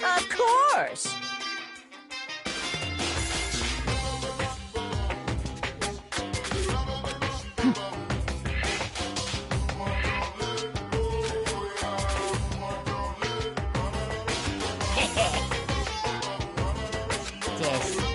Of course! Disgusting.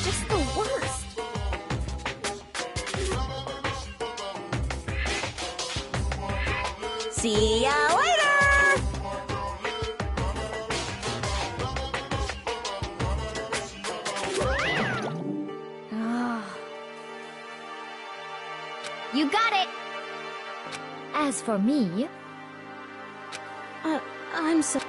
Just the worst. See ya later! You got it! As for me... I'm so...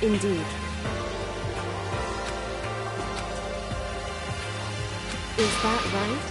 Indeed. Is that right?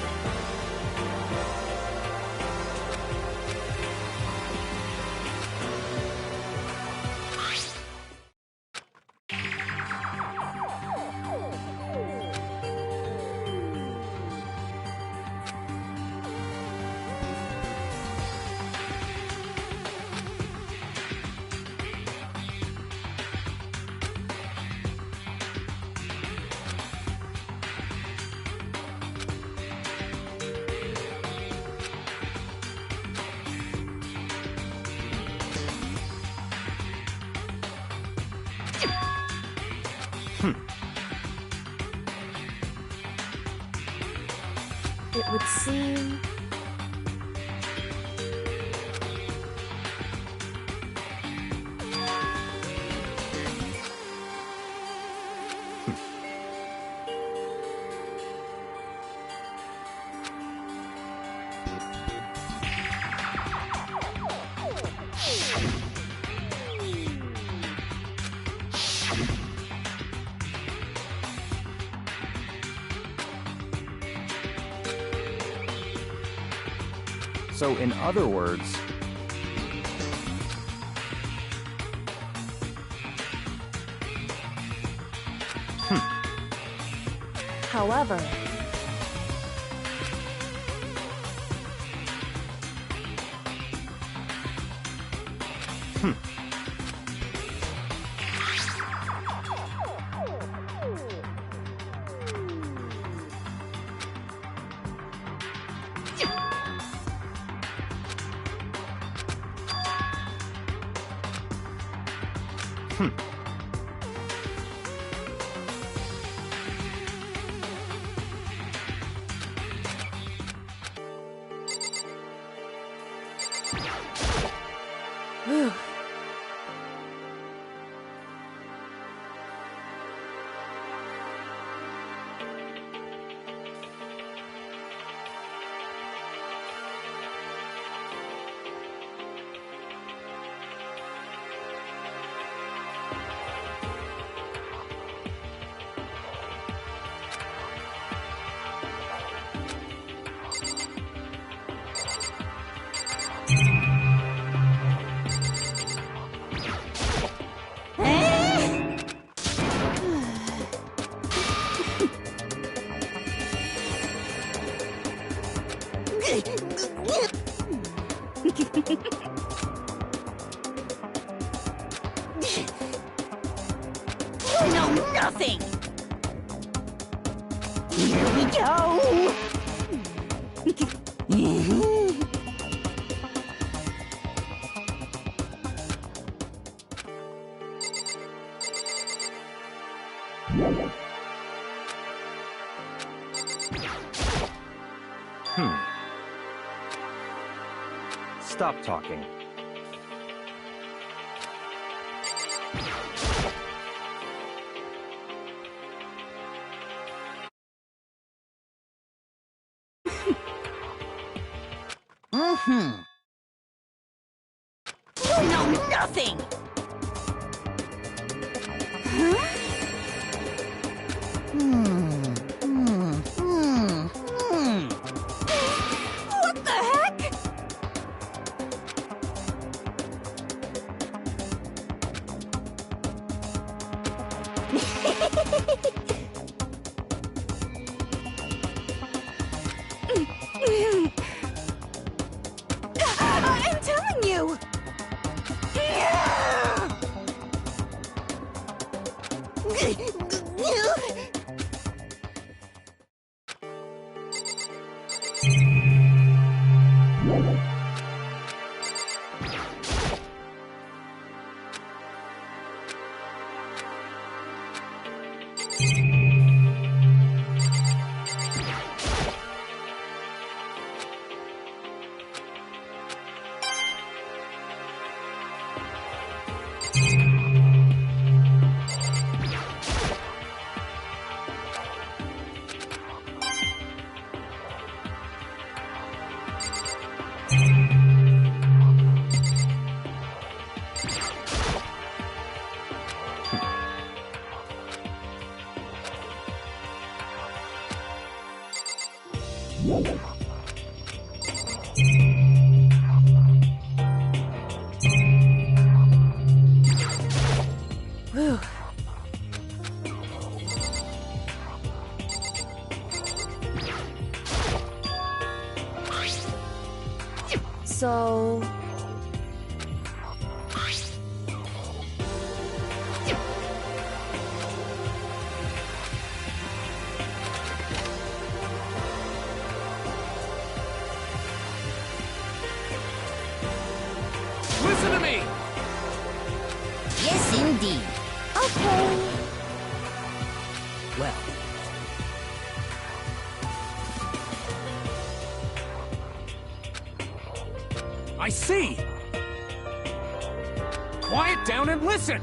It would seem... So, in other words, However... Whew. You know nothing! Here we go! Stop talking. You know nothing! Huh? What the heck? Whew. So... Listen to me! Yes, indeed. Okay. Well, I see! Quiet down and listen!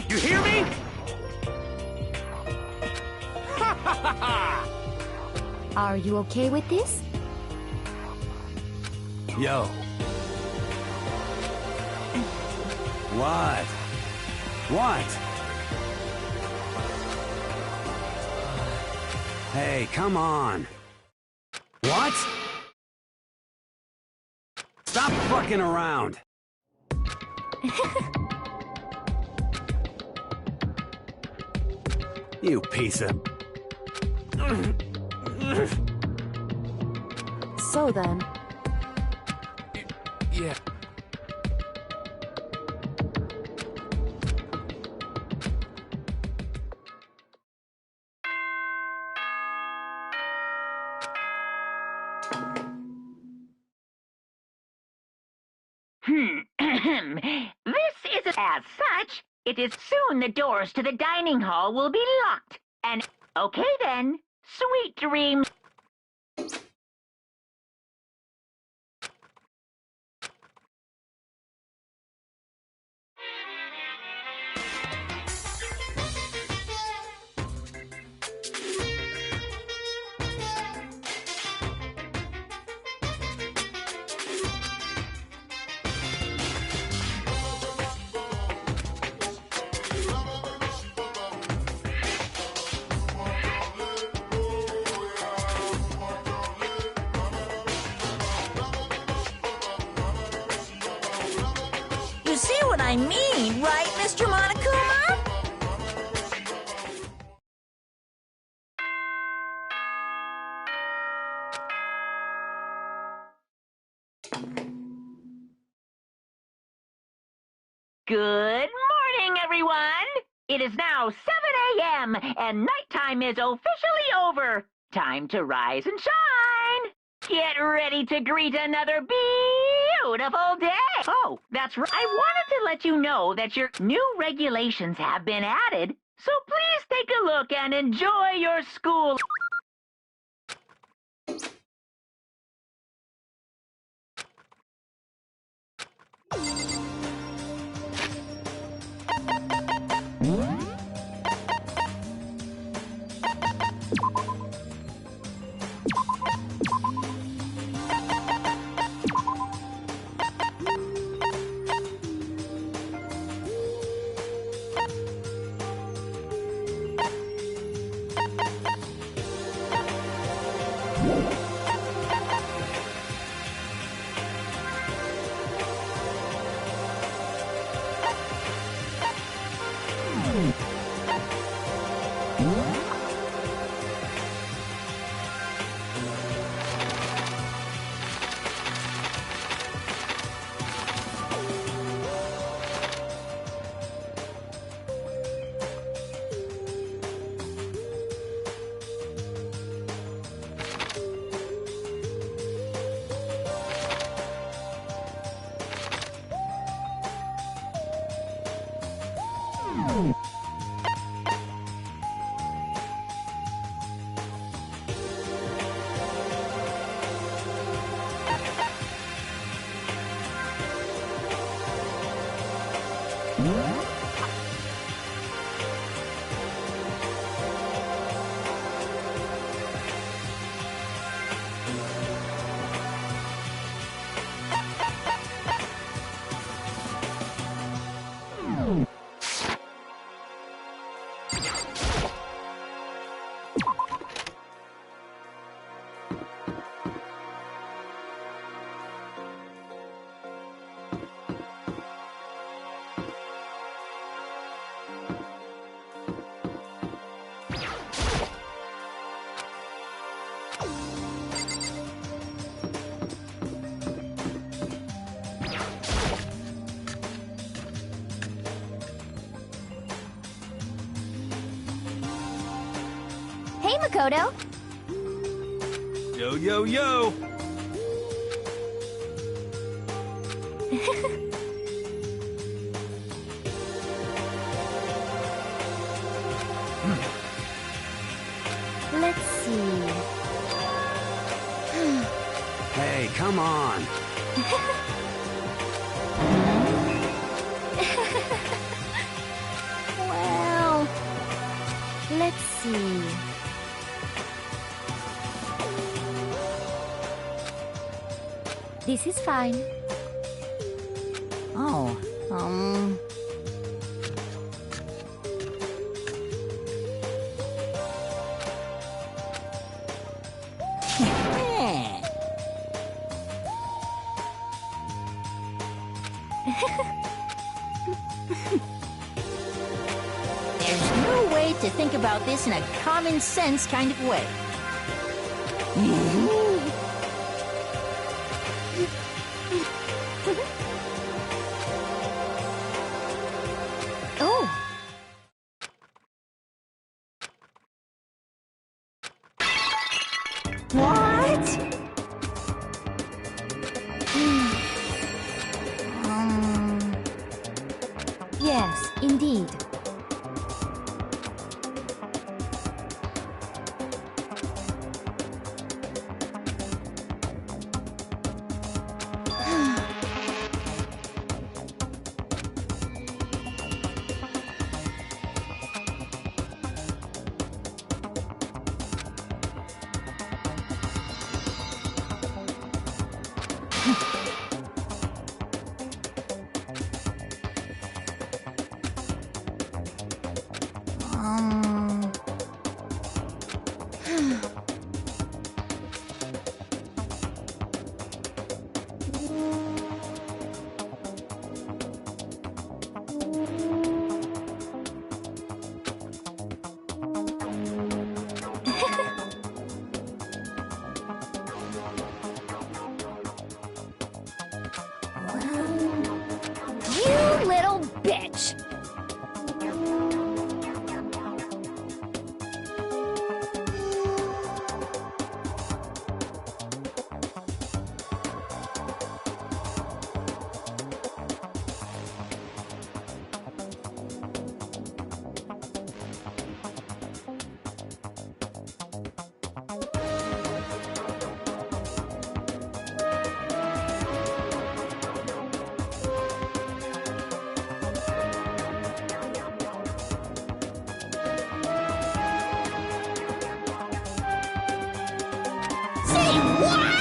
You hear me? Ha ha ha ha! Are you okay with this? Yo. What? What? Hey, come on. What? Stop fucking around. You piece of... So then... Yeah. This isn't as such. It is soon the doors to the dining hall will be locked. And, okay then, sweet dreams. You see what I mean, right, Mr. Monokuma? Good morning, everyone! It is now 7 a.m., and nighttime is officially over. Time to rise and shine! Get ready to greet another beautiful day! Oh, that's right. I wanted to let you know that your new regulations have been added, so please take a look and enjoy your school. Hey, Makoto. Yo, yo, yo! Let's see. Hey, come on. Well, let's see. This is fine. Oh, There's no way to think about this in a common sense kind of way. Oh, What? yes, indeed. You little bitch! Say what?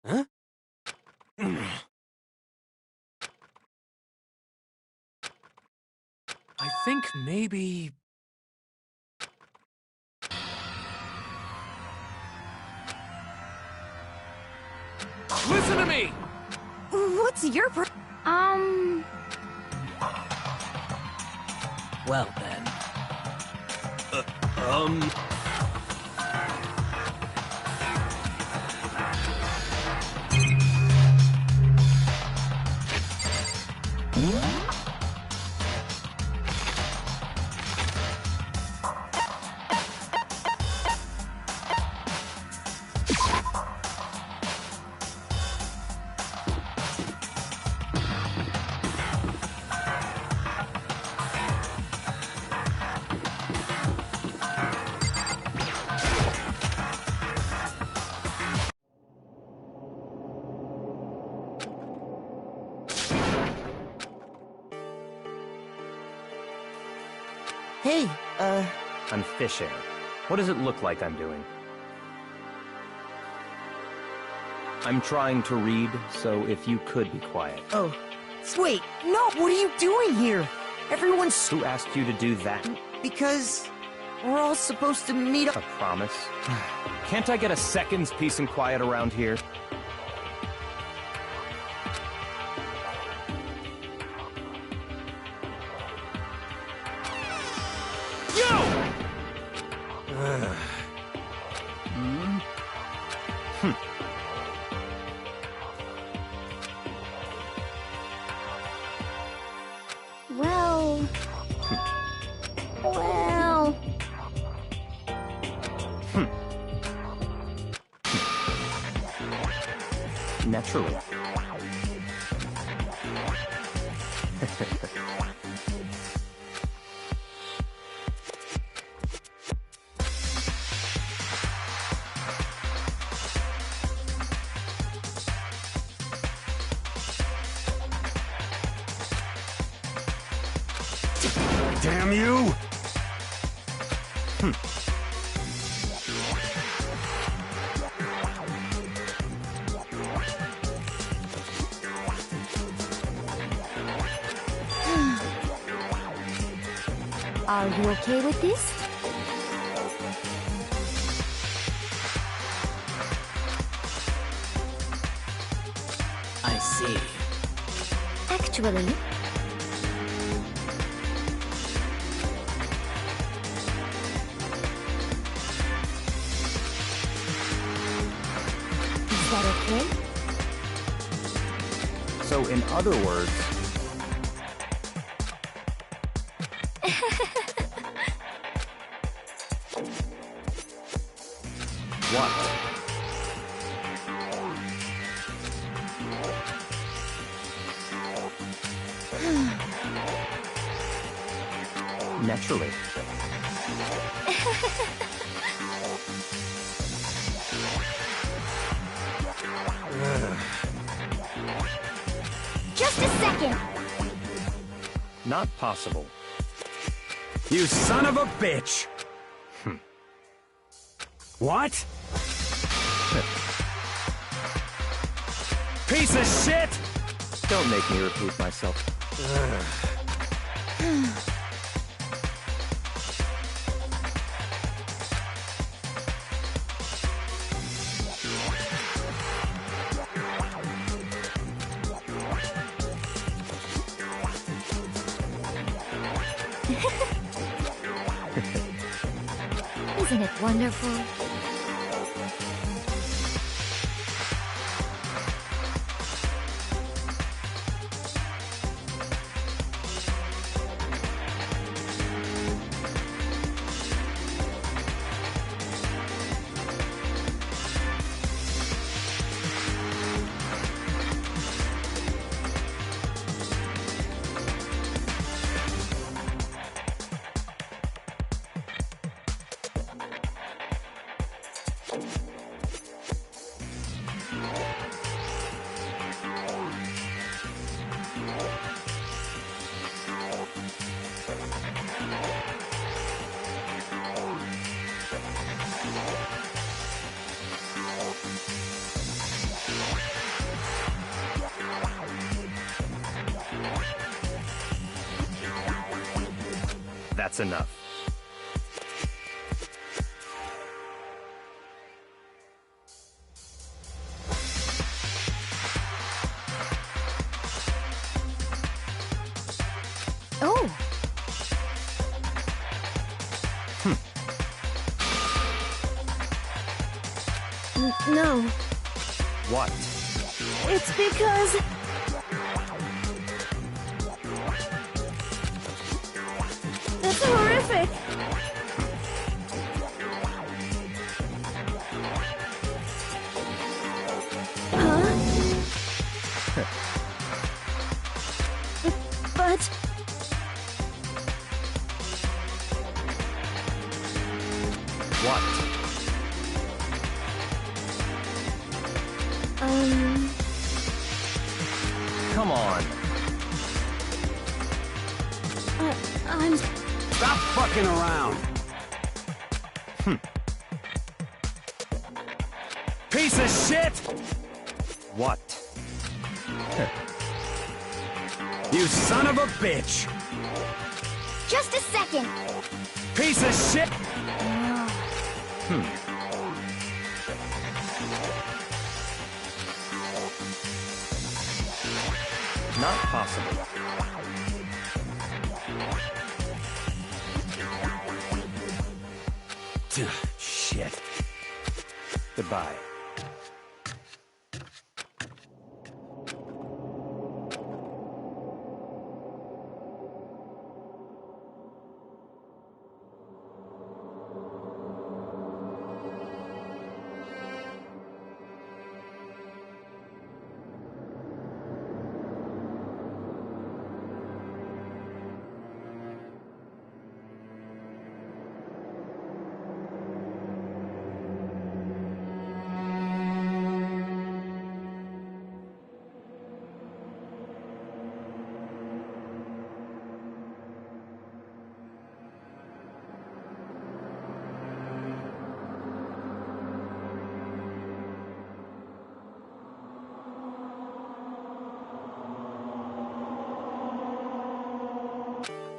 Huh? I think maybe... Listen to me! What's your Well then. Hey, I'm fishing. What does it look like I'm doing? I'm trying to read, so if you could be quiet. oh. Wait, no, what are you doing here? Everyone's... Who asked you to do that? Because we're all supposed to meet up... A promise? Can't I get a second's peace and quiet around here? Well... well... Naturally. Damn you! Are you okay with this? I see. Actually, is that okay? So, in other words, what? Naturally. Just a second! Not possible. You son of a bitch! What? Piece of shit! Don't make me repeat myself. Isn't it wonderful? That's enough. Oh, no. What? It's because... That's horrific! Huh? But... What? Come on. I'm... Stop fucking around! Piece of shit! What? You son of a bitch! Just a second! Piece of shit! Not possible. Duh. Goodbye.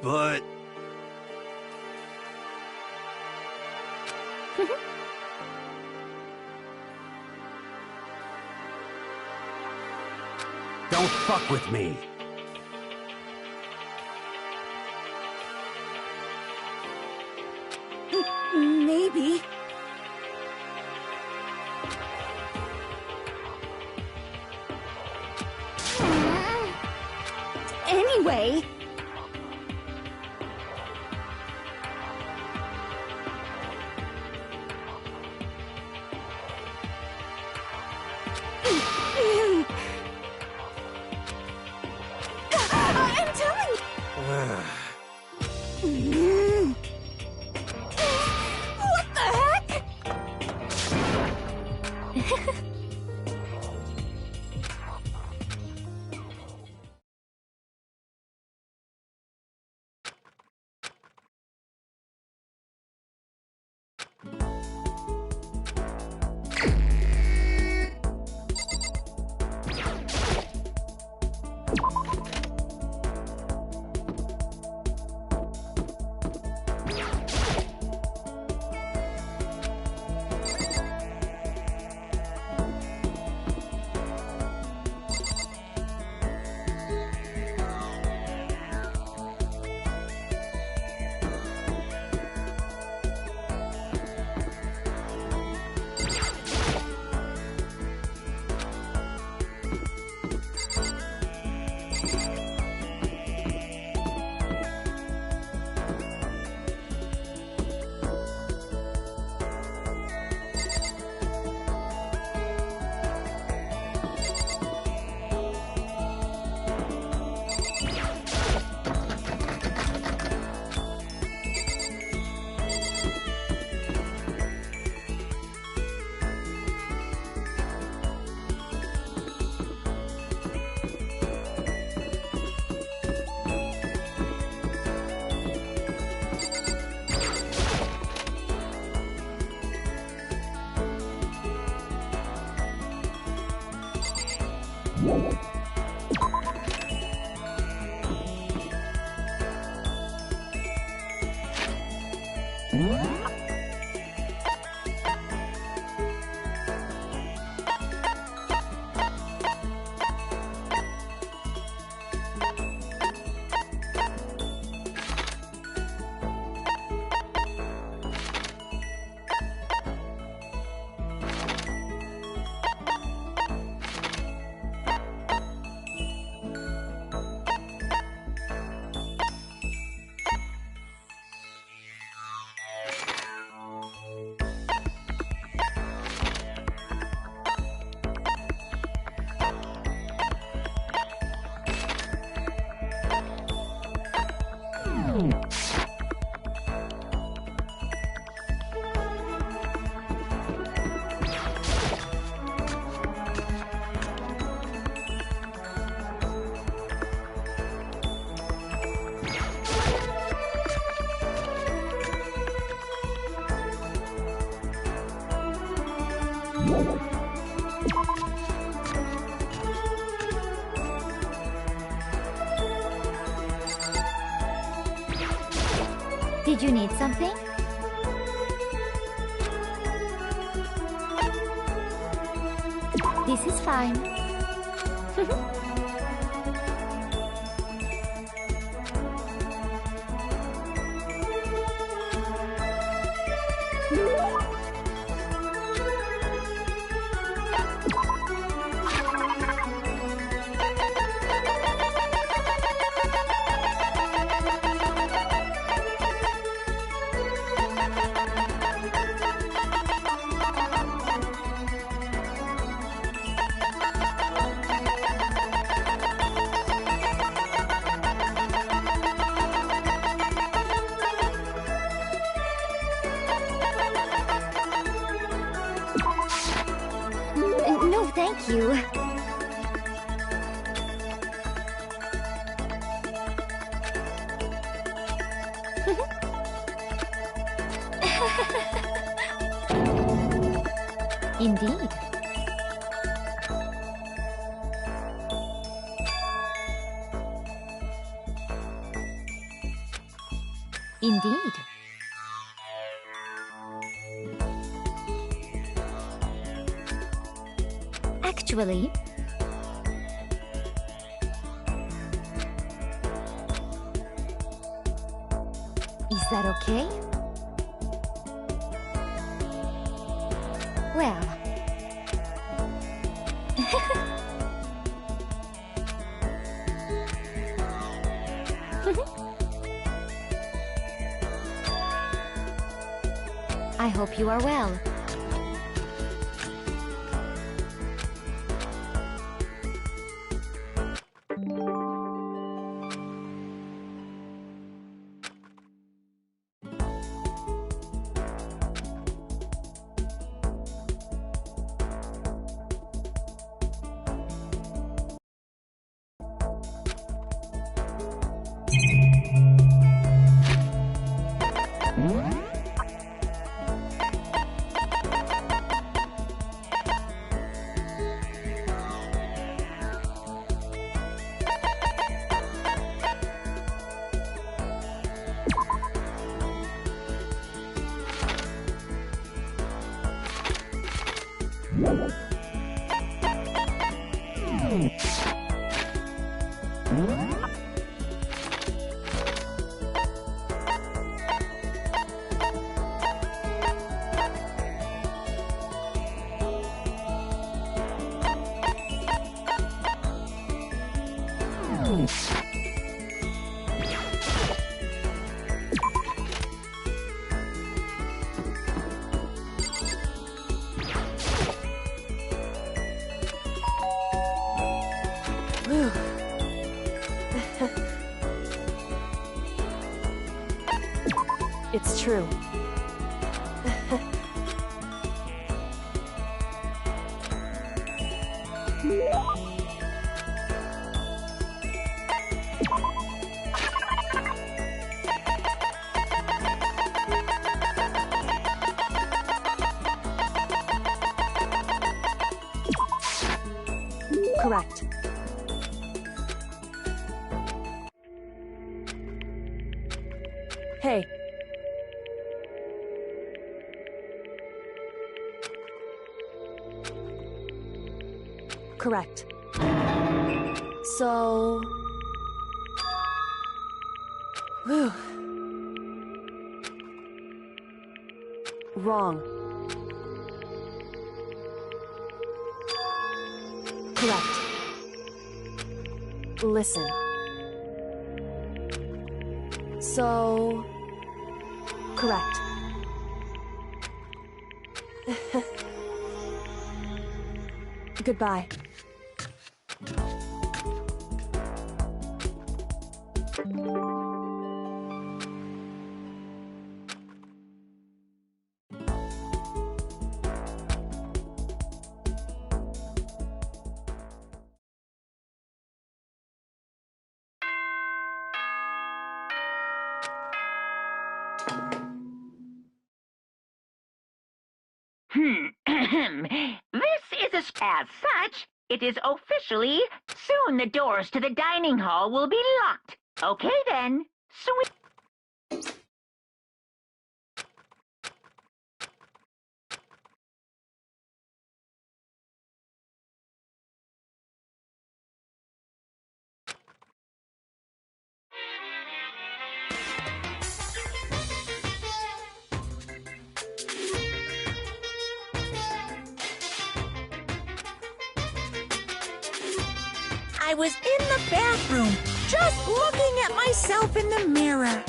But... Don't fuck with me. Maybe. Anyway. I'm telling you. What the heck? Did you need something? This is fine. Thank you. Indeed. Indeed. Actually, is that okay? Well, I hope you are well. It's true. Correct. Hey. Correct. So... Whew. Wrong. Correct. Listen. So... Correct. Goodbye. This is as such, it is officially, soon the doors to the dining hall will be locked. Okay then, sweet. I was in the bathroom, just looking at myself in the mirror.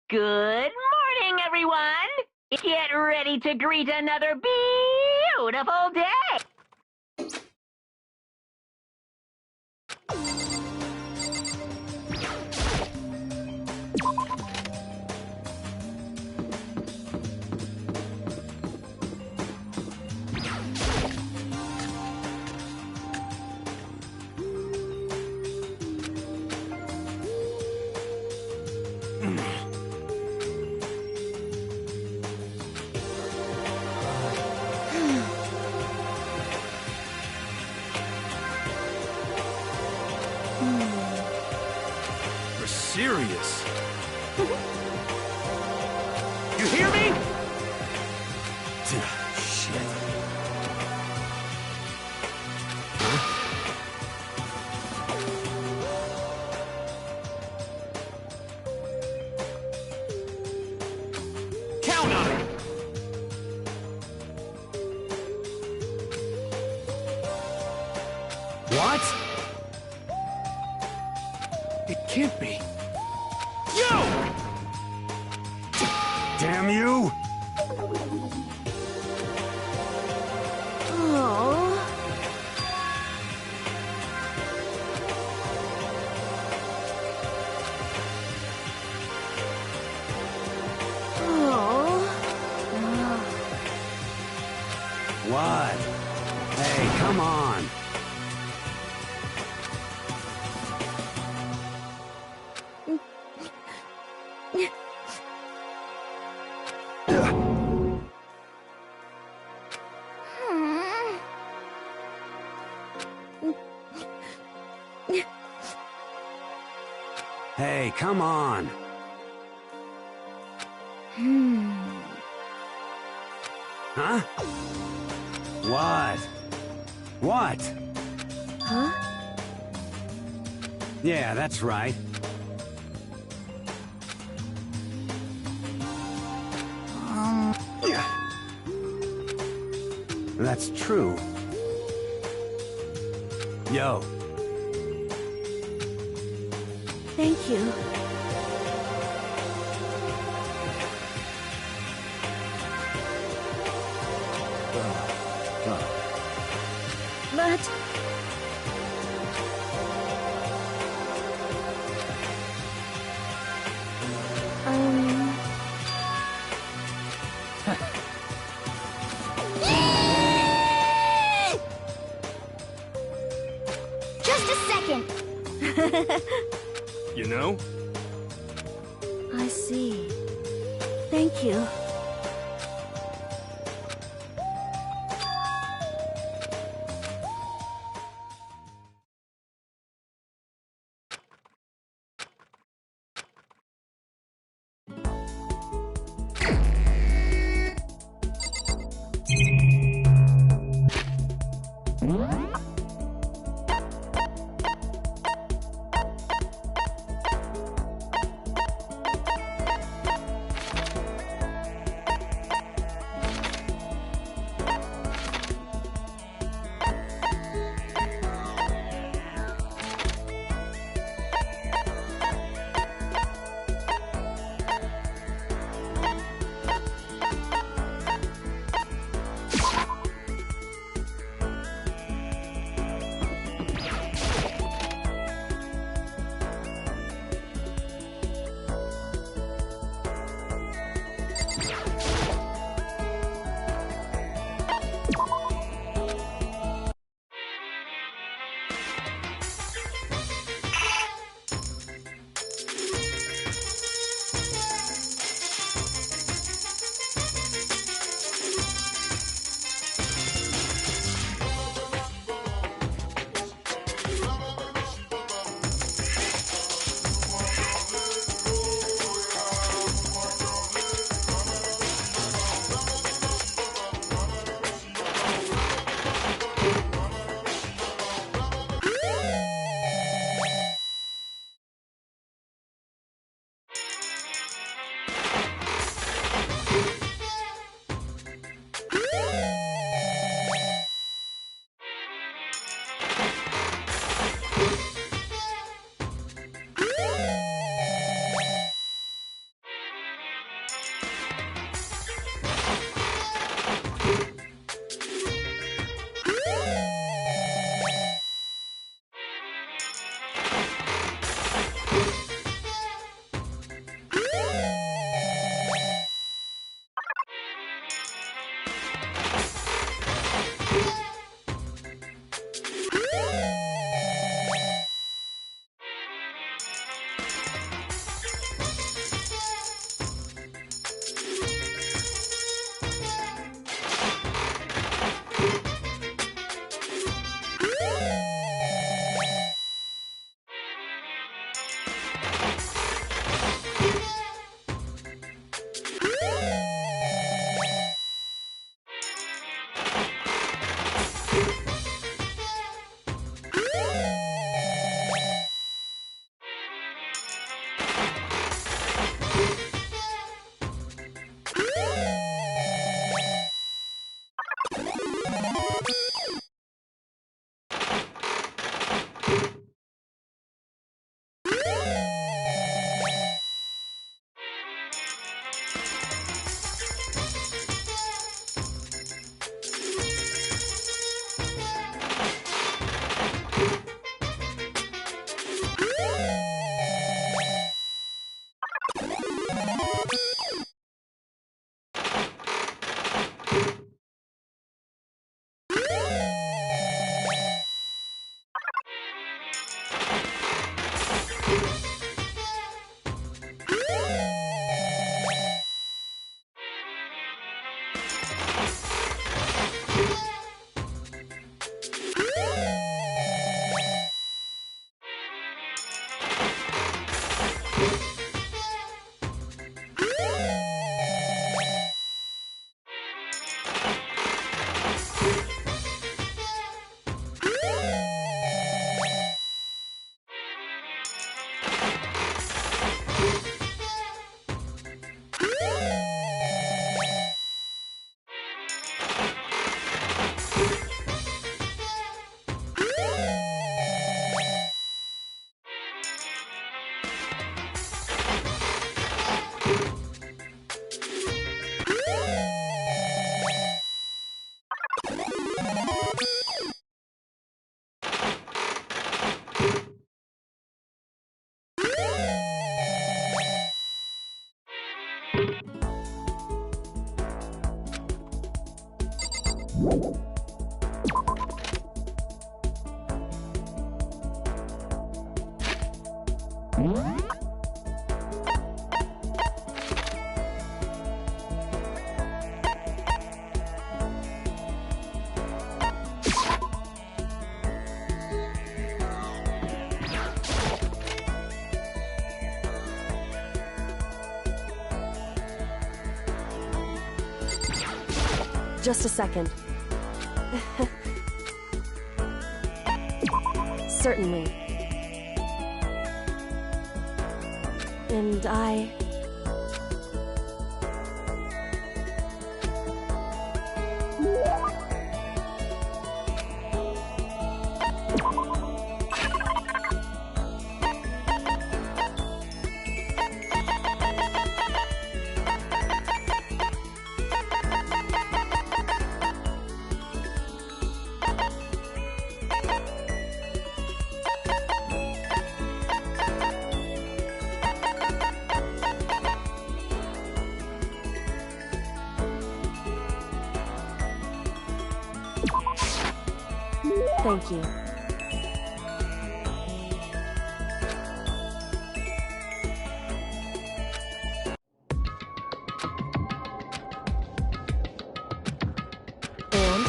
Good morning, everyone. Get ready to greet another beautiful day. You're serious? You hear me? Shit. Count on it! What? It can't be. Yo! Damn you! Oh. What? Hey, come on. Hey, come on. Huh? What? What? Huh? Yeah, that's right. Yeah. That's true. Yo. Thank you. But... Just a second. You know? I see. Thank you. Just a second. Certainly. And thank you. And?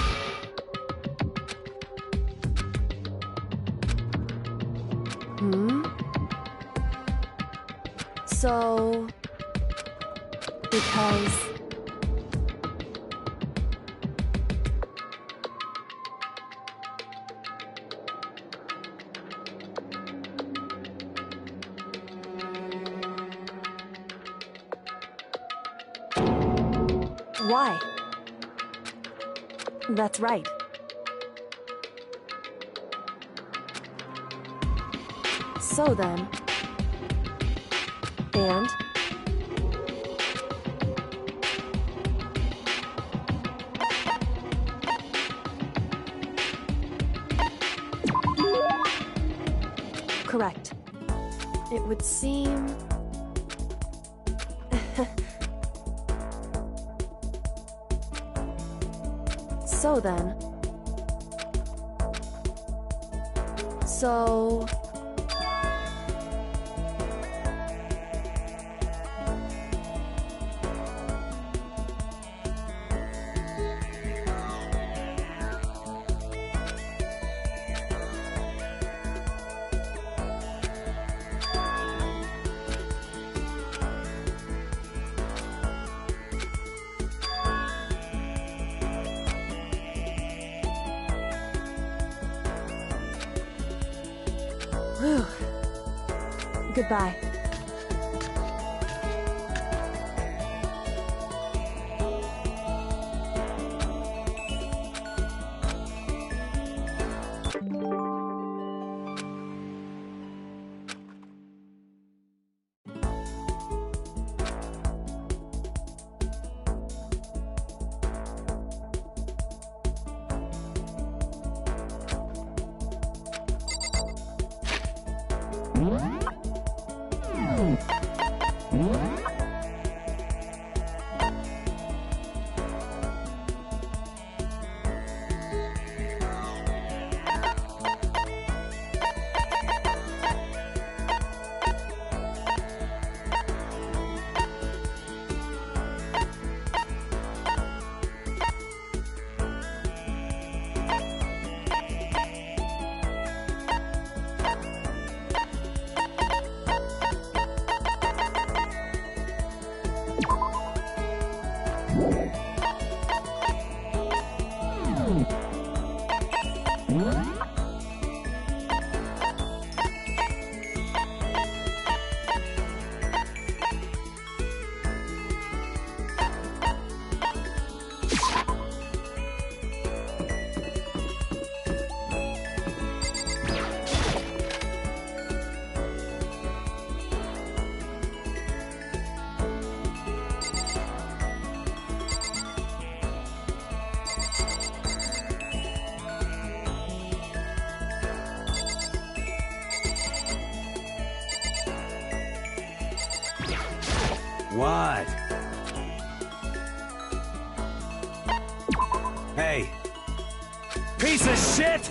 So... because... Why? That's right. So then... And? Correct. It would seem... So then... So... Whew. Goodbye. What? Hey! Piece of shit!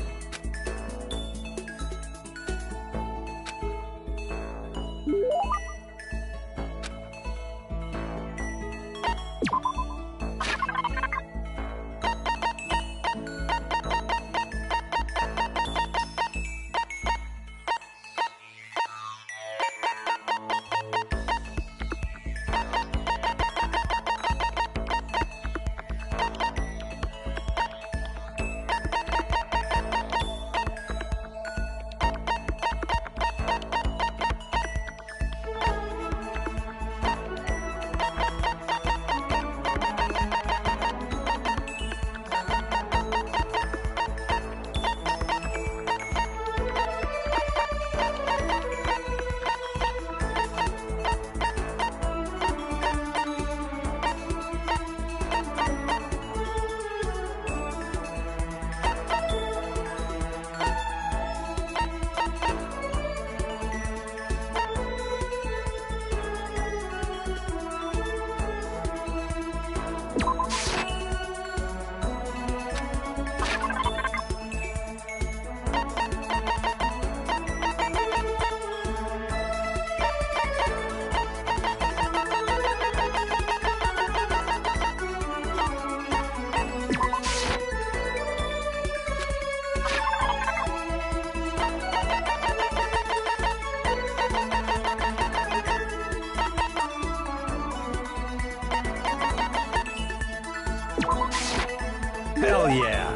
Hell yeah!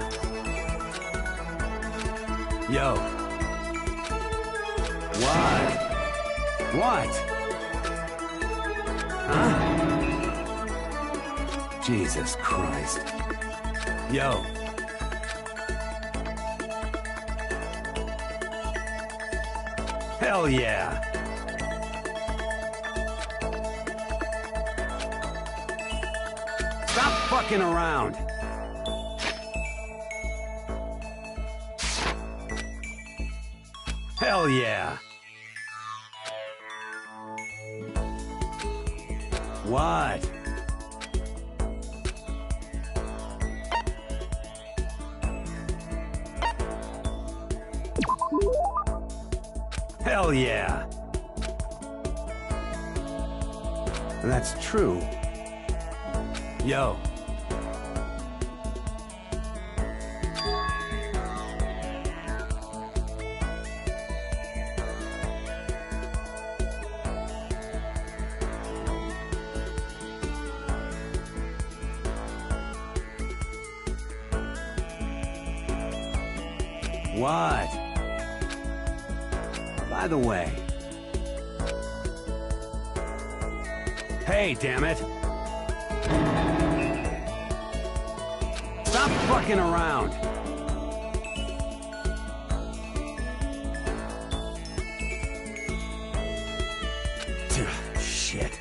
Yo. What? What? Huh? Jesus Christ. Yo. Hell yeah! Stop fucking around! Hell yeah! What? Hell yeah! That's true. Yo. What? By the way. Hey, damn it. Stop fucking around. Shit.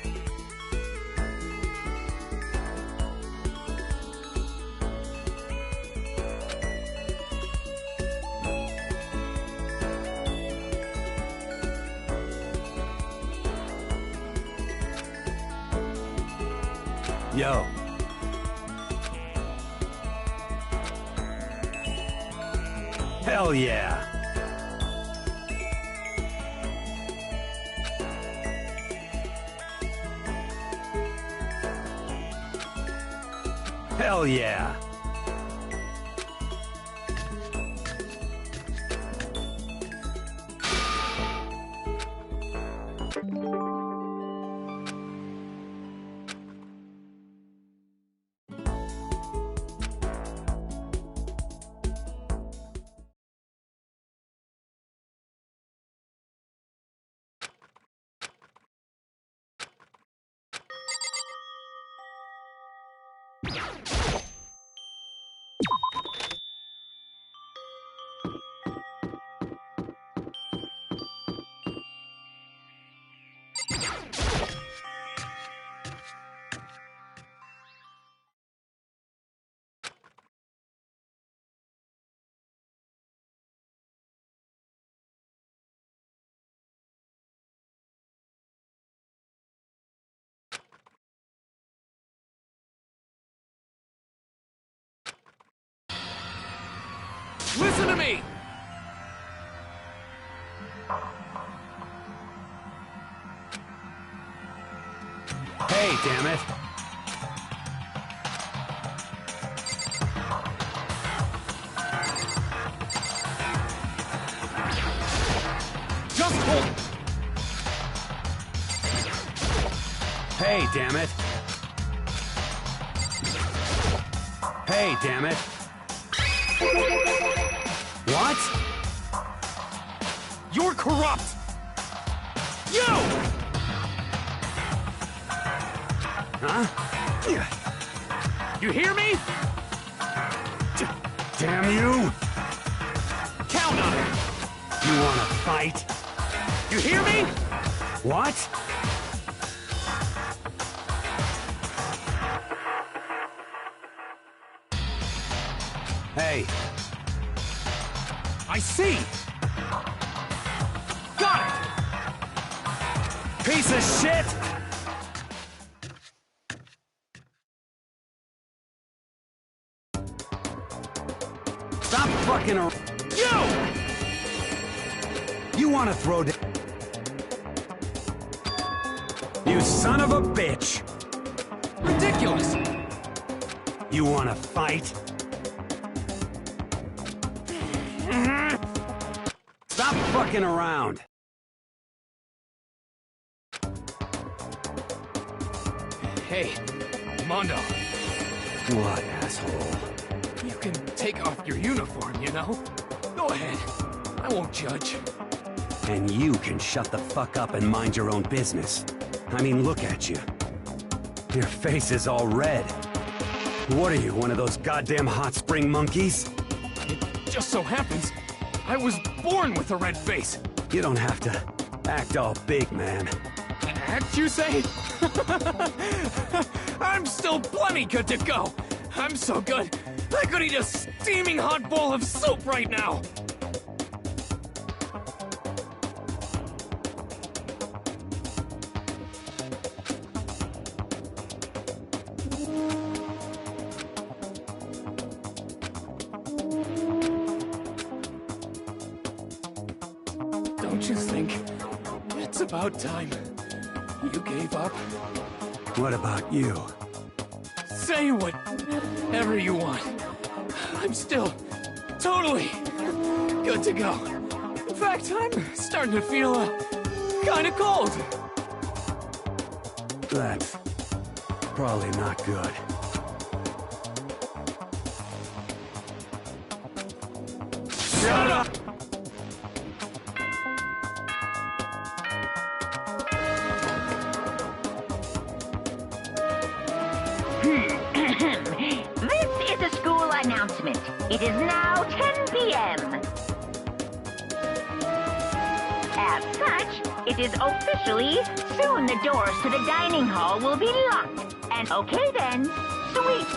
Yo. Hell yeah. Hell yeah. Listen to me! Hey, damn it! Just hold... Hey, damn it! Hey, damn it! What? You're corrupt! You! Huh? You hear me? Damn you! Count on it! You wanna fight? You hear me? What? Hey. I see! Got it! Piece of shit! Stop fucking around. You wanna throw down? You son of a bitch! Ridiculous! You wanna fight? Stop fucking around! Hey, Mondo, What, asshole? you can take off your uniform, you know? Go ahead. I won't judge. And you can shut the fuck up and mind your own business. I mean, look at you. Your face is all red. What are you, one of those goddamn hot spring monkeys? It just so happens, I was born with a red face. You don't have to act all big, man. Act, you say? I'm still plenty good to go. I'm so good, I could eat a steaming hot bowl of soup right now. Don't you think it's about time you gave up? What about you? Say whatever you want. I'm still totally good to go. In fact, I'm starting to feel kind of cold. That's probably not good. Shut up! This is a school announcement. It is now 10 p.m. As such, it is officially soon the doors to the dining hall will be locked. And okay then, sweet.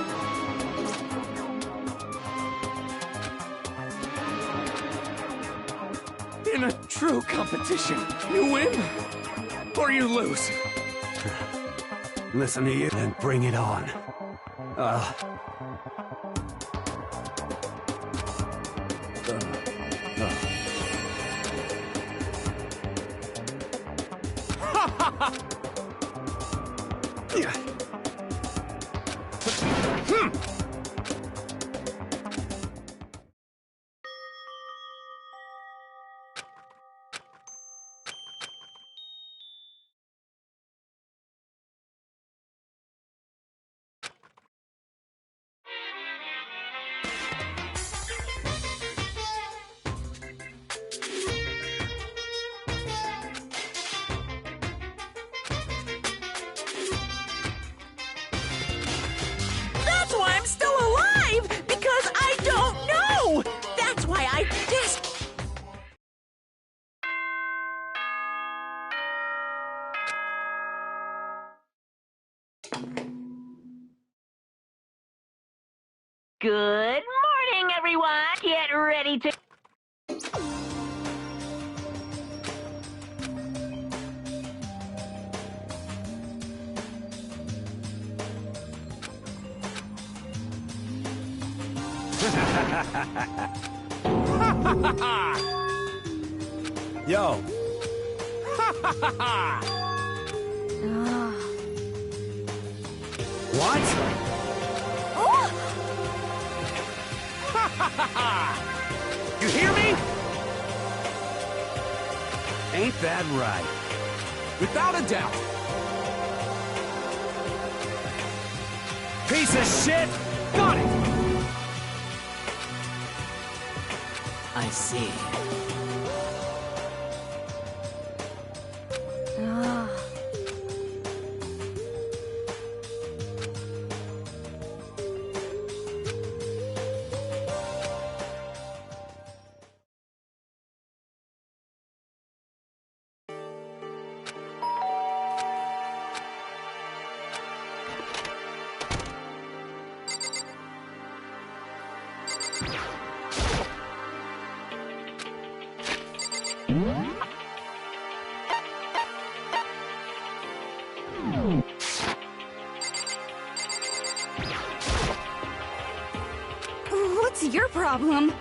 In a true competition, you win or you lose. Listen to you and bring it on. That's why I'm still alive! Because I don't know! That's why I just... Good morning, everyone. Get ready to... Yo. What? You hear me? Ain't that right? Without a doubt. Piece of shit! Got it! I see. What's your problem?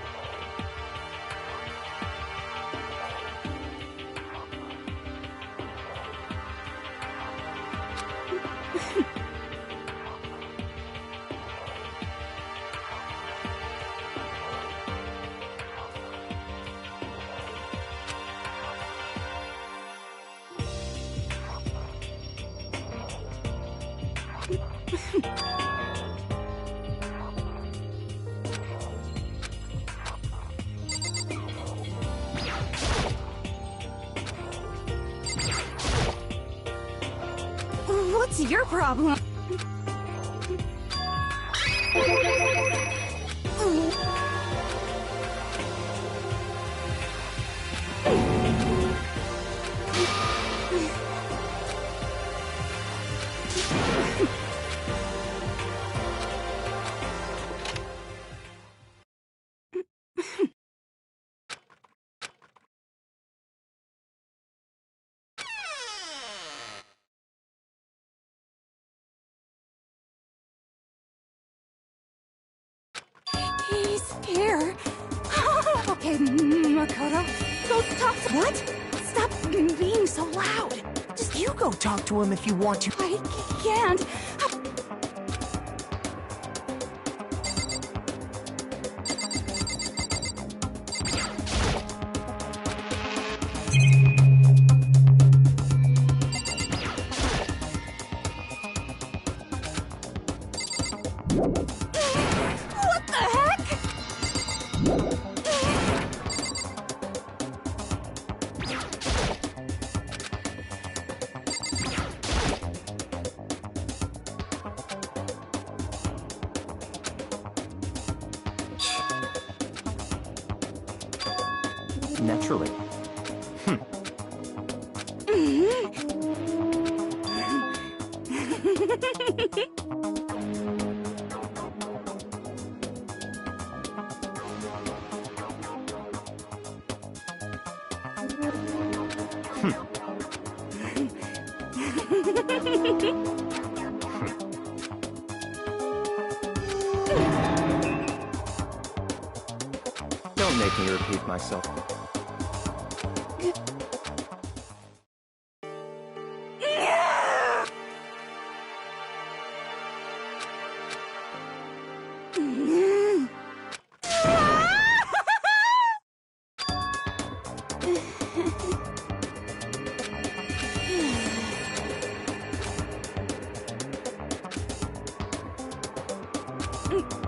What's your problem? He's here. Okay, Makoto, go talk to— What? Stop being so loud. Just you go talk to him if you want to. I can't. What the heck? Naturally. Don't make me repeat myself.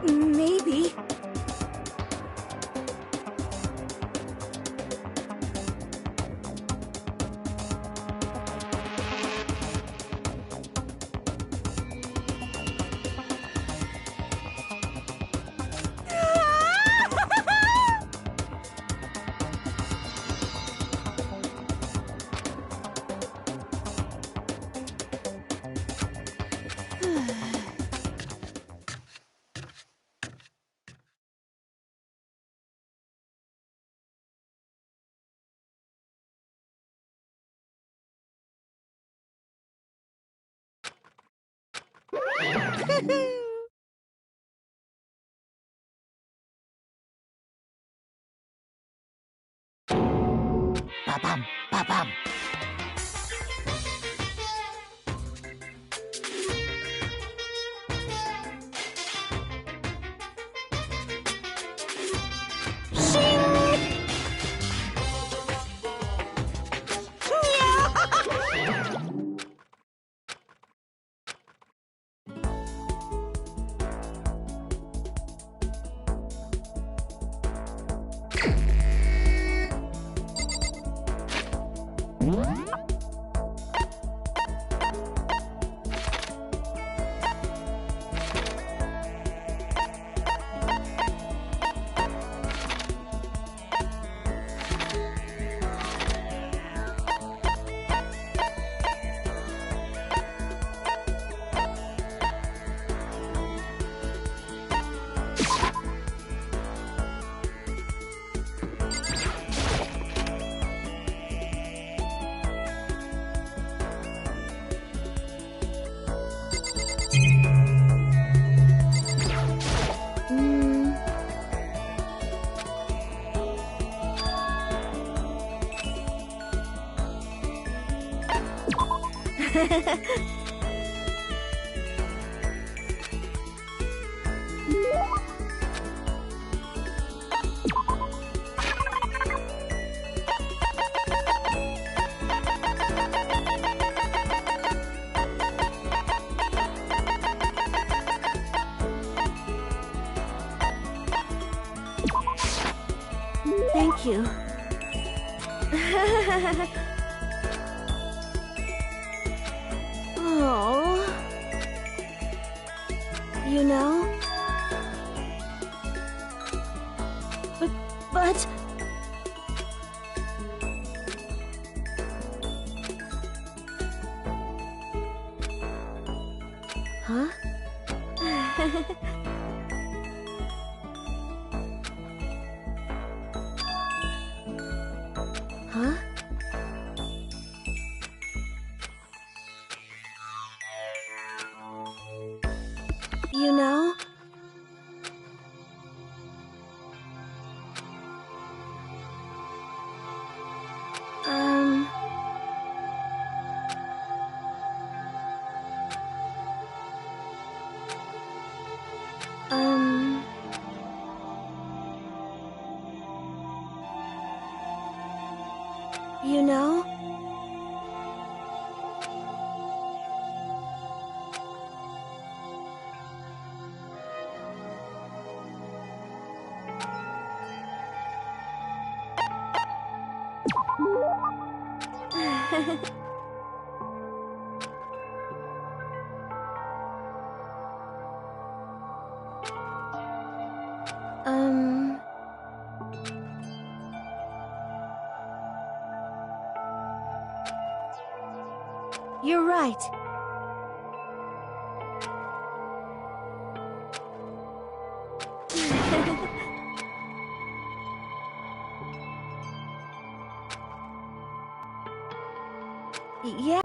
Maybe. Thank you. Oh. You know? But... Huh? Huh? You know? Um... You know? You're right. Yeah.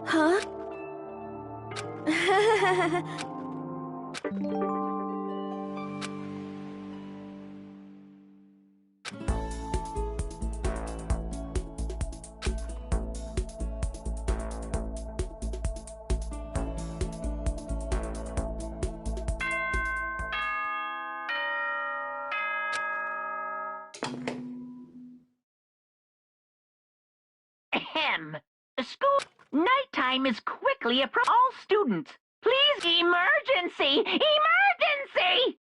Huh? Ahem. School nighttime is quickly approaching. All students, please, emergency! Emergency!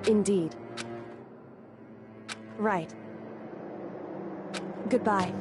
Indeed. Right. Goodbye.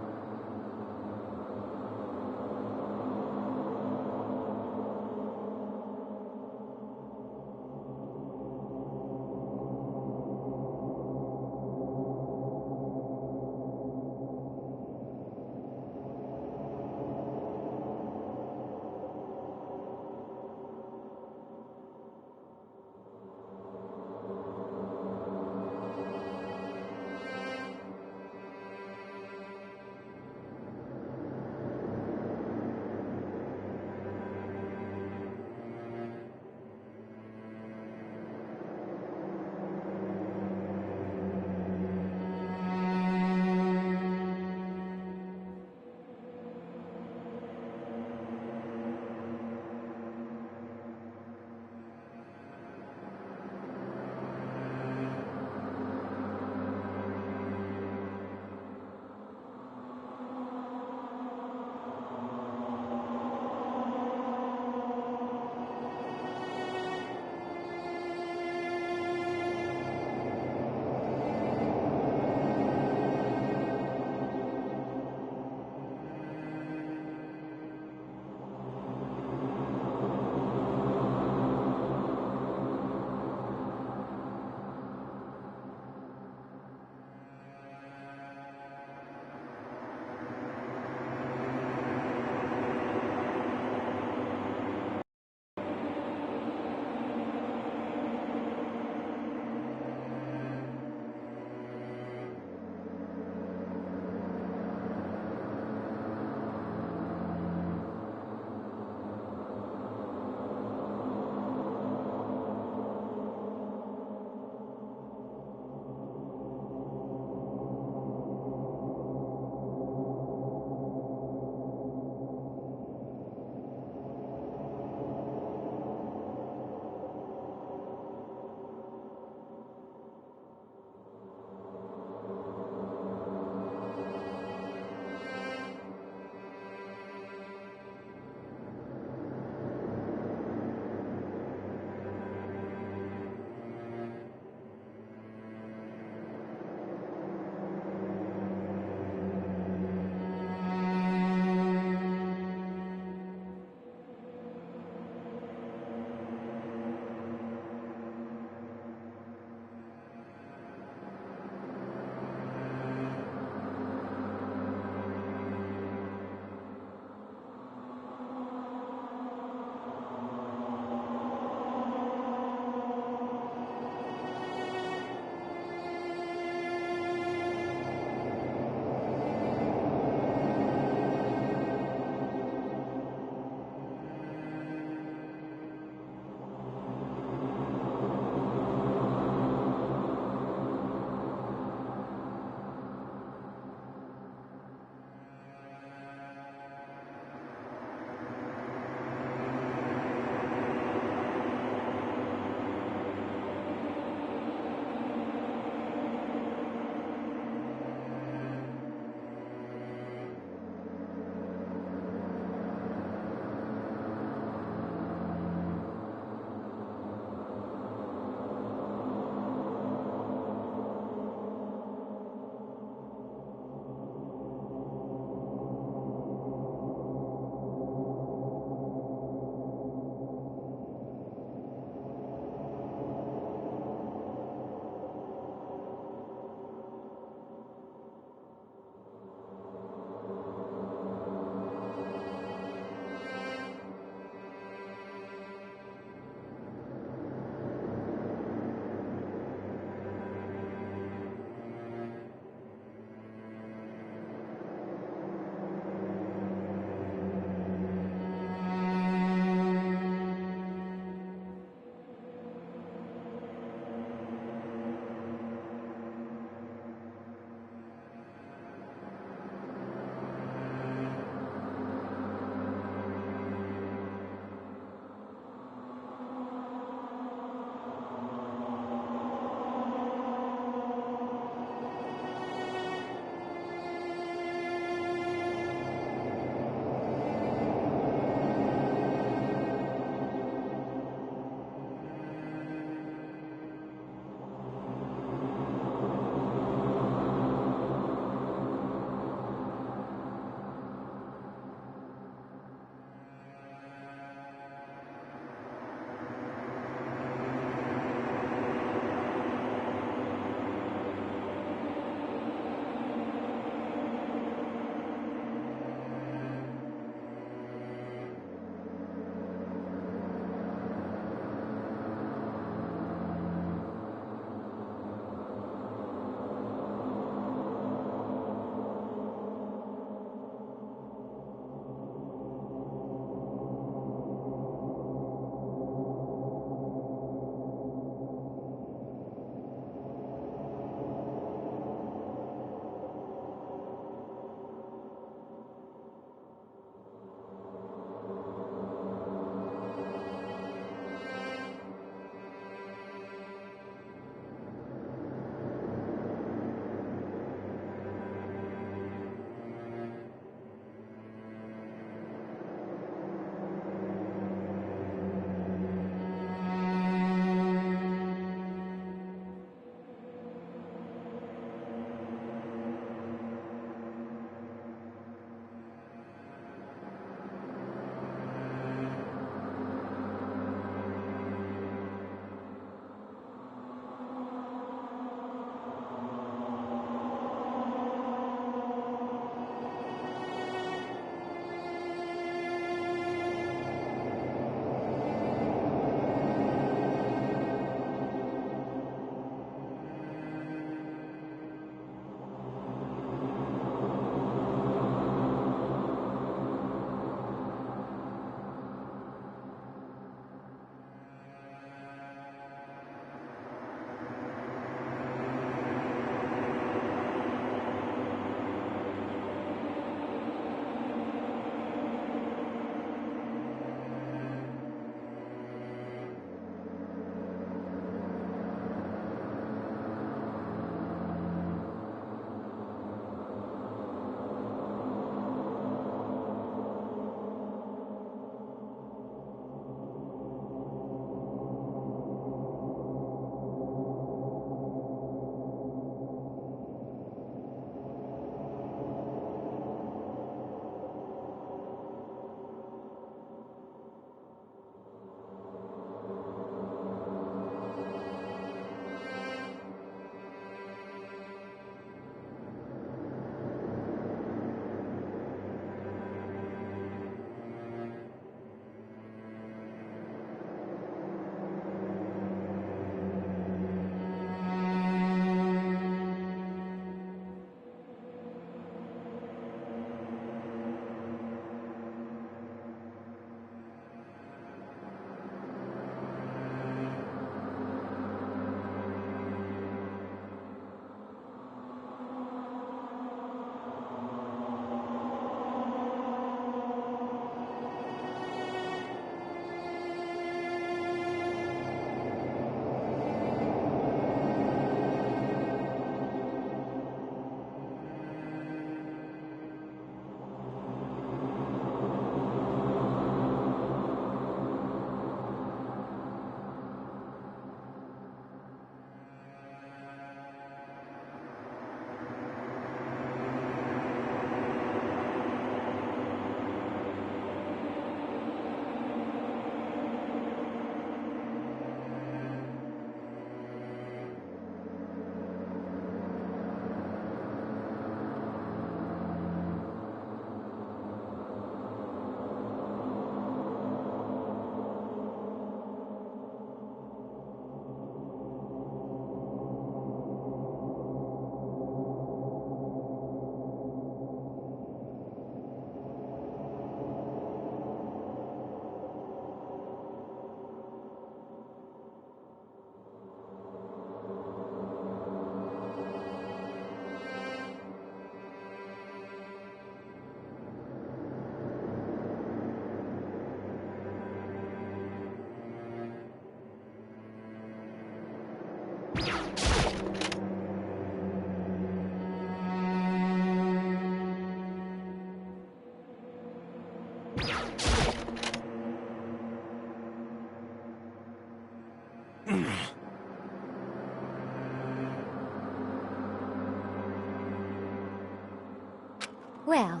Well,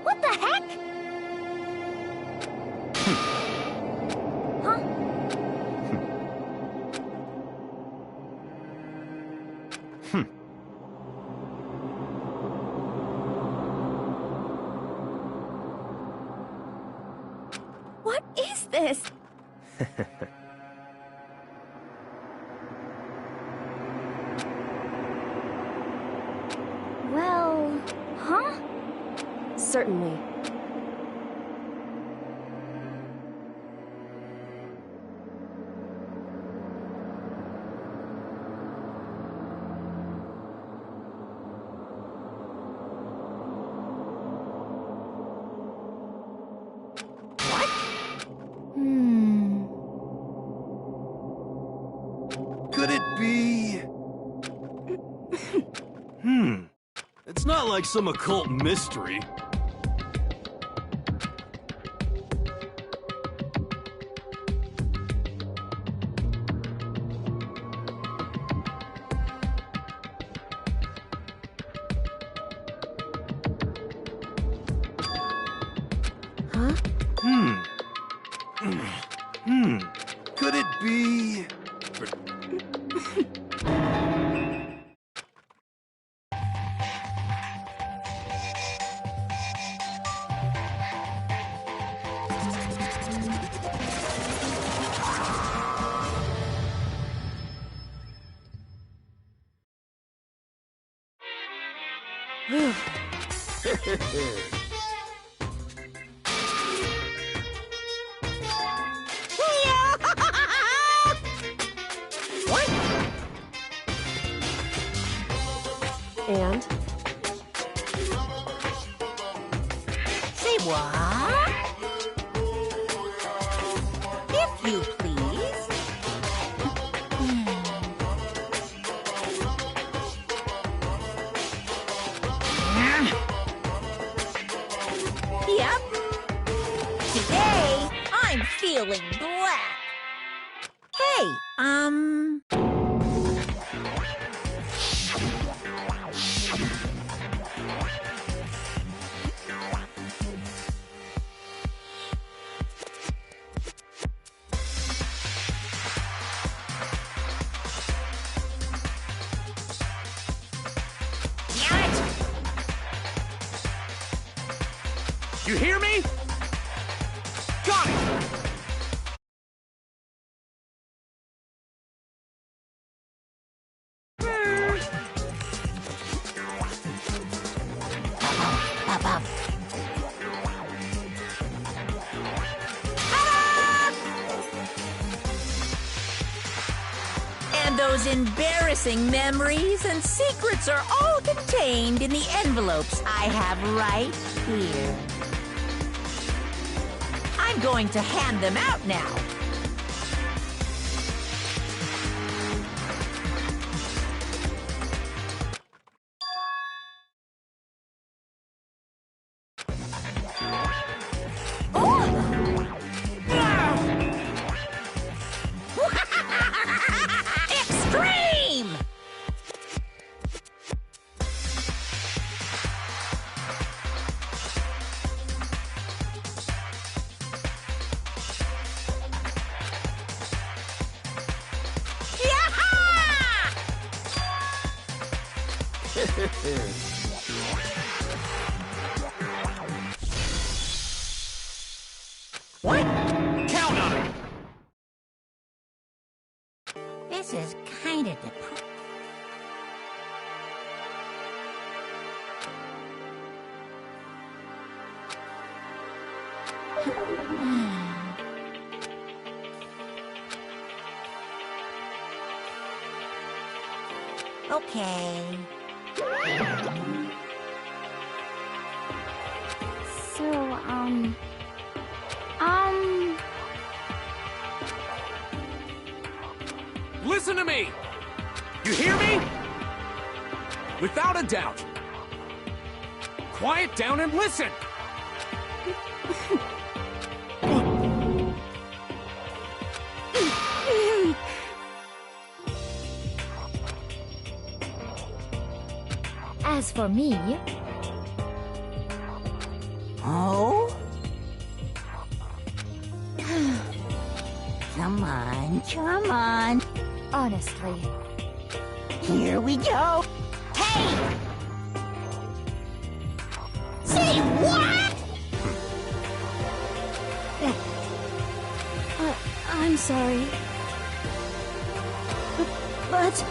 what the heck? Huh? What is this? Well, Huh? certainly. Hmm. Could it be? It's not like some occult mystery. Huh? Could it be? What? And? Say what? If you please. Yep. Today, I'm feeling black. Hey, You hear me? Got it! and those embarrassing memories and secrets are all contained in the envelopes I have right here. I'm going to hand them out now. Extreme! What? Count on it! This is kind of depressing. Okay. So, Listen to me! You hear me? Without a doubt. Quiet down and listen! As for me... Oh? Come on, come on. Honestly... Here we go. Hey! Say what? I'm sorry. But...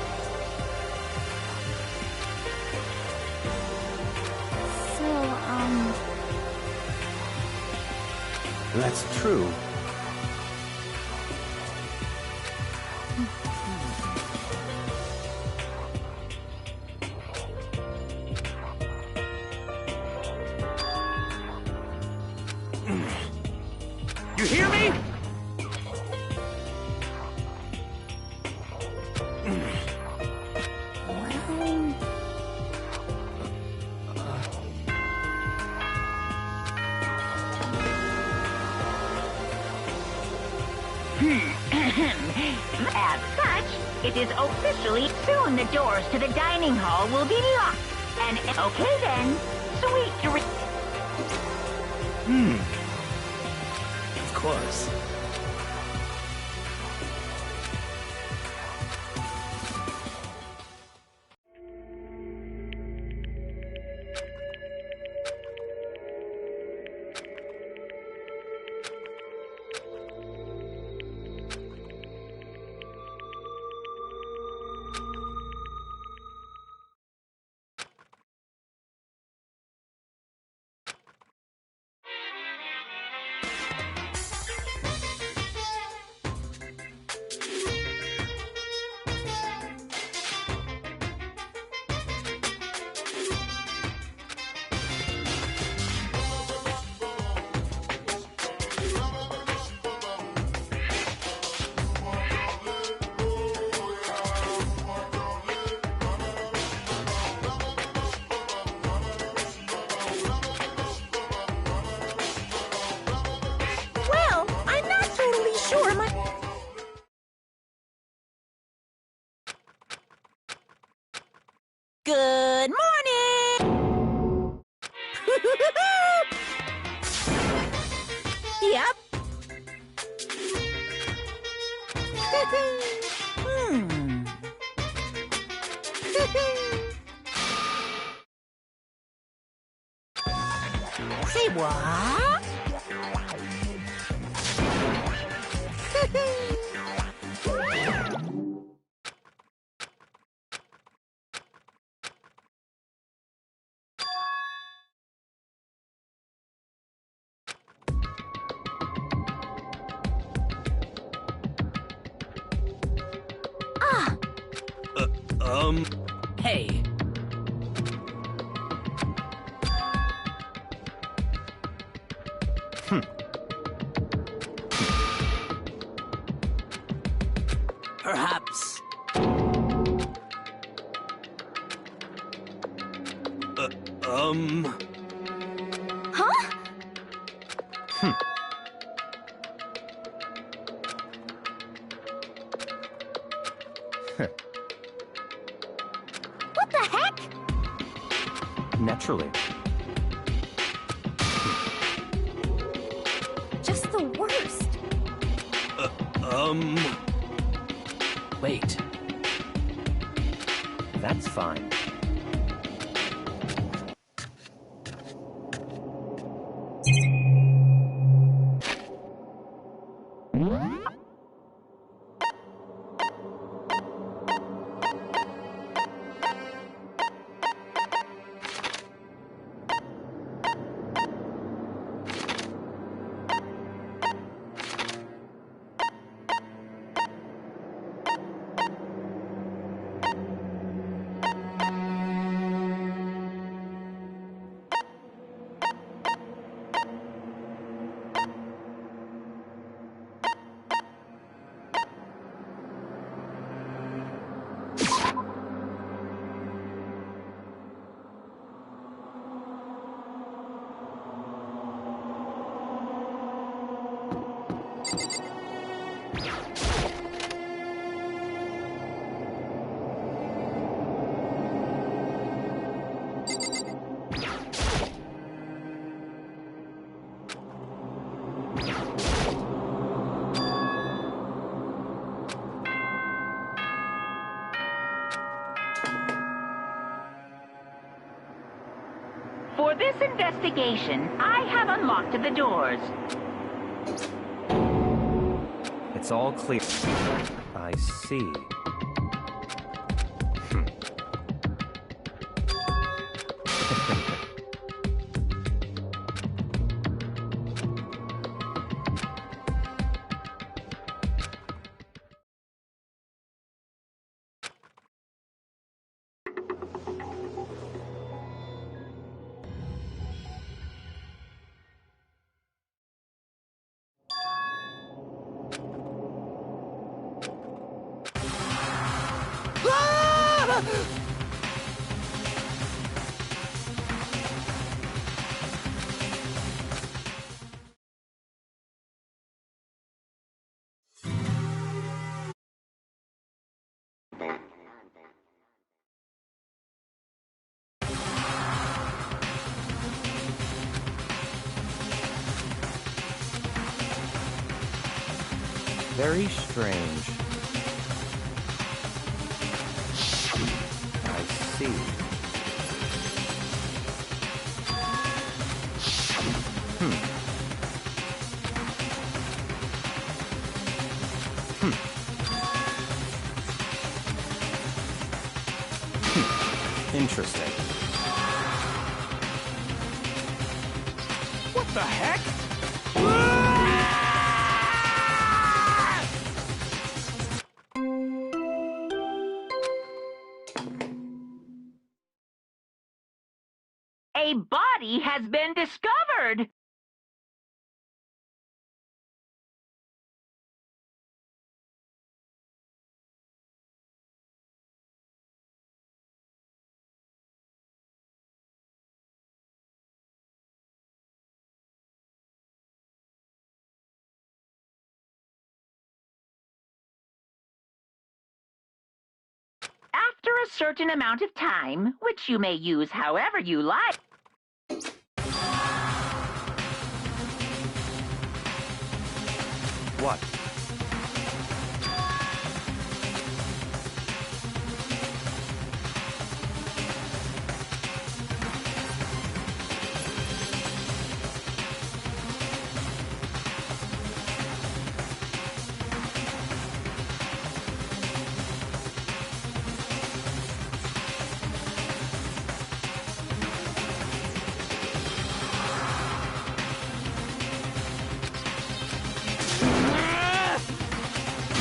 So, That's true. You hear me? As such, it is officially soon the doors to the dining hall will be locked. And okay then, sweet dreams. Of course. Well, I'm not totally sure my... Good morning! Yep. Say what? Hey. Perhaps. Huh? what the heck? Naturally. Just the worst. Wait. That's fine. For this investigation, I have unlocked the doors. It's all clear. I see. Very strange. I see. Interesting. What the heck? A body has been discovered! After a certain amount of time, which you may use however you like. What?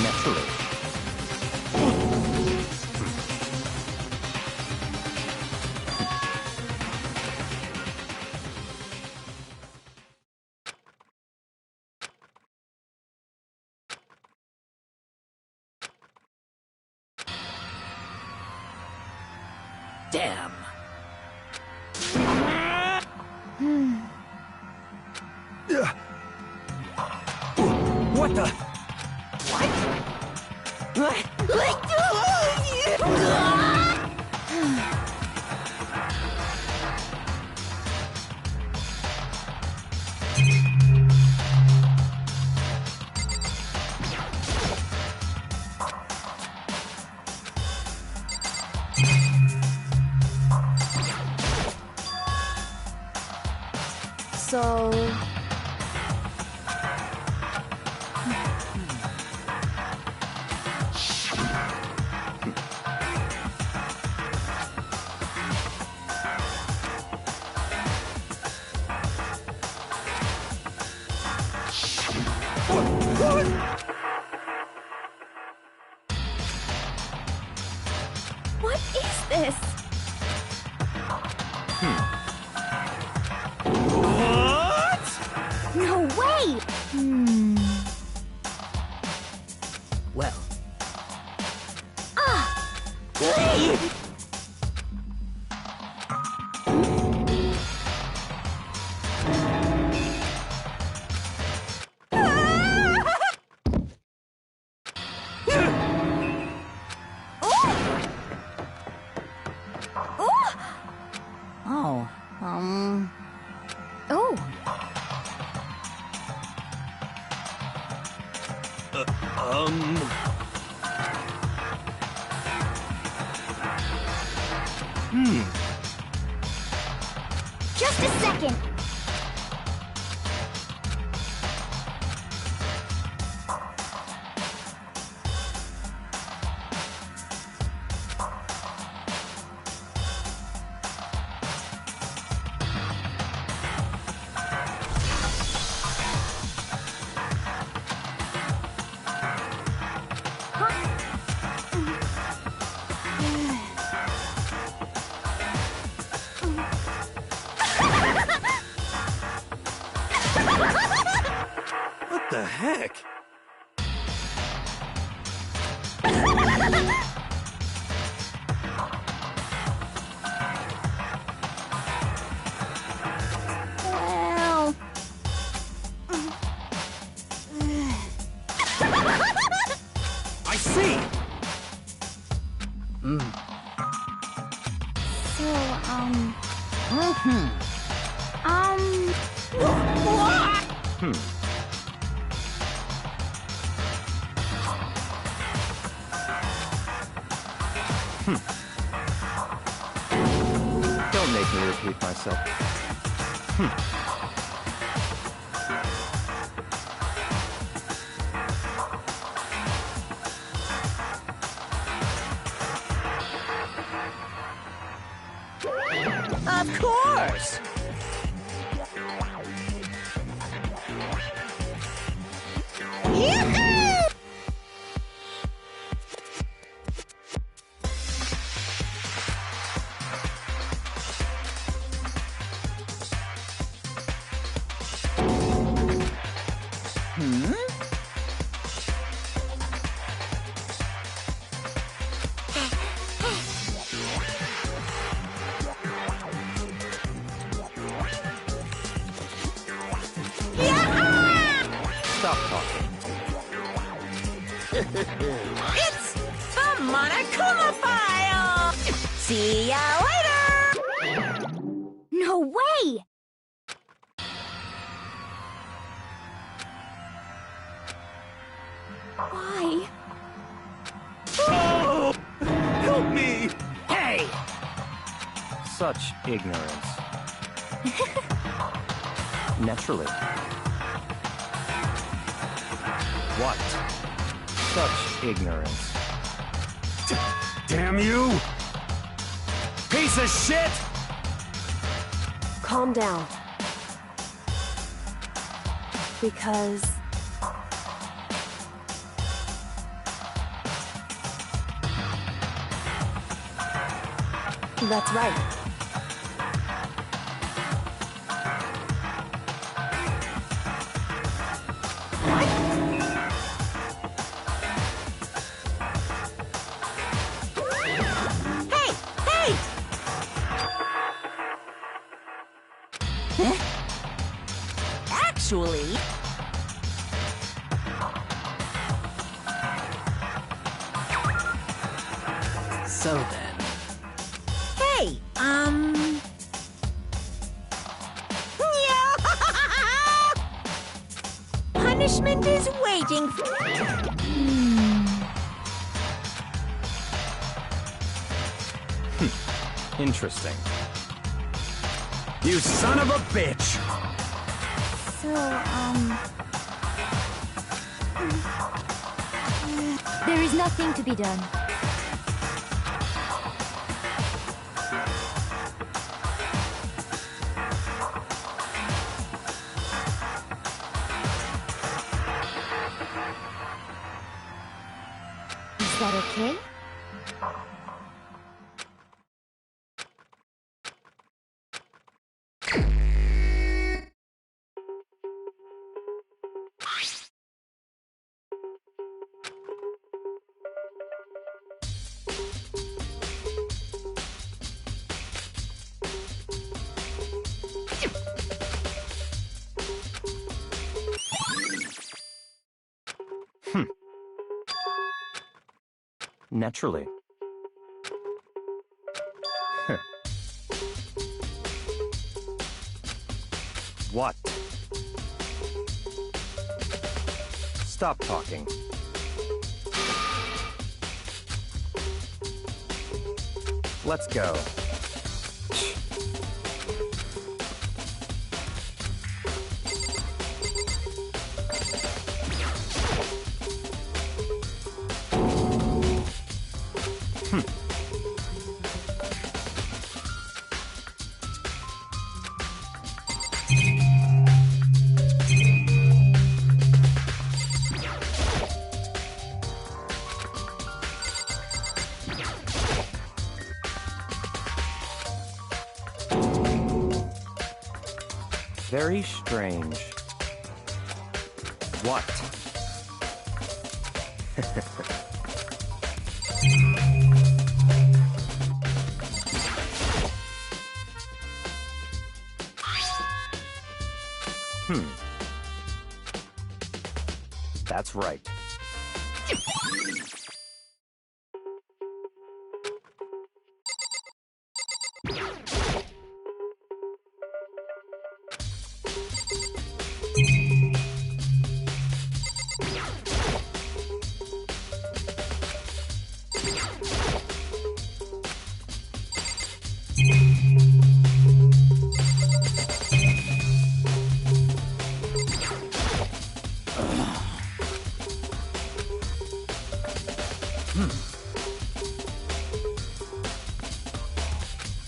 Naturally. Damn. What the? So... What is this? No way! Well, Oh, Oh, Just a second. What the heck? Well... I see! So, Don't make me repeat myself. Of course! Yoo-hoo! Stop talking. It's the Monokuma File! See ya later! no way! Why? Oh! Help me! Hey! Such ignorance. Naturally. What? Such ignorance. Damn you! Piece of shit! Calm down. Because... That's right. Hey! Hey! Actually... So then. Hey, punishment is waiting for... Interesting. You son of a bitch! So, there is nothing to be done. Is that okay? Naturally. What? Stop talking. Let's go. Very strange. What? That's right.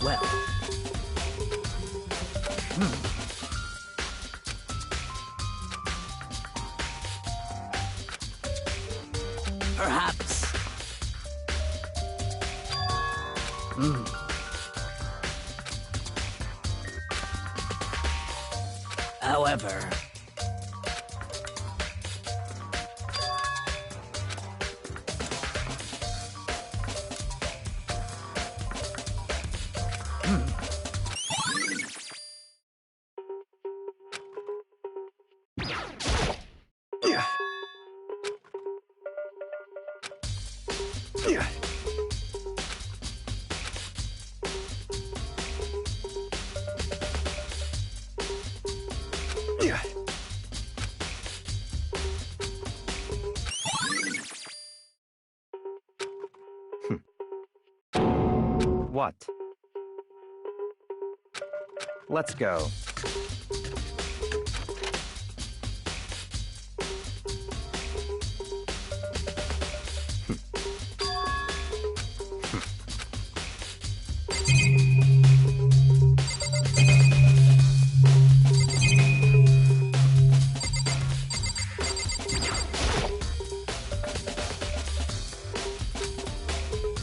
Well. Perhaps. However. What? Let's go.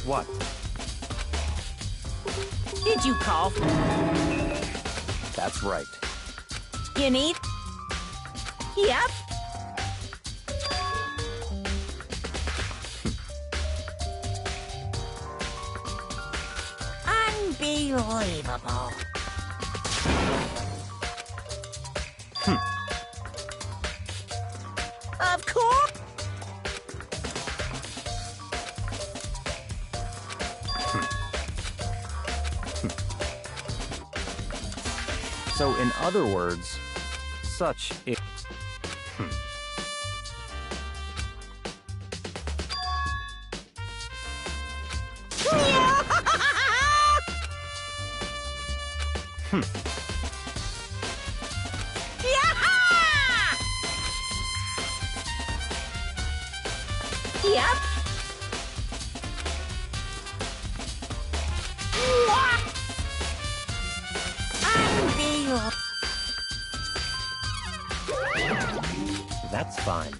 What? Did you call? That's right. You need? Yep. Unbelievable. Of course. So, in other words, such is... Yep. Unbelievable. That's fine.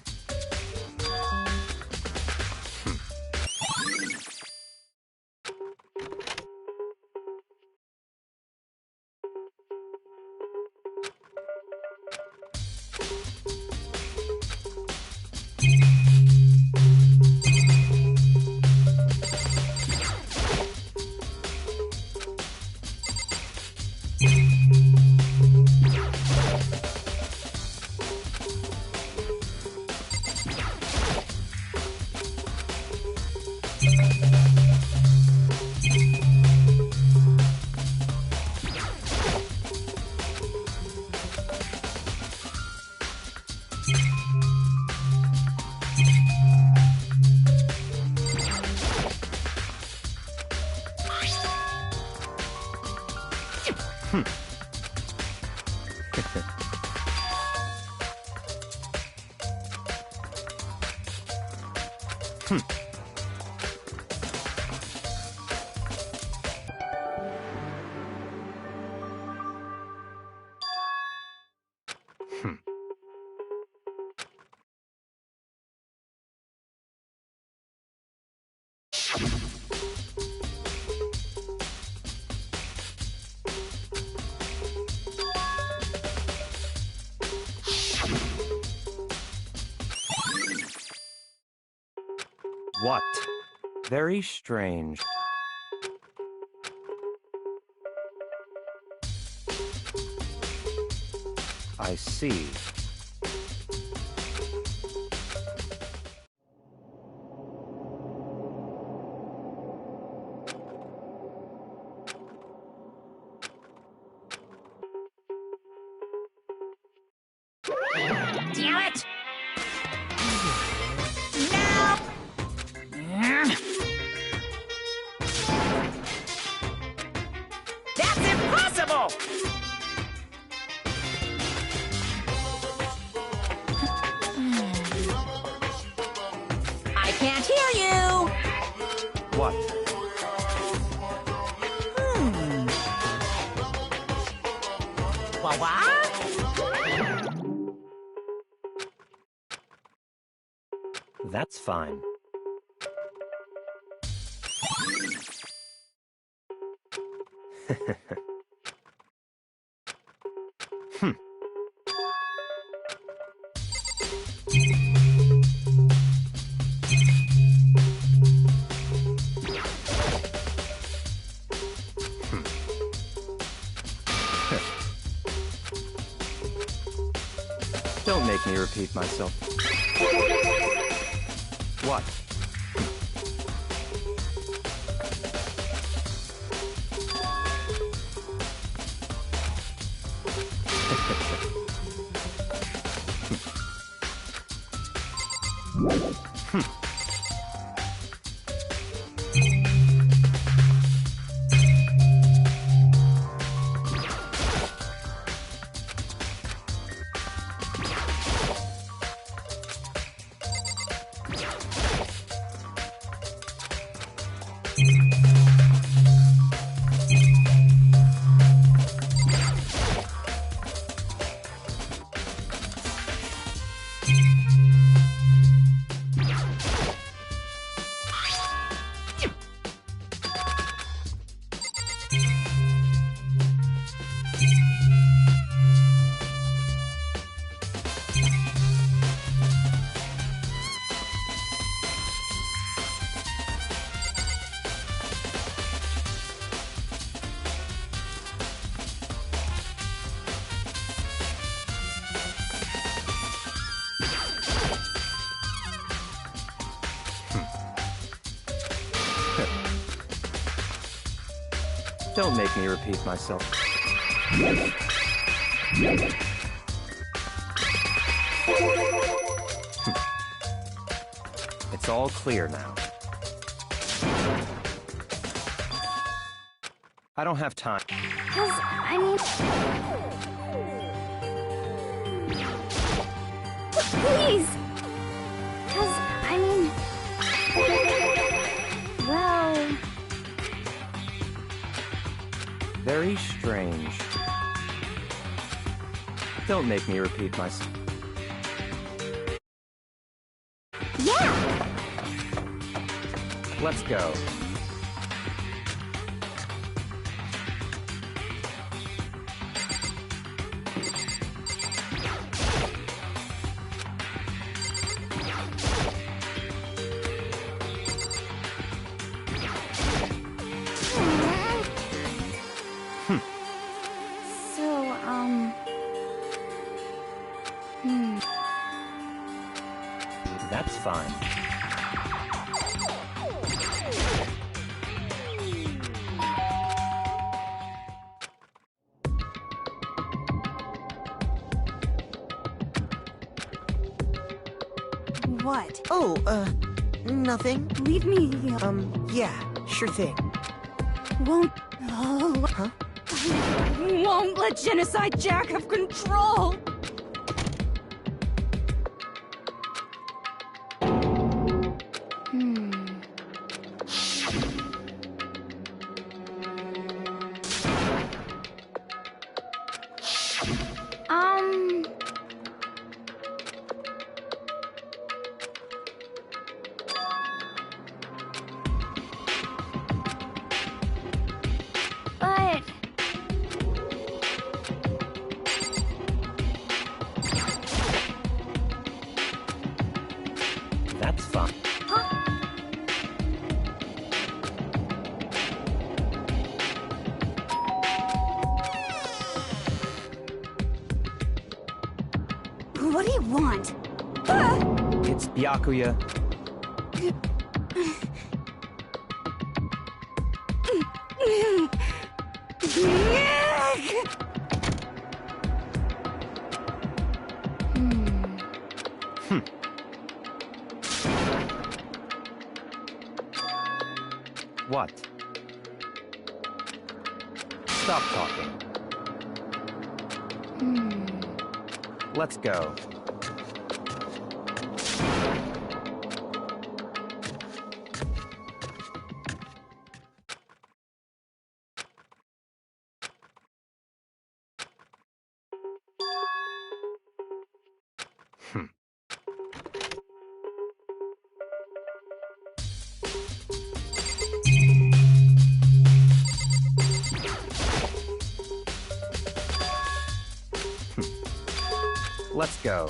What? Very strange. I see. Damn it! No! That's impossible! I can't hear you! What? What? That's fine. Hmm. Don't make me repeat myself. What? Don't make me repeat myself. It's all clear now. I don't have time. 'Cause, I mean... Please! 'Cause, I mean... Well... Very strange. Don't make me repeat myself. Yeah! Let's go. That's fine. What? Oh, nothing. Leave me... Yeah, sure thing. Won't... Oh... Huh? I won't let Genocide Jack have control! But... That's fine. Huh? It's Byakuya. What? Stop talking. Let's go. Let's go.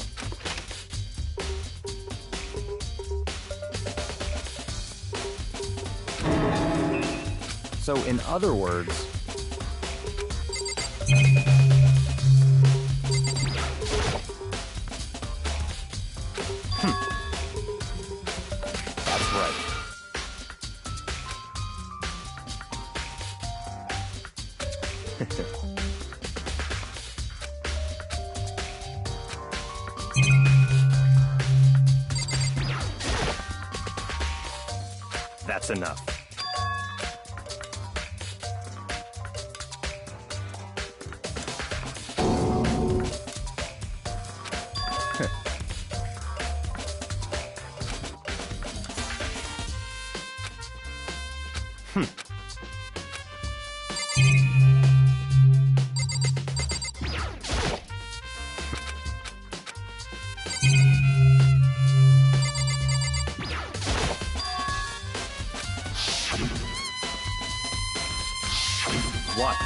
So, in other words... That's right. That's enough. What?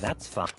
That's fun.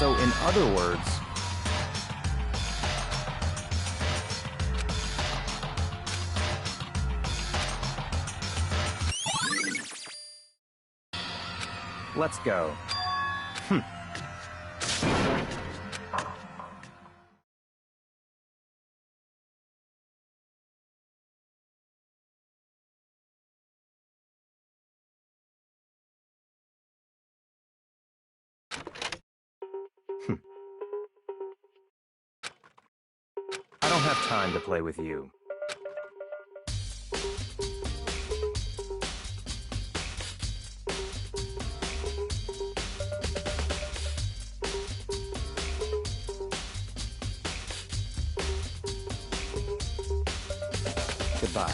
So, in other words, let's go. I don't have time to play with you. Goodbye.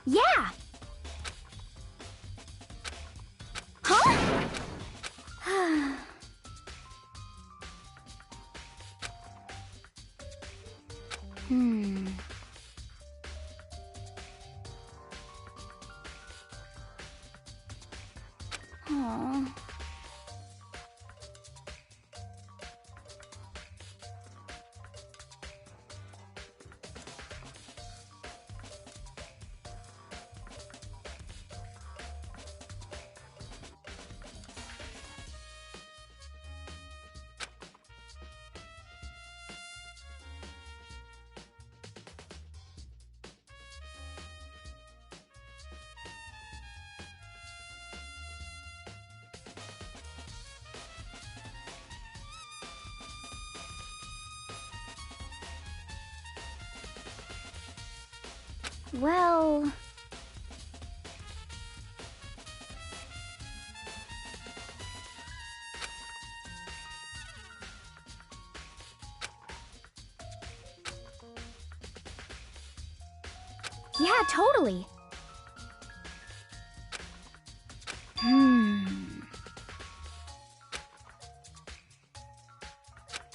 Yeah! Huh? Aw. Well... Yeah, totally.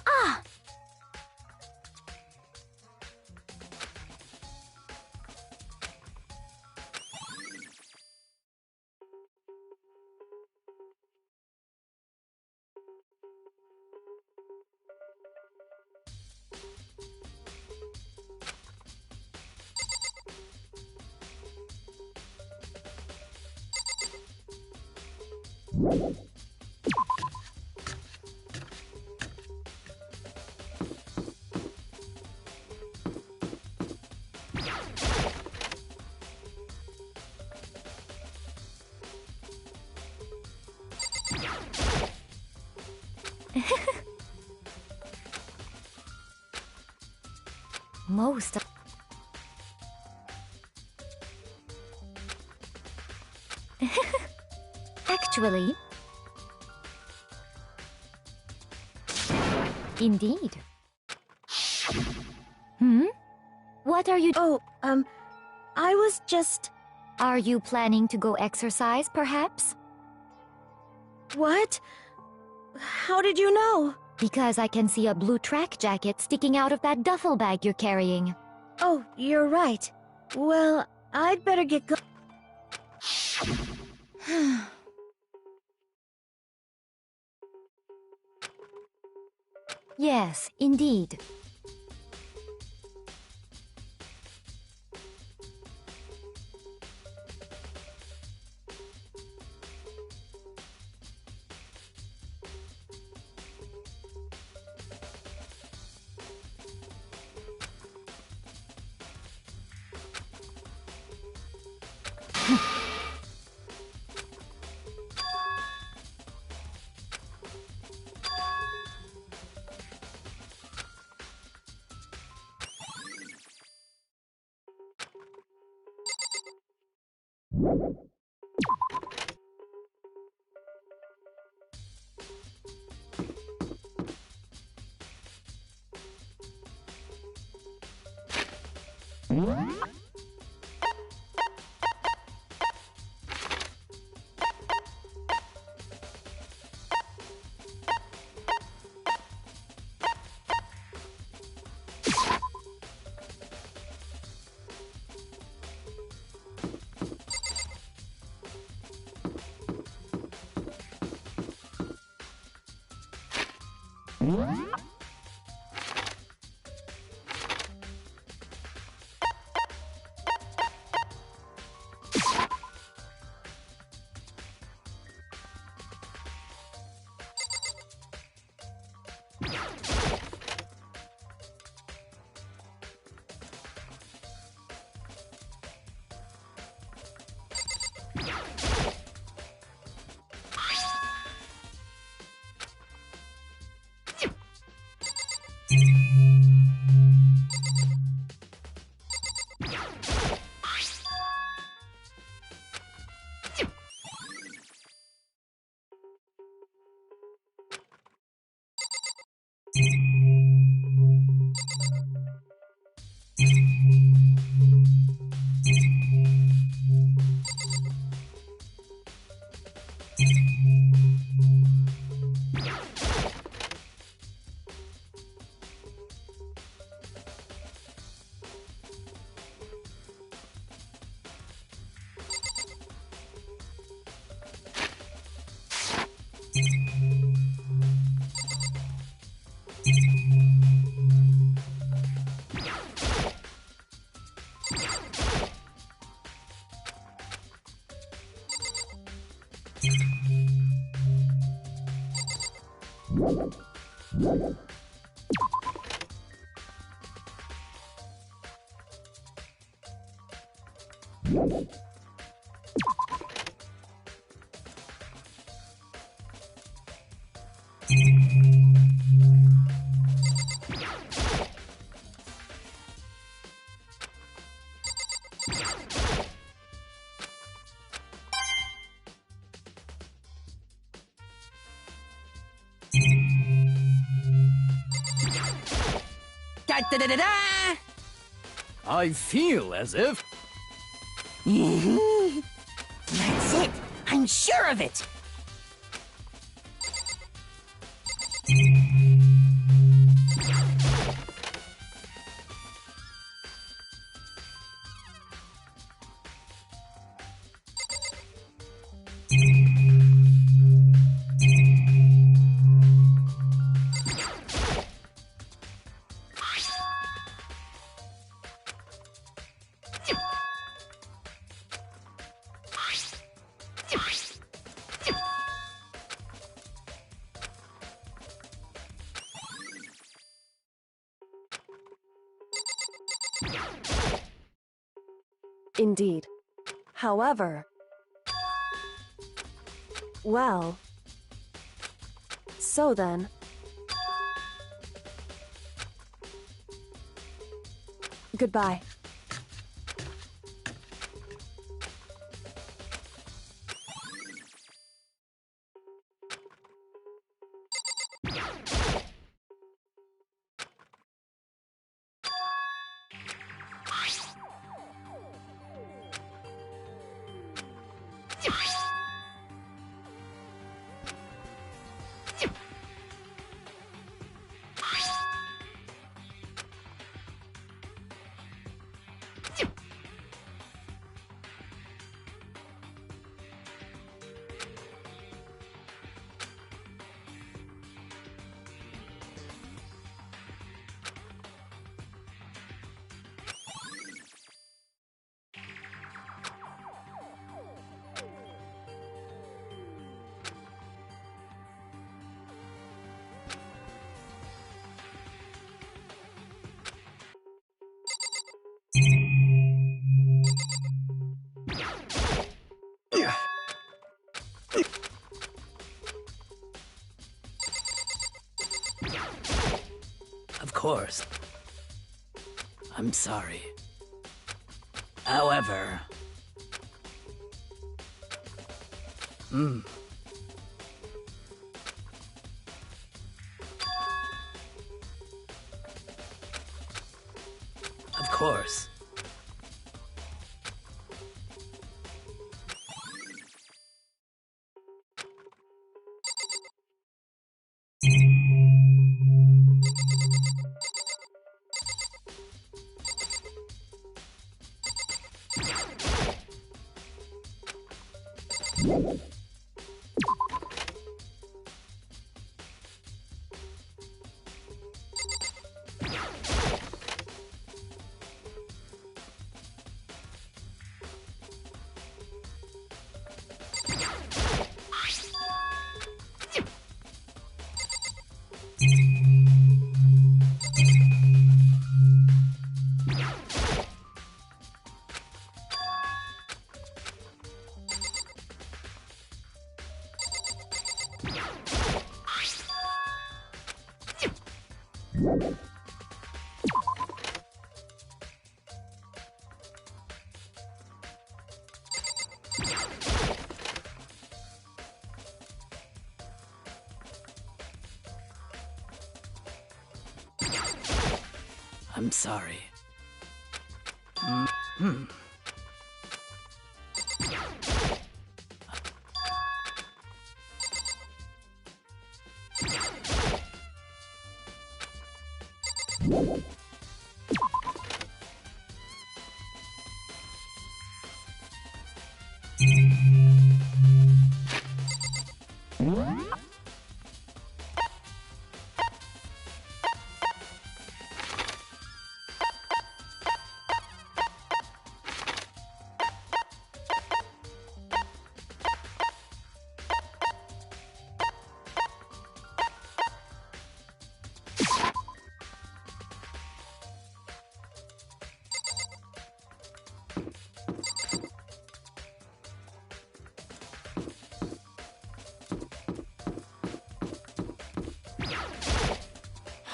Ah! Most. Actually. Indeed. What are you— Oh, I was just... Are you planning to go exercise, perhaps? What? How did you know? Because I can see a blue track jacket sticking out of that duffel bag you're carrying. Oh, you're right. Well, I'd better get go- Yes, indeed. Da-da-da-da-da! I feel as if... That's it! I'm sure of it! Indeed. However... Well... So then... Goodbye. Of course. I'm sorry. However... Of course. I'm sorry.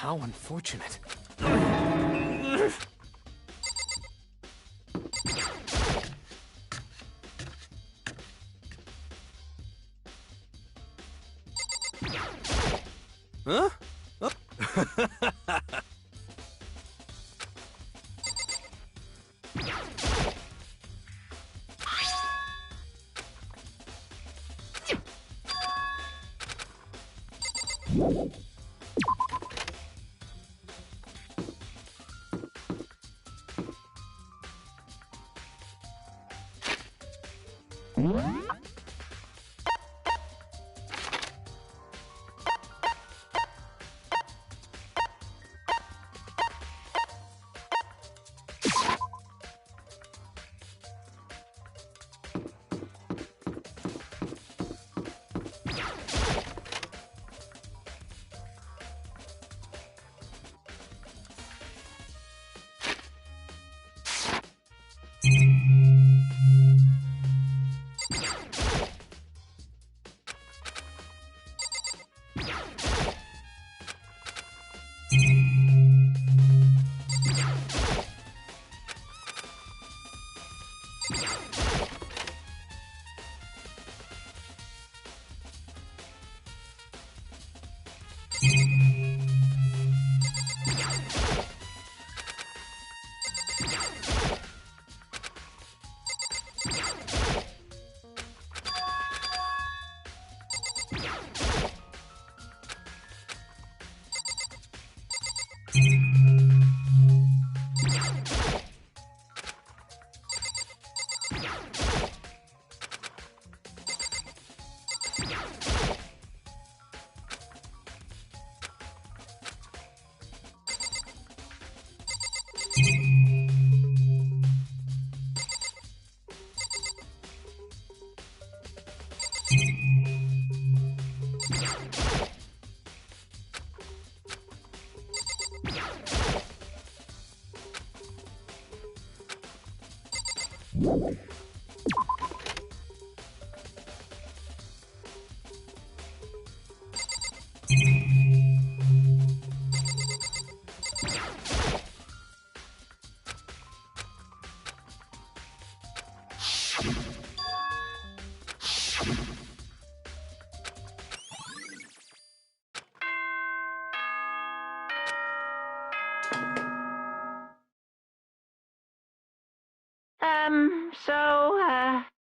How unfortunate. Huh?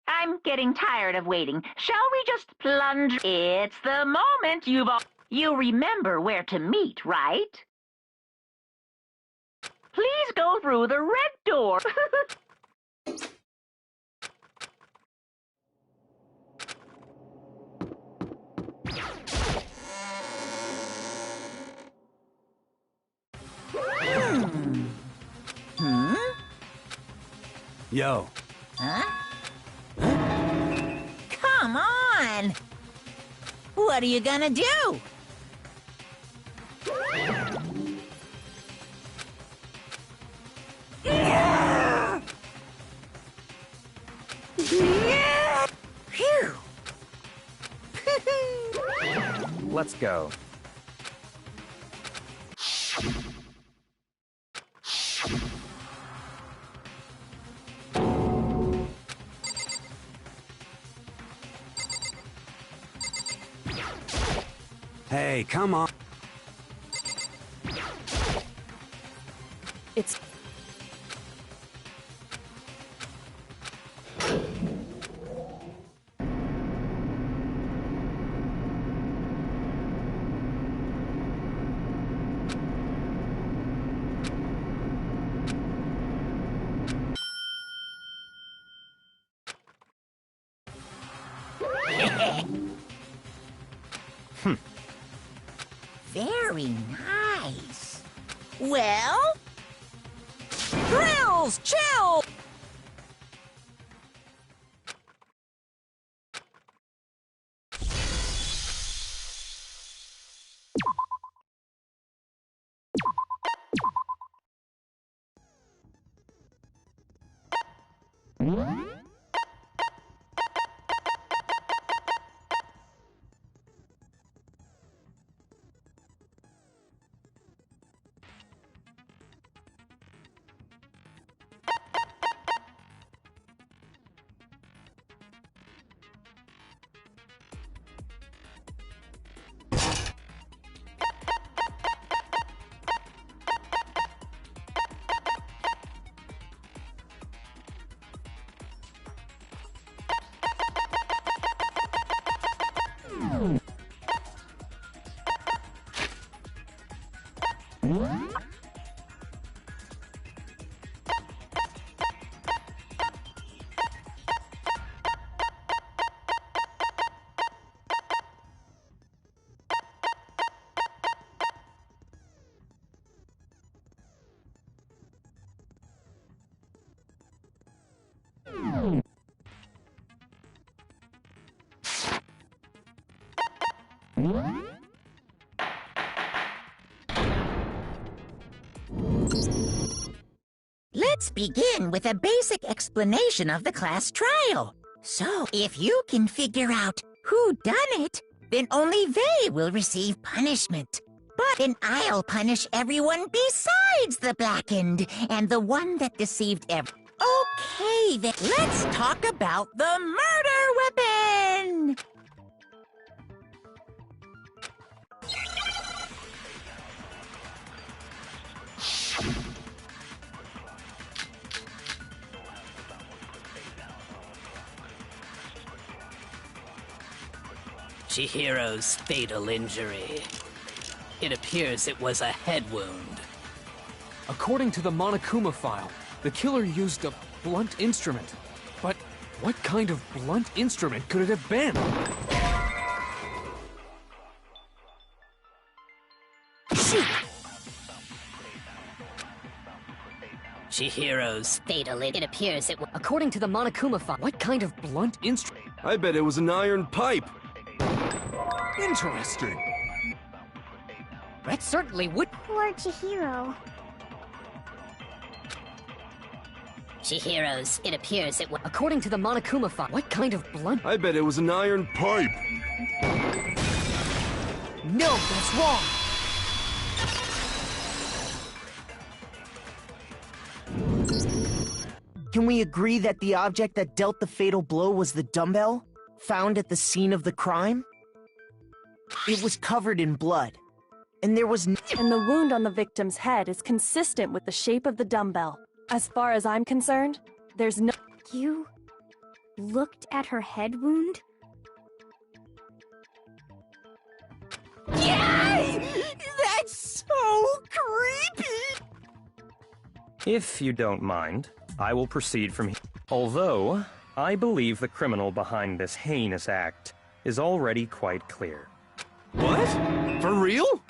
I'm getting tired of waiting. Shall we just plunge? It's the moment You remember where to meet, right? Please go through the red door. Yo. Huh? Come on! What are you gonna do? Phew! Let's go. Hey, come on. It's... Very nice. Well? Grills, chill! Let's begin with a basic explanation of the class trial. So, if you can figure out who done it, then only they will receive punishment. But then I'll punish everyone besides the blackened and the one that deceived Okay, then let's talk about the murder weapon! Chihiro's fatal injury. It appears it was a head wound. According to the Monokuma file, the killer used a blunt instrument. But what kind of blunt instrument could it have been? Chihiro's fatal it appears it was... According to the Monokuma file, what kind of blunt instrument? I bet it was an iron pipe. Interesting. That certainly would. Poor Chihiro. Chihiro's, it appears it was... According to the Monokuma file, what kind of blunt... I bet it was an iron pipe. No, that's wrong. Can we agree that the object that dealt the fatal blow was the dumbbell, found at the scene of the crime? It was covered in blood, and there was And the wound on the victim's head is consistent with the shape of the dumbbell. As far as I'm concerned, there's no... You looked at her head wound? Yay! That's so creepy! If you don't mind, I will proceed from here. Although, I believe the criminal behind this heinous act is already quite clear. What? For real?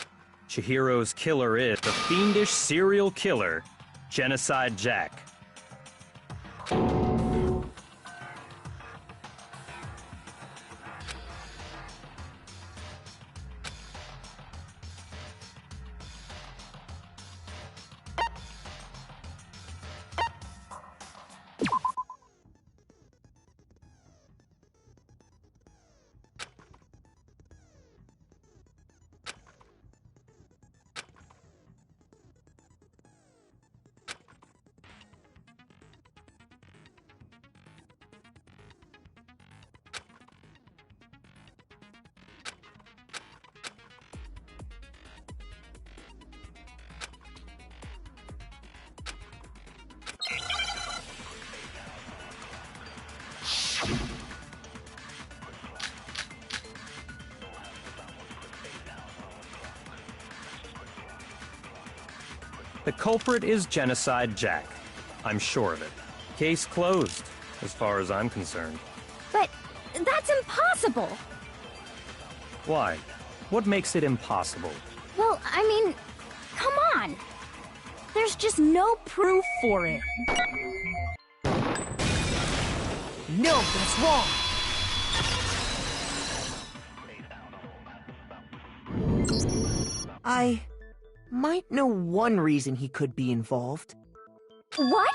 Chihiro's killer is the fiendish serial killer, Genocide Jack. The culprit is Genocide Jack. I'm sure of it. Case closed, as far as I'm concerned. But that's impossible! Why? What makes it impossible? Well, I mean, come on! There's just no proof for it. No, that's wrong! I might know one reason he could be involved. What?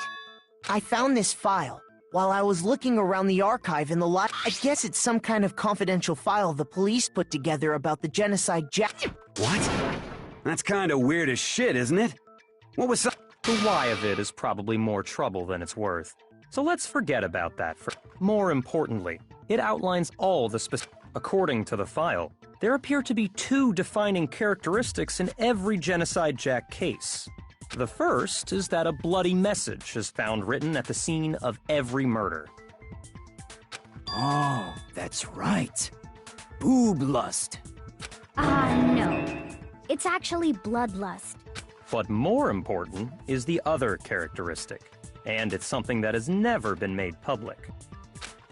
I found this file while I was looking around the archive in the lot. I guess it's some kind of confidential file the police put together about the Genocide Jack. What? That's kinda weird as shit, isn't it? What was The why of it is probably more trouble than it's worth. So let's forget about that. More importantly, it outlines all the specifics. According to the file, there appear to be two defining characteristics in every Genocide Jack case. The first is that a bloody message is found written at the scene of every murder. Oh, that's right. Boob lust. No. It's actually bloodlust. But more important is the other characteristic, and it's something that has never been made public.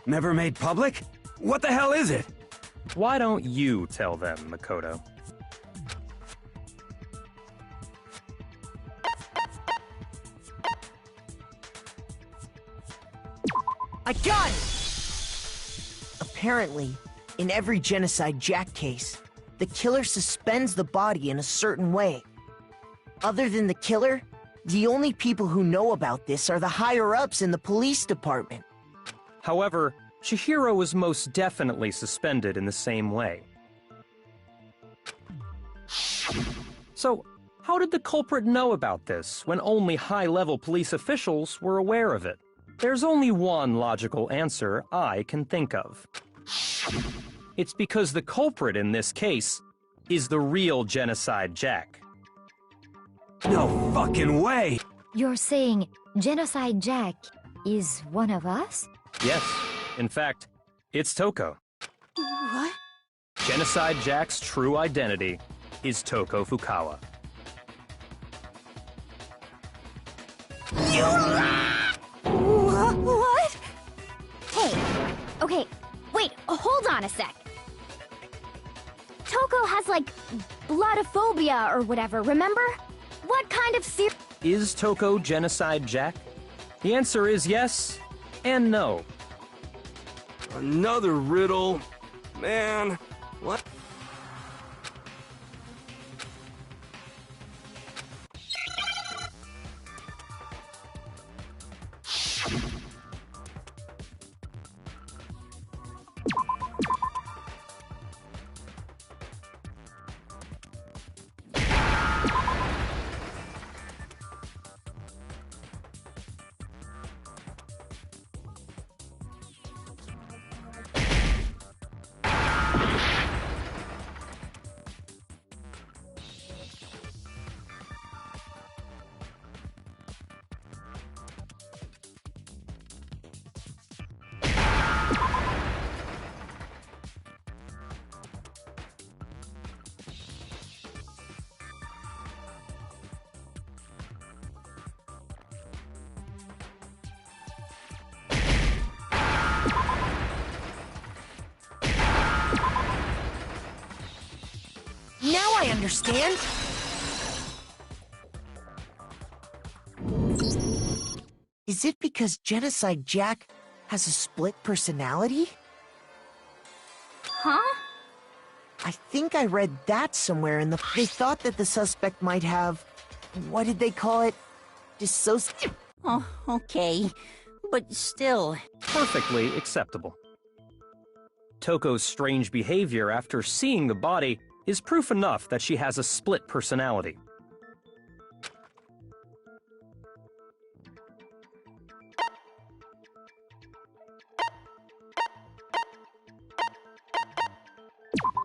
never made public? What the hell is it? Why don't you tell them, Makoto? I got it! Apparently, in every Genocide Jack case, the killer suspends the body in a certain way. Other than the killer, the only people who know about this are the higher-ups in the police department. However, Chihiro was most definitely suspended in the same way. So, how did the culprit know about this when only high-level police officials were aware of it? There's only one logical answer I can think of. It's because the culprit in this case is the real Genocide Jack. No fucking way! You're saying Genocide Jack is one of us? Yes, in fact, it's Toko. What? Genocide Jack's true identity is Toko Fukawa. What? Hey, okay, wait, hold on a sec. Toko has, like, bloodophobia or whatever, remember? What kind of Is Toko Genocide Jack? The answer is yes and no. Another riddle? Man, what? Now I understand! Is it because Genocide Jack has a split personality? Huh? I think I read that somewhere in the... They thought that the suspect might have... What did they call it? Oh, okay. But still... Perfectly acceptable. Toko's strange behavior after seeing the body is proof enough that she has a split personality.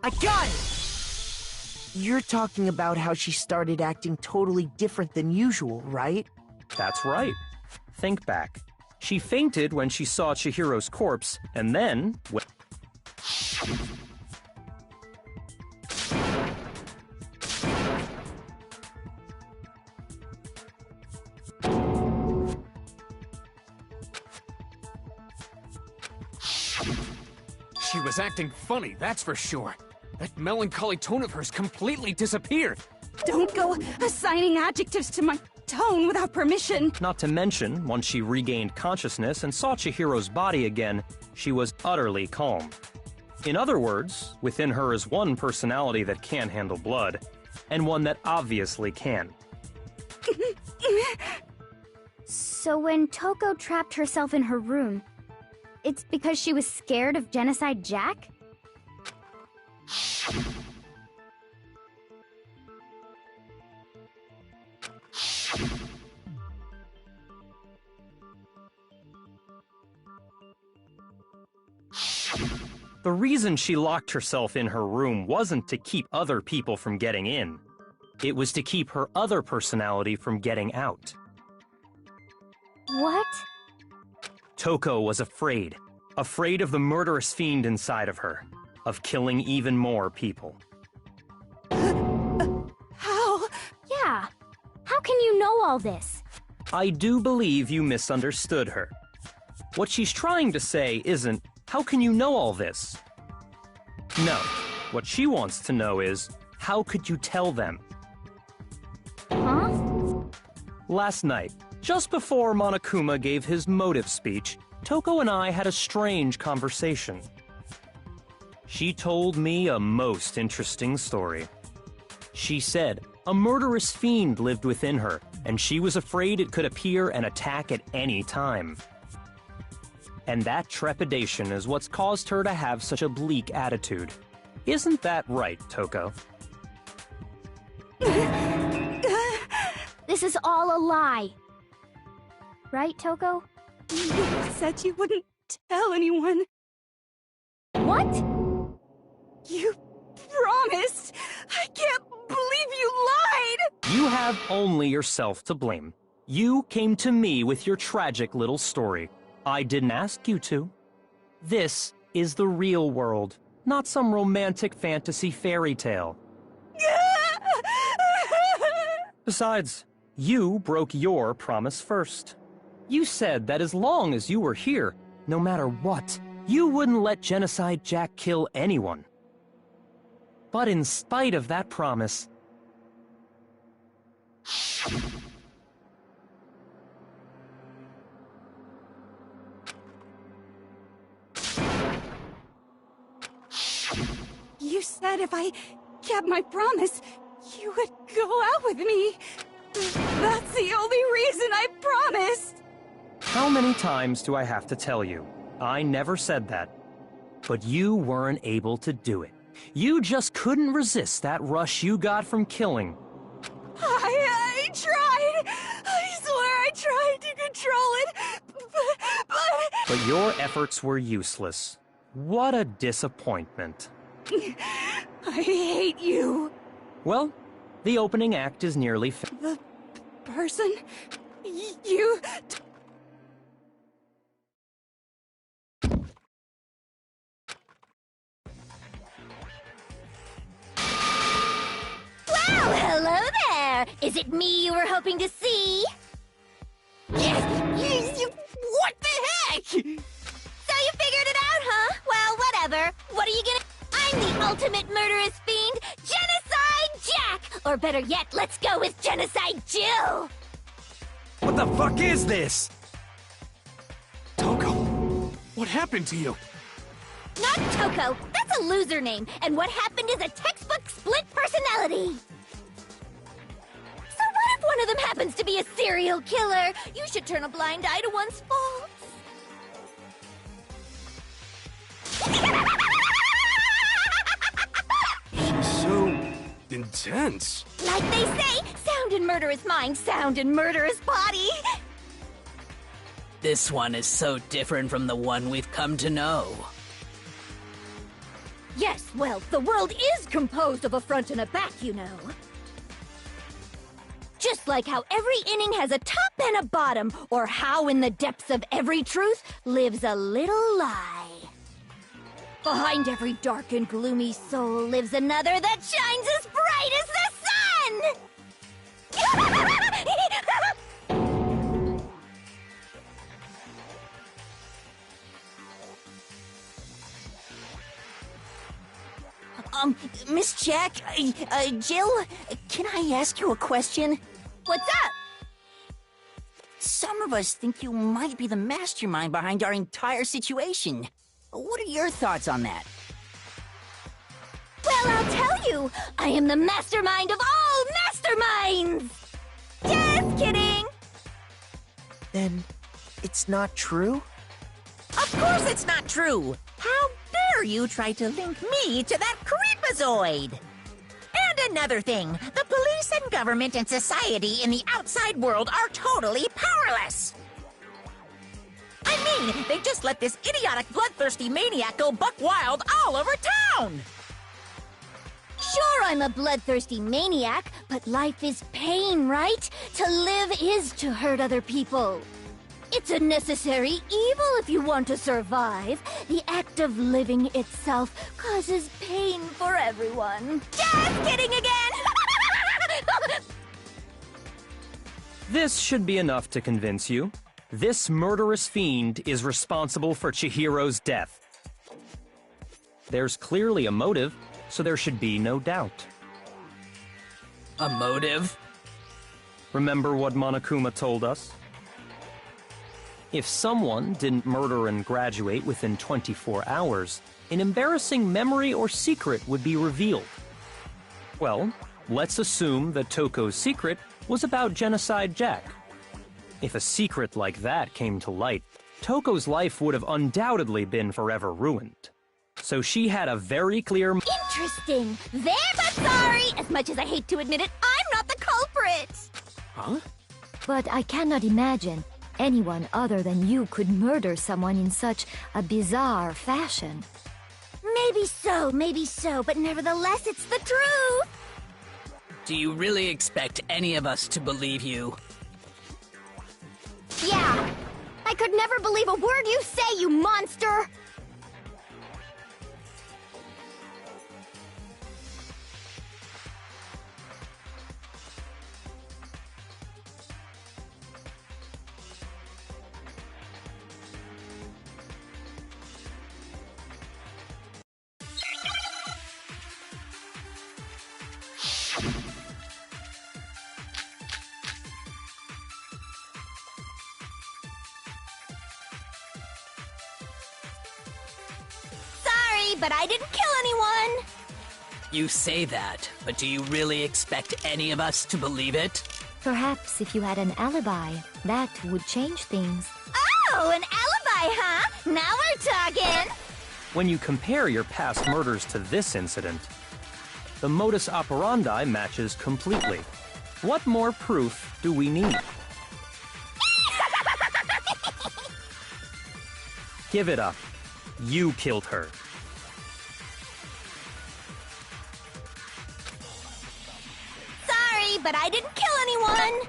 I got it! You're talking about how she started acting totally different than usual, right? That's right. Think back. She fainted when she saw Chihiro's corpse, and then... She was acting funny, that's for sure. That melancholy tone of hers completely disappeared. Don't go assigning adjectives to my tone without permission. Not to mention, once she regained consciousness and saw Chihiro's body again, she was utterly calm. In other words, within her is one personality that can handle blood, and one that obviously can. So when Toko trapped herself in her room, it's because she was scared of Genocide Jack? The reason she locked herself in her room wasn't to keep other people from getting in. It was to keep her other personality from getting out. What? Toko was afraid. Afraid of the murderous fiend inside of her. Of killing even more people. How? Yeah. How can you know all this? I do believe you misunderstood her. What she's trying to say isn't, how can you know all this? No. What she wants to know is, how could you tell them? Huh? Last night, just before Monokuma gave his motive speech, Toko and I had a strange conversation. She told me a most interesting story. She said a murderous fiend lived within her, and she was afraid it could appear and attack at any time. And that trepidation is what's caused her to have such a bleak attitude. Isn't that right, Toko? This is all a lie. Right, Toko? You said you wouldn't tell anyone. What? You promised! I can't believe you lied! You have only yourself to blame. You came to me with your tragic little story. I didn't ask you to. This is the real world, not some romantic fantasy fairy tale. Besides, you broke your promise first. You said that as long as you were here, no matter what, you wouldn't let Genocide Jack kill anyone. But in spite of that promise, You said if I kept my promise, you would go out with me. That's the only reason I promised. how many times do I have to tell you? I never said that. But you weren't able to do it. You just couldn't resist that rush you got from killing. I tried. I swear I tried to control it, But your efforts were useless. What a disappointment. I hate you. Well, the opening act is nearly The person you... Well, hello there! Is it me you were hoping to see? What the heck? So you figured it out, huh? Well, whatever. What are you gonna... I'm the ultimate murderous fiend, Genocide Jack! Or better yet, let's go with Genocide Jill! What the fuck is this? Toko, what happened to you? Not Toko! That's a loser name, and what happened is a textbook split personality! So what if one of them happens to be a serial killer? You should turn a blind eye to one's faults. So intense. Like they say, sound in murderous mind, sound in murderous body! This one is so different from the one we've come to know. Yes, well, the world is composed of a front and a back, you know. Just like how every inning has a top and a bottom, or how in the depths of every truth lives a little lie. Behind every dark and gloomy soul lives another that shines as bright as the sun! Miss Jack, Jill, can I ask you a question? What's up? Some of us think you might be the mastermind behind our entire situation. What are your thoughts on that? Well, I'll tell you. I am the mastermind of all masterminds! Just kidding! Then it's not true? Of course it's not true! How dare you try to link me to that creepazoid! And another thing, the police and government and society in the outside world are totally powerless! I mean, they just let this idiotic, bloodthirsty maniac go buck wild all over town! Sure, I'm a bloodthirsty maniac, but life is pain, right? To live is to hurt other people. It's a necessary evil if you want to survive. The act of living itself causes pain for everyone. Just kidding again! This should be enough to convince you. This murderous fiend is responsible for Chihiro's death. There's clearly a motive, so there should be no doubt. A motive? Remember what Monokuma told us? If someone didn't murder and graduate within 24 hours, an embarrassing memory or secret would be revealed. Well, let's assume that Toko's secret was about Genocide Jack. If a secret like that came to light, Toko's life would have undoubtedly been forever ruined. So she had a very clear... Interesting. There, but sorry. As much as I hate to admit it, I'm not the culprit. Huh? But I cannot imagine anyone other than you could murder someone in such a bizarre fashion. Maybe so, but nevertheless, it's the truth. Do you really expect any of us to believe you? Yeah. I could never believe a word you say, you monster. But I didn't kill anyone! You say that, but do you really expect any of us to believe it? Perhaps if you had an alibi, that would change things. Oh, an alibi, huh? Now we're talking! When you compare your past murders to this incident, the modus operandi matches completely. What more proof do we need? Give it up. You killed her. But I didn't kill anyone!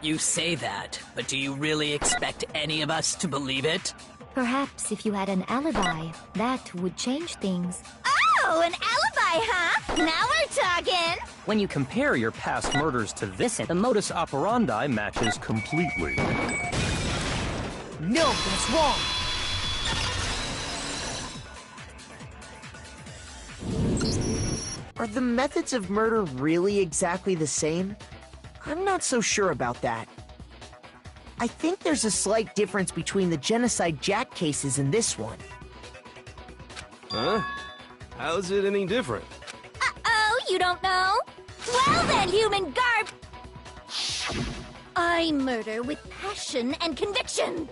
You say that, but do you really expect any of us to believe it? Perhaps if you had an alibi, that would change things. Oh, an alibi, huh? Now we're talking! When you compare your past murders to this, the modus operandi matches completely. No, that's wrong! Are the methods of murder really exactly the same? I'm not so sure about that. I think there's a slight difference between the Genocide Jack cases and this one. Huh? How's it any different? Uh-oh, you don't know? Well then, human garb! I murder with passion and conviction.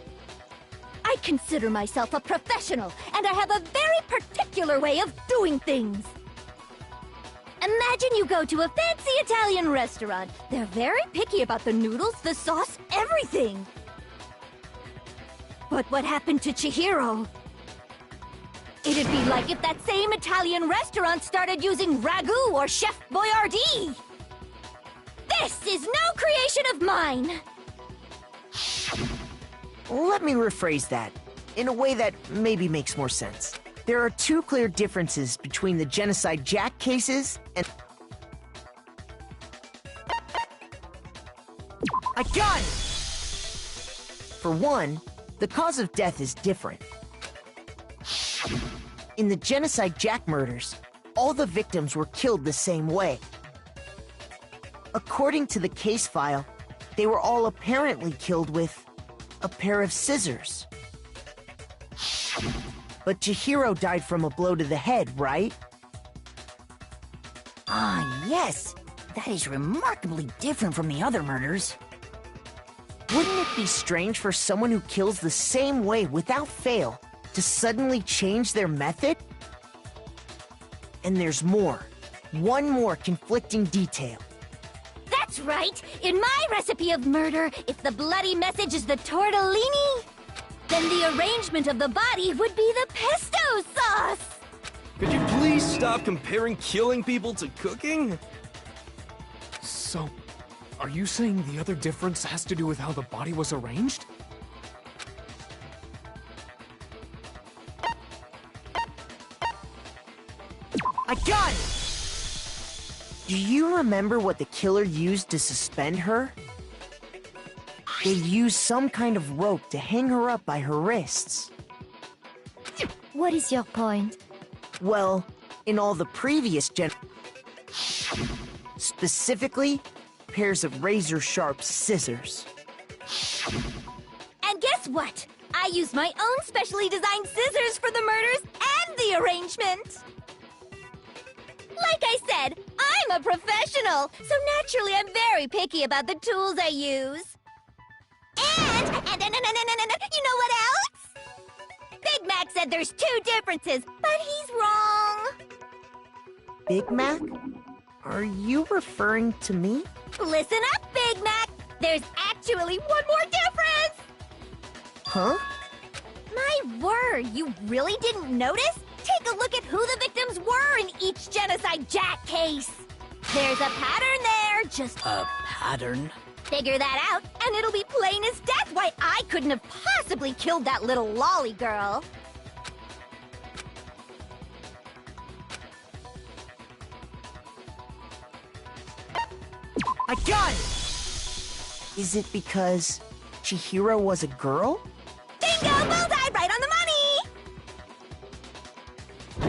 I consider myself a professional, and I have a very particular way of doing things. Imagine you go to a fancy Italian restaurant. They're very picky about the noodles, the sauce, everything. But what happened to Chihiro? It'd be like if that same Italian restaurant started using ragu or Chef Boyardee. This is no creation of mine. Let me rephrase that, in a way that maybe makes more sense. There are two clear differences between the Genocide Jack cases and... I got it! For one, the cause of death is different. In the Genocide Jack murders, all the victims were killed the same way. According to the case file, they were all apparently killed with a pair of scissors. But Chihiro died from a blow to the head, right? Ah, yes. That is remarkably different from the other murders. Wouldn't it be strange for someone who kills the same way without fail to suddenly change their method? And there's more. One more conflicting detail. That's right! In my recipe of murder, if the bloody message is the tortellini, then the arrangement of the body would be the pesto sauce! Could you please stop comparing killing people to cooking? So, are you saying the other difference has to do with how the body was arranged? I got it! Do you remember what the killer used to suspend her? They used some kind of rope to hang her up by her wrists. What is your point? Well, in all the previous specifically, pairs of razor-sharp scissors. And guess what? I used my own specially designed scissors for the murders and the arrangement! Like I said, I'm a professional, so naturally I'm very picky about the tools I use. And you know what else? Big Mac said there's two differences, but he's wrong. Big Mac? Are you referring to me? Listen up, Big Mac. There's actually one more difference. Huh? My word, you really didn't notice? Take a look at who the victims were in each Genocide Jack case. There's a pattern there, just A pattern? figure that out, and it'll be plain as death why I couldn't have possibly killed that little lolly girl. I got it! Is it because Chihiro was a girl? Bingo! Bullseye! Right on the money!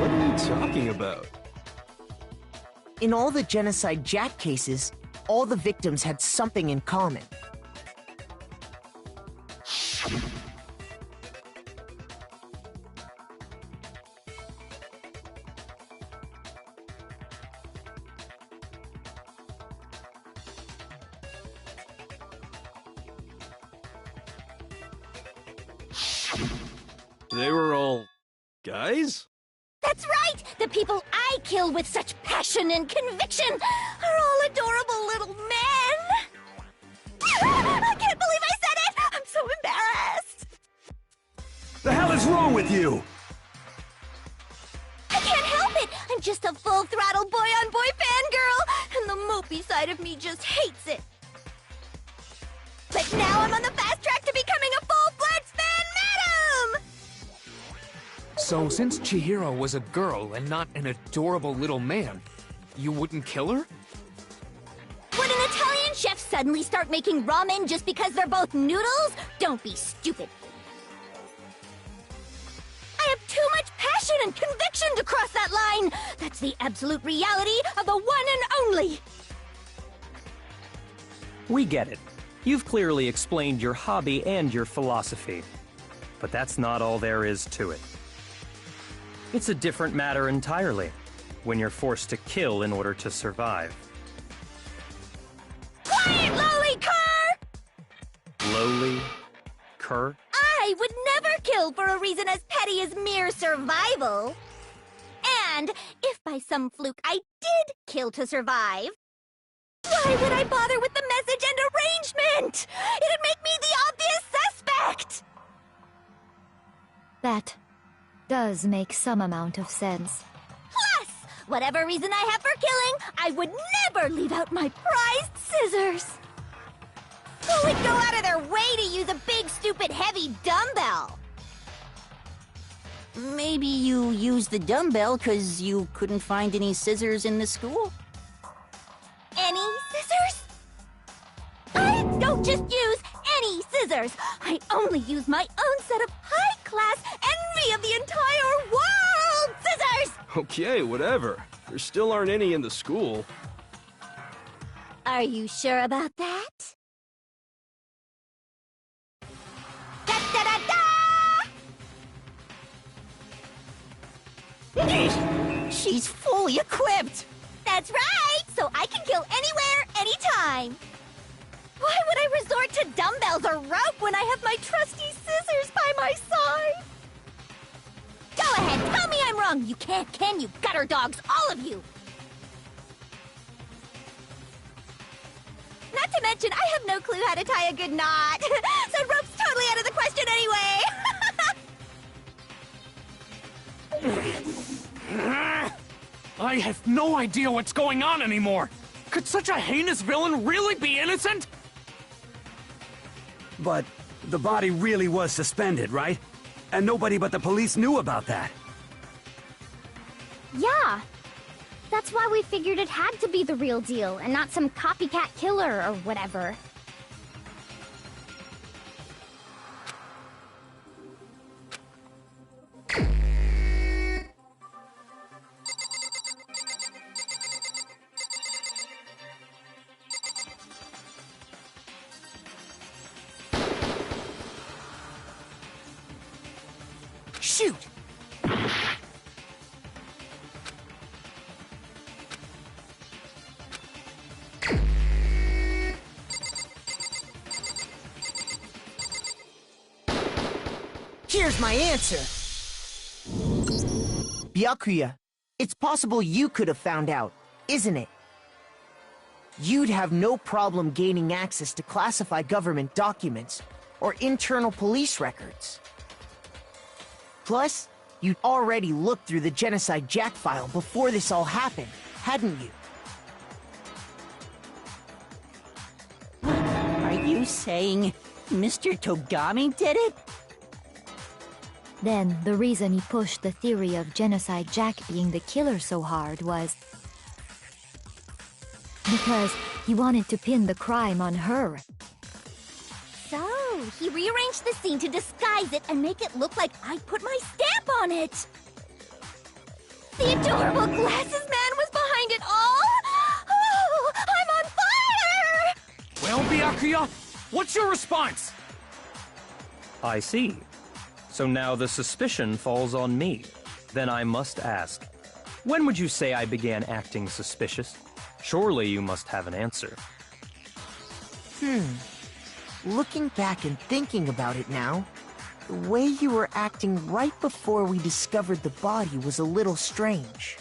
What are you talking about? In all the Genocide Jack cases, all the victims had something in common. They were all guys? That's right! The people I kill with such passion and conviction are all adorable little men! I can't believe I said it! I'm so embarrassed! The hell is wrong with you? I can't help it! I'm just a full-throttle boy-on-boy fangirl, and the mopey side of me just hates it. But now I'm on the fast track to becoming a full-fledged fan madam! So, since Chihiro was a girl and not an adorable little man, you wouldn't kill her? Would an Italian chef suddenly start making ramen just because they're both noodles? Don't be stupid. I have too much passion and conviction to cross that line. That's the absolute reality of the one and only. We get it. You've clearly explained your hobby and your philosophy. But that's not all there is to it. It's a different matter entirely, when you're forced to kill in order to survive. Quiet, lowly cur! Lowly? Cur? I would never kill for a reason as petty as mere survival. And if by some fluke I did kill to survive, why would I bother with the message and arrangement? It'd make me the obvious suspect! That does make some amount of sense. Plus, whatever reason I have for killing, I would never leave out my prized scissors. Who would go out of their way to use a big, stupid, heavy dumbbell? Maybe you used the dumbbell because you couldn't find any scissors in the school? Any scissors? I don't just use any scissors. I only use my own set of high-class, envy of the entire world scissors! Okay, whatever. There still aren't any in the school. Are you sure about that? She's fully equipped! That's right! So I can kill anywhere, anytime! Why would I resort to dumbbells or rope when I have my trusty scissors by my side? Go ahead, tell me I'm wrong! You can't, can you, gutter dogs, all of you! Not to mention, I have no clue how to tie a good knot. So rope's totally out of the question anyway! I have no idea what's going on anymore! Could such a heinous villain really be innocent? But the body really was suspended, right? And nobody but the police knew about that. Yeah. That's why we figured it had to be the real deal and not some copycat killer or whatever. Shoot! Here's my answer. Byakuya, it's possible you could have found out, isn't it? You'd have no problem gaining access to classified government documents or internal police records. Plus, you'd already looked through the Genocide Jack file before this all happened, hadn't you? Are you saying Mr. Togami did it? Then, the reason he pushed the theory of Genocide Jack being the killer so hard was because he wanted to pin the crime on her. So, he rearranged the scene to disguise it and make it look like I put my stamp on it! The adorable glasses man was behind it all! Oh, I'm on fire! Well, Byakuya, what's your response? I see. So now the suspicion falls on me. Then I must ask, when would you say I began acting suspicious? Surely you must have an answer. Looking back and thinking about it now, the way you were acting right before we discovered the body was a little strange.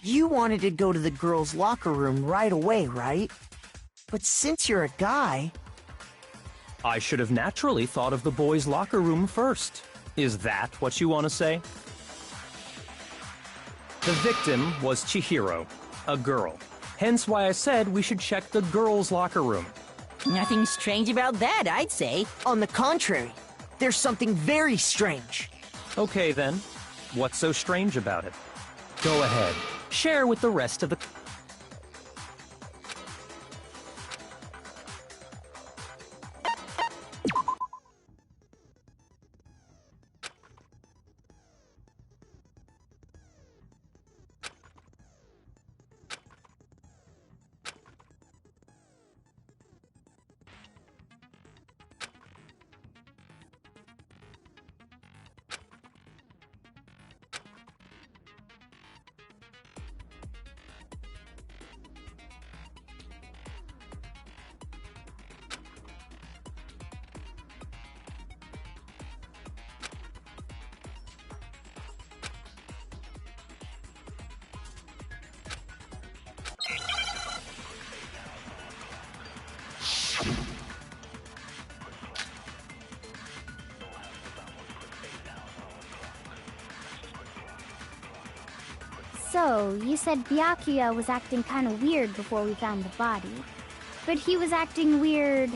You wanted to go to the girls' locker room right away, right? But since you're a guy... I should have naturally thought of the boys' locker room first. Is that what you want to say? The victim was Chihiro, a girl. Hence why I said we should check the girls' locker room. Nothing strange about that, I'd say. On the contrary, there's something very strange. Okay then, what's so strange about it? Go ahead, share with the rest of the... So, you said Byakuya was acting kind of weird before we found the body. But he was acting weird...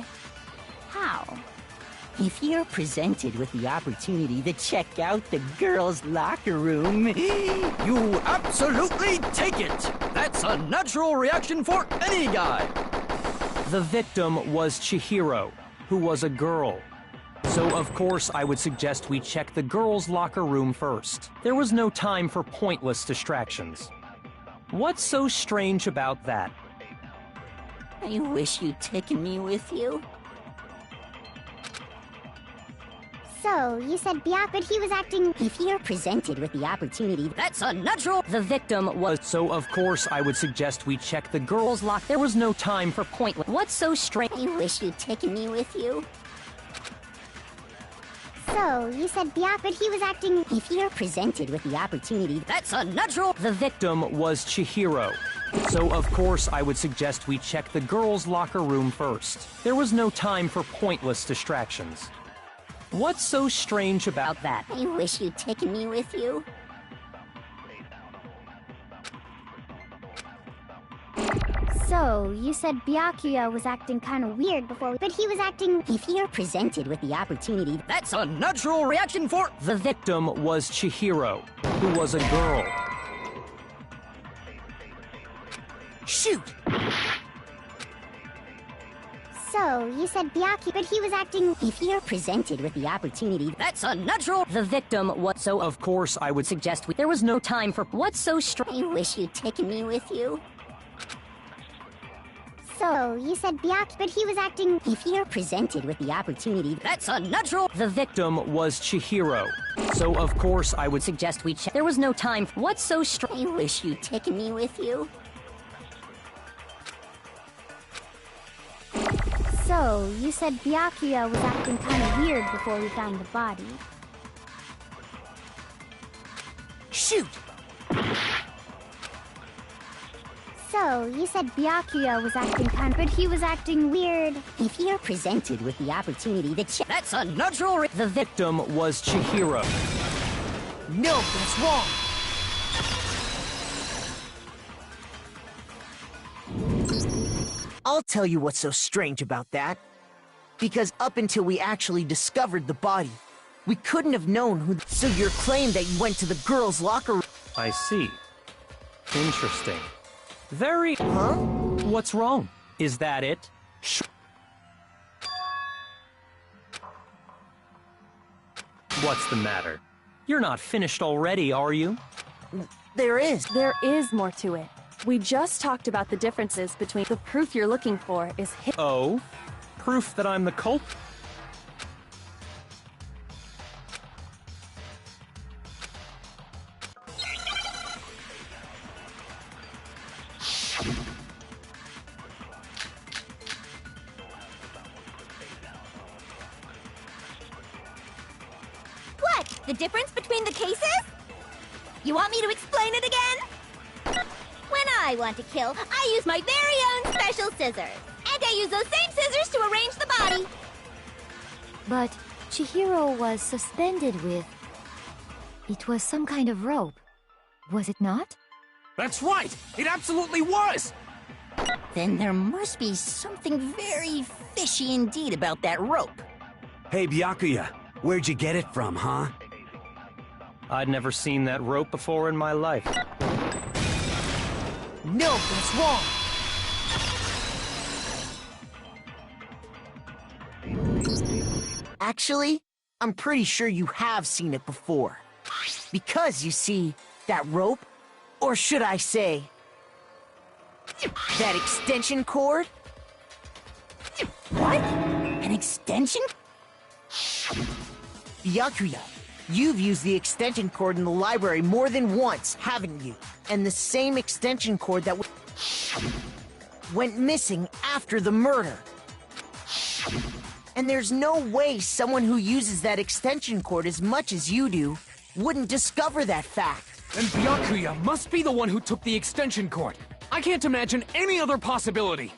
how? If you're presented with the opportunity to check out the girls' locker room, you absolutely take it! That's a natural reaction for any guy! The victim was Chihiro, who was a girl. So of course I would suggest we check the girls' locker room first. There was no time for pointless distractions. What's so strange about that? I wish you'd taken me with you. So, you said Byakuya, but he was acting... If you're presented with the opportunity, that's a natural... The victim was... So of course I would suggest we check the girls' locker. There was no time for pointless... What's so strange? I wish you'd taken me with you. So, you said Byakuya, but he was acting... If you're presented with the opportunity, that's a natural... The victim was Chihiro. So of course I would suggest we check the girls' locker room first. There was no time for pointless distractions. What's so strange about that? I wish you'd taken me with you. So, you said Byakuya was acting kind of weird before, but he was acting... If you're presented with the opportunity, that's a natural reaction for... The victim was Chihiro, who was a girl. Shoot! So, you said Byakuya, but he was acting... If you're presented with the opportunity, that's a natural... The victim was... So of course I would suggest we... There was no time for... What's so strange? I wish you'd taken me with you. So, you said Byakuya, but he was acting... If you're presented with the opportunity, that's a natural... The victim was Chihiro. So of course I would suggest we check... There was no time for... What's so strange? I wish you'd taken me with you. So, you said Byakuya was acting kind of weird before we found the body. Shoot! So, you said Byakuya was acting kind of... But he was acting weird. If you're presented with the opportunity to check... That's a natural... The victim was Chihiro. No, that's wrong! I'll tell you what's so strange about that. Because up until we actually discovered the body, we couldn't have known who... So your claim that you went to the girls' locker room... I see. Interesting. Very... Huh? What's wrong? Is that it? What's the matter? You're not finished already, are you? There is. There is more to it. We just talked about the differences between... The proof you're looking for is... Oh? Proof that I'm the culprit? What? The difference between the cases? You want me to explain it again? When I want to kill, I use my very own special scissors. And I use those same scissors to arrange the body. But Chihiro was suspended with... It was some kind of rope. Was it not? That's right! It absolutely was! Then there must be something very fishy indeed about that rope. Hey, Byakuya, where'd you get it from, huh? I'd never seen that rope before in my life. No, that's wrong! Actually, I'm pretty sure you have seen it before. Because, you see, that rope, or should I say, that extension cord? What? An extension? Byakuya, you've used the extension cord in the library more than once, haven't you? And the same extension cord that went missing after the murder. And there's no way someone who uses that extension cord as much as you do wouldn't discover that fact. And Byakuya must be the one who took the extension cord. I can't imagine any other possibility.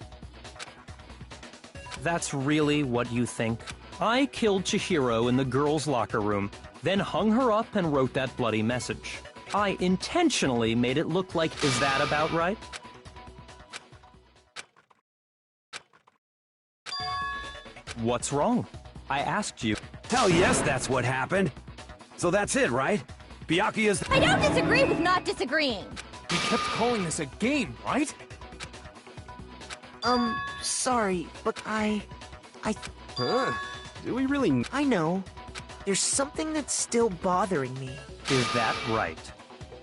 That's really what you think? I killed Chihiro in the girls' locker room, then hung her up and wrote that bloody message. I intentionally made it look like... Is that about right? What's wrong? I asked you. Hell yes, that's what happened. So that's it, right? Byakuya's... I don't disagree with not disagreeing. You kept calling this a game, right? Sorry, but I... Huh? Do we really... I know. There's something that's still bothering me. Is that right?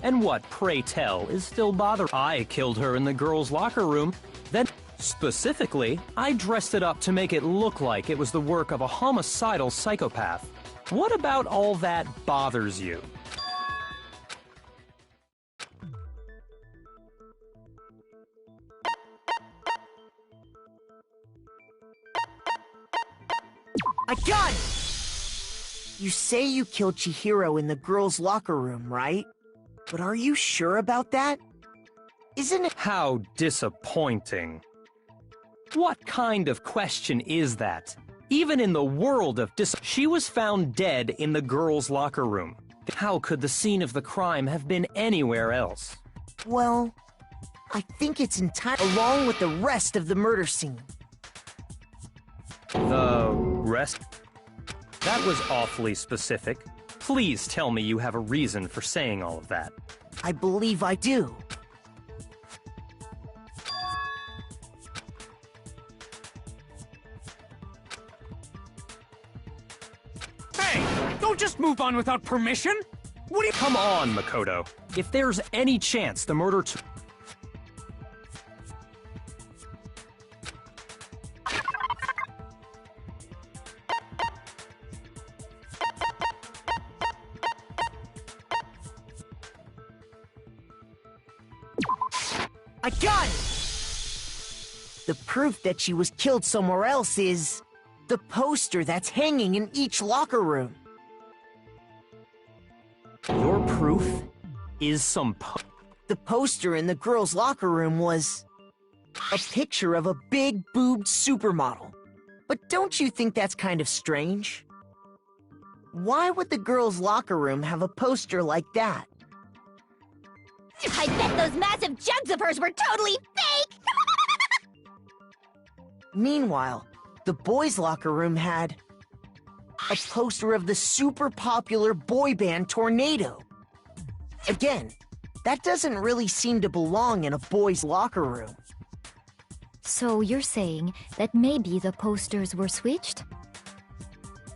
And what, pray tell, is still bothering? I killed her in the girls' locker room. Then, specifically, I dressed it up to make it look like it was the work of a homicidal psychopath. What about all that bothers you? I got it! You say you killed Chihiro in the girls' locker room, right? But are you sure about that? Isn't it— How disappointing. What kind of question is that? Even in the world of she was found dead in the girls' locker room. How could the scene of the crime have been anywhere else? Well, I think it's along with the rest of the murder scene. The rest? That was awfully specific. Please tell me you have a reason for saying all of that. I believe I do. Hey! Don't just move on without permission! What do you— Come on, Makoto. If there's any chance the murder I got it! The proof that she was killed somewhere else is the poster that's hanging in each locker room. Your proof is the poster in the girls' locker room was a picture of a big boobed supermodel. But don't you think that's kind of strange? Why would the girls' locker room have a poster like that? I bet those massive jugs of hers were totally fake! Meanwhile, the boys' locker room had a poster of the super popular boy band Tornado. Again, that doesn't really seem to belong in a boys' locker room. So you're saying that maybe the posters were switched?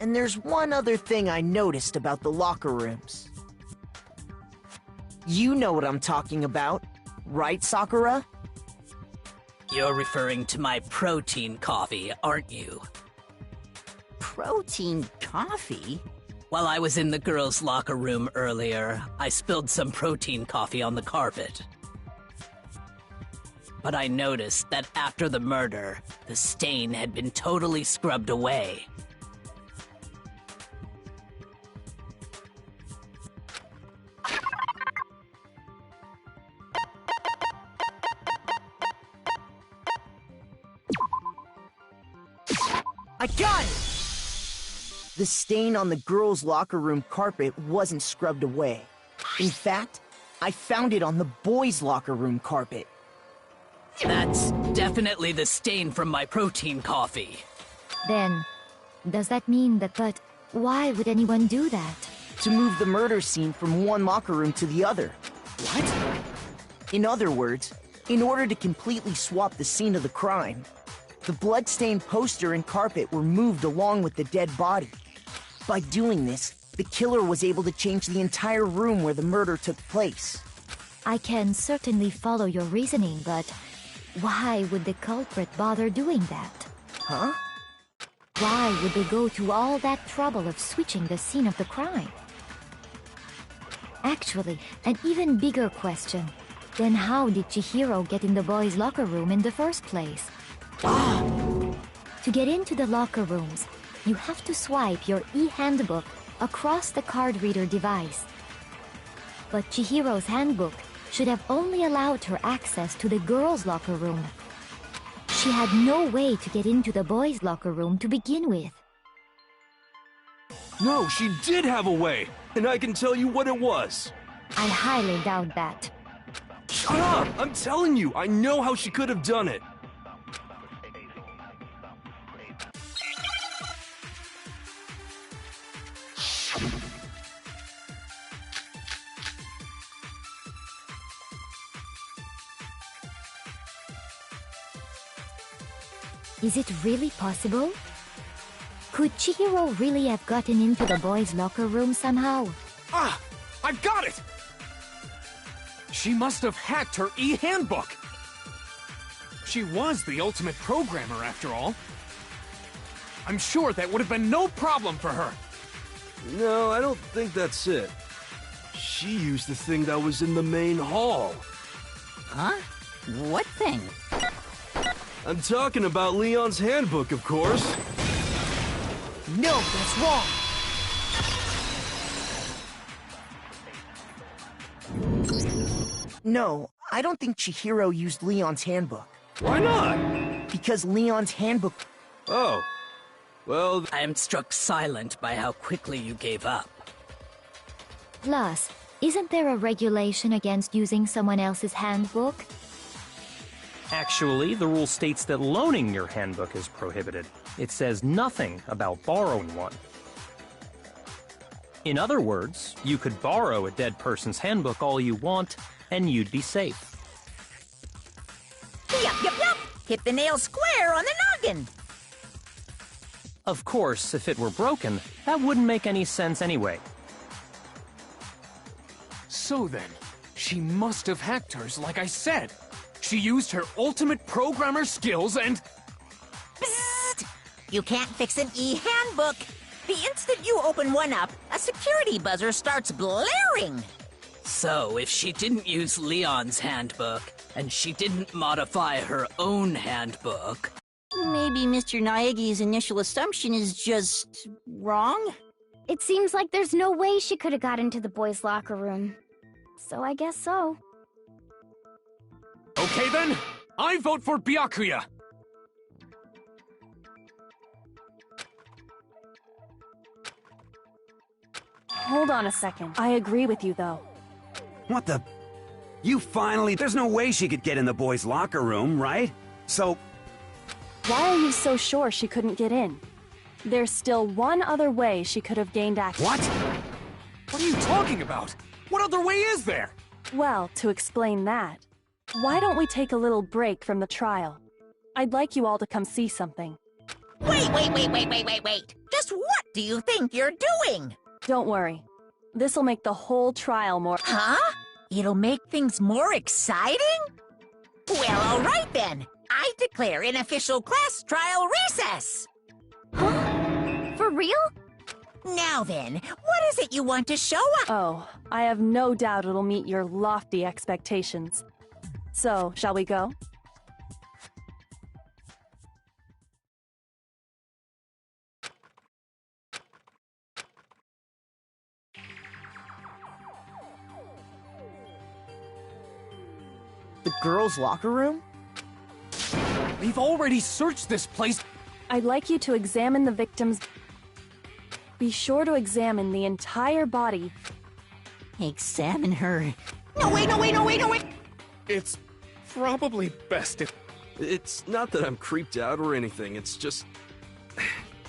And there's one other thing I noticed about the locker rooms. You know what I'm talking about, right, Sakura? You're referring to my protein coffee, aren't you? Protein coffee? While I was in the girls' locker room earlier, I spilled some protein coffee on the carpet. But I noticed that after the murder, the stain had been totally scrubbed away. I got it! The stain on the girls' locker room carpet wasn't scrubbed away. In fact, I found it on the boys' locker room carpet. That's definitely the stain from my protein coffee. Then, does that mean that— but why would anyone do that? To move the murder scene from one locker room to the other. What? In other words, in order to completely swap the scene of the crime, the blood-stained poster and carpet were moved along with the dead body. By doing this, the killer was able to change the entire room where the murder took place. I can certainly follow your reasoning, but why would the culprit bother doing that? Huh? Why would they go to all that trouble of switching the scene of the crime? Actually, an even bigger question. Then how did Chihiro get in the boys' locker room in the first place? To get into the locker rooms, you have to swipe your e-handbook across the card reader device. But Chihiro's handbook should have only allowed her access to the girls' locker room. She had no way to get into the boys' locker room to begin with. No, she did have a way, and I can tell you what it was. I highly doubt that. Shut up! I'm telling you, I know how she could have done it. Is it really possible? Could Chihiro really have gotten into the boys' locker room somehow? Ah! I've got it! She must have hacked her e-handbook! She was the ultimate programmer, after all. I'm sure that would have been no problem for her. No, I don't think that's it. She used the thing that was in the main hall. Huh? What thing? I'm talking about Leon's handbook, of course. No, that's wrong. No, I don't think Chihiro used Leon's handbook. Why not? Because Leon's handbook... Oh. Well... I am struck silent by how quickly you gave up. Plus, isn't there a regulation against using someone else's handbook? Actually, the rule states that loaning your handbook is prohibited. It says nothing about borrowing one. In other words, you could borrow a dead person's handbook all you want, and you'd be safe. Yup. Hit the nail square on the noggin. Of course, if it were broken, that wouldn't make any sense anyway. So then, she must have hacked hers like I said. She used her ultimate programmer skills and... Psst! You can't fix an e-handbook. The instant you open one up, a security buzzer starts blaring. So, if she didn't use Leon's handbook, and she didn't modify her own handbook... Maybe Mr. Naegi's initial assumption is just... wrong? It seems like there's no way she could have got into the boys' locker room. So I guess so. Okay then, I vote for Byakuya! Hold on a second. I agree with you, though. What the... You finally... There's no way she could get in the boys' locker room, right? So... Why are you so sure she couldn't get in? There's still one other way she could have gained access. What? What are you talking about? What other way is there? Well, to explain that, why don't we take a little break from the trial? I'd like you all to come see something. Wait. Just what do you think you're doing? Don't worry. This'll make the whole trial more... Huh? It'll make things more exciting? Well, all right then. I declare an official class trial recess. Huh? For real? Now then, what is it you want to show us? Oh, I have no doubt it'll meet your lofty expectations. So, shall we go? The girls' locker room? We've already searched this place. I'd like you to examine the victim's... Be sure to examine the entire body. Examine her. No, wait! It's probably best if... It's not that I'm creeped out or anything, it's just...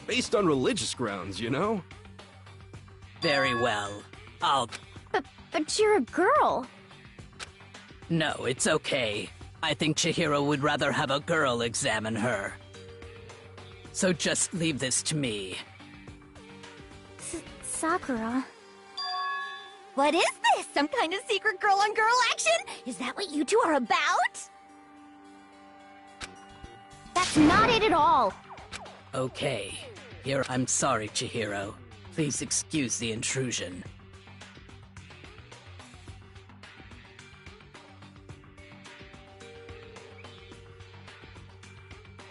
based on religious grounds, you know? Very well. I'll... But you're a girl. No, it's okay. I think Chihiro would rather have a girl examine her. So just leave this to me. Sakura. What is this? Some kind of secret girl-on-girl action? Is that what you two are about? That's not it at all. Okay. Here, I'm sorry, Chihiro. Please excuse the intrusion.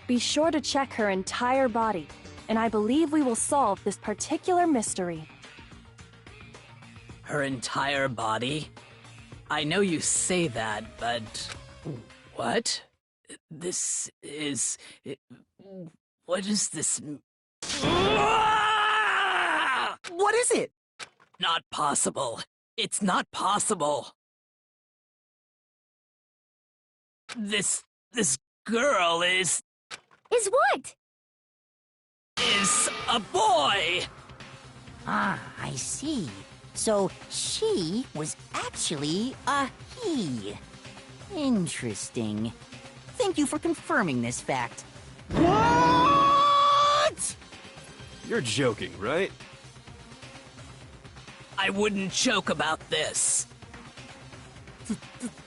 Be sure to check her entire body, and I believe we will solve this particular mystery. Her entire body? I know you say that, but... What? This is... What is this... What is it? Not possible. It's not possible. This girl is Is what? a boy! Ah, I see. So she was actually a he. Interesting. Thank you for confirming this fact. What? You're joking, right? I wouldn't joke about this.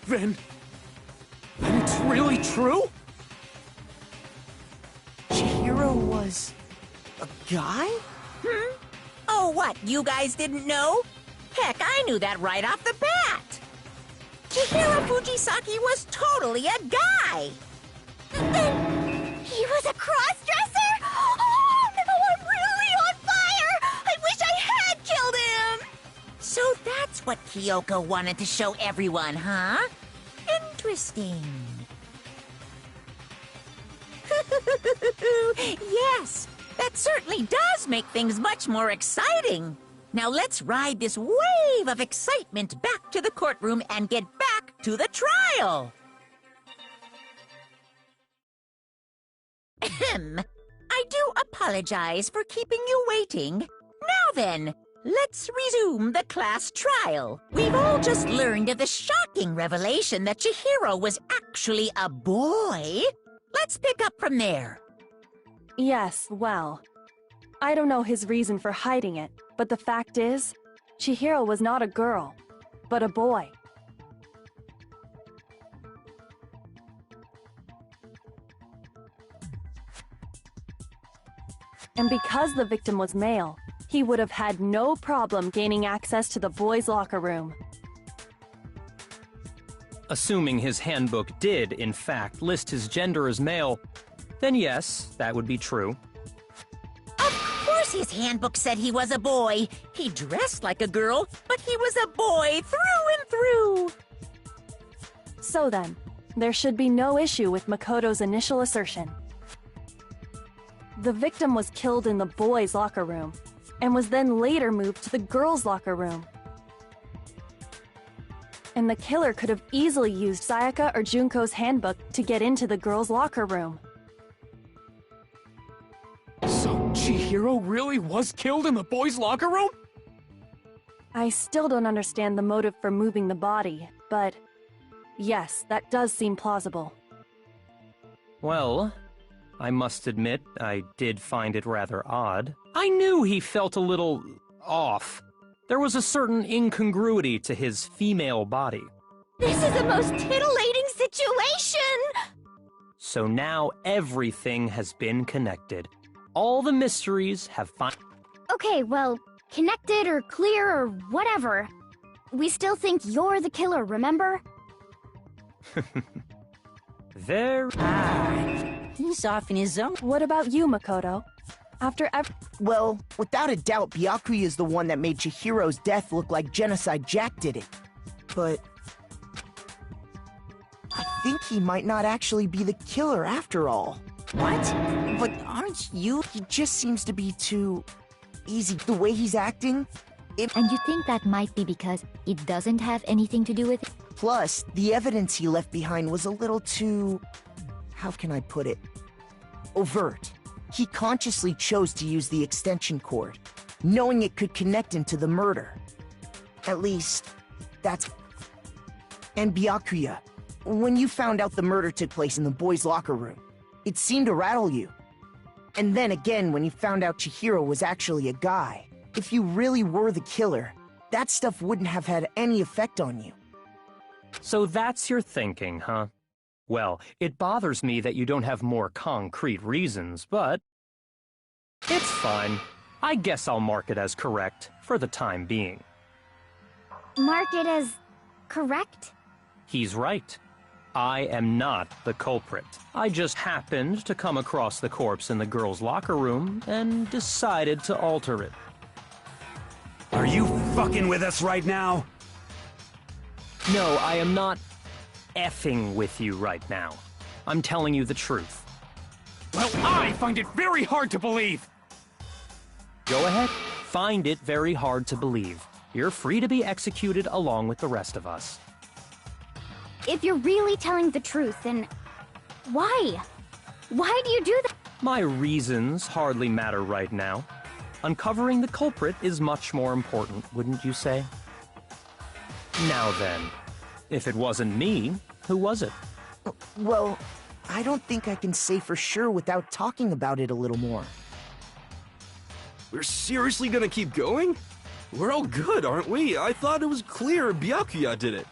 Then it's really true? Chihiro was a guy? Oh, what, you guys didn't know? Heck, I knew that right off the bat. Chihiro Fujisaki was totally a guy. He was a cross-dresser? Oh, no, I'm really on fire! I wish I had killed him! So that's what Kyoko wanted to show everyone, huh? Interesting. Yes, that certainly does make things much more exciting. Now let's ride this wave of excitement back to the courtroom and get back to the trial. Ahem. I do apologize for keeping you waiting. Now then, let's resume the class trial. We've all just learned of the shocking revelation that Chihiro was actually a boy. Let's pick up from there. Yes, well, I don't know his reason for hiding it, but the fact is, Chihiro was not a girl, but a boy. And because the victim was male, he would have had no problem gaining access to the boys' locker room. Assuming his handbook did, in fact, list his gender as male, then yes, that would be true. Of course his handbook said he was a boy. He dressed like a girl, but he was a boy through and through. So then, there should be no issue with Makoto's initial assertion. The victim was killed in the boys' locker room, and was then later moved to the girls' locker room. And the killer could have easily used Sayaka or Junko's handbook to get into the girls' locker room. So Chihiro really was killed in the boys' locker room? I still don't understand the motive for moving the body, but yes, that does seem plausible. Well, I must admit, I did find it rather odd. I knew he felt a little off. There was a certain incongruity to his female body. This is the most titillating situation! So now everything has been connected. All the mysteries have Okay, well, connected or clear or whatever. We still think you're the killer, remember? Very... He's off in his zone. What about you, Makoto? Well, without a doubt, Byakuya is the one that made Chihiro's death look like Genocide Jack did it. But I think he might not actually be the killer after all. What? But aren't you? He just seems to be too easy. The way he's acting. And you think that might be because it doesn't have anything to do with it? Plus, the evidence he left behind was a little too... how can I put it? Overt. He consciously chose to use the extension cord, knowing it could connect him to the murder. At least, that's... And Byakuya, when you found out the murder took place in the boys' locker room, it seemed to rattle you. And then again, when you found out Chihiro was actually a guy, if you really were the killer, that stuff wouldn't have had any effect on you. So that's your thinking, huh? Well, it bothers me that you don't have more concrete reasons, but... it's fine. I guess I'll mark it as correct, for the time being. Mark it as correct? He's right. I am not the culprit. I just happened to come across the corpse in the girls' locker room and decided to alter it. Are you fucking with us right now? No, I am not effing with you right now. I'm telling you the truth. Well, I find it very hard to believe. Go ahead. Find it very hard to believe. You're free to be executed along with the rest of us. If you're really telling the truth, then why? Why do you do that? My reasons hardly matter right now. Uncovering the culprit is much more important, wouldn't you say? Now then, if it wasn't me, who was it? Well, I don't think I can say for sure without talking about it a little more. We're seriously gonna keep going? We're all good, aren't we? I thought it was clear Byakuya did it.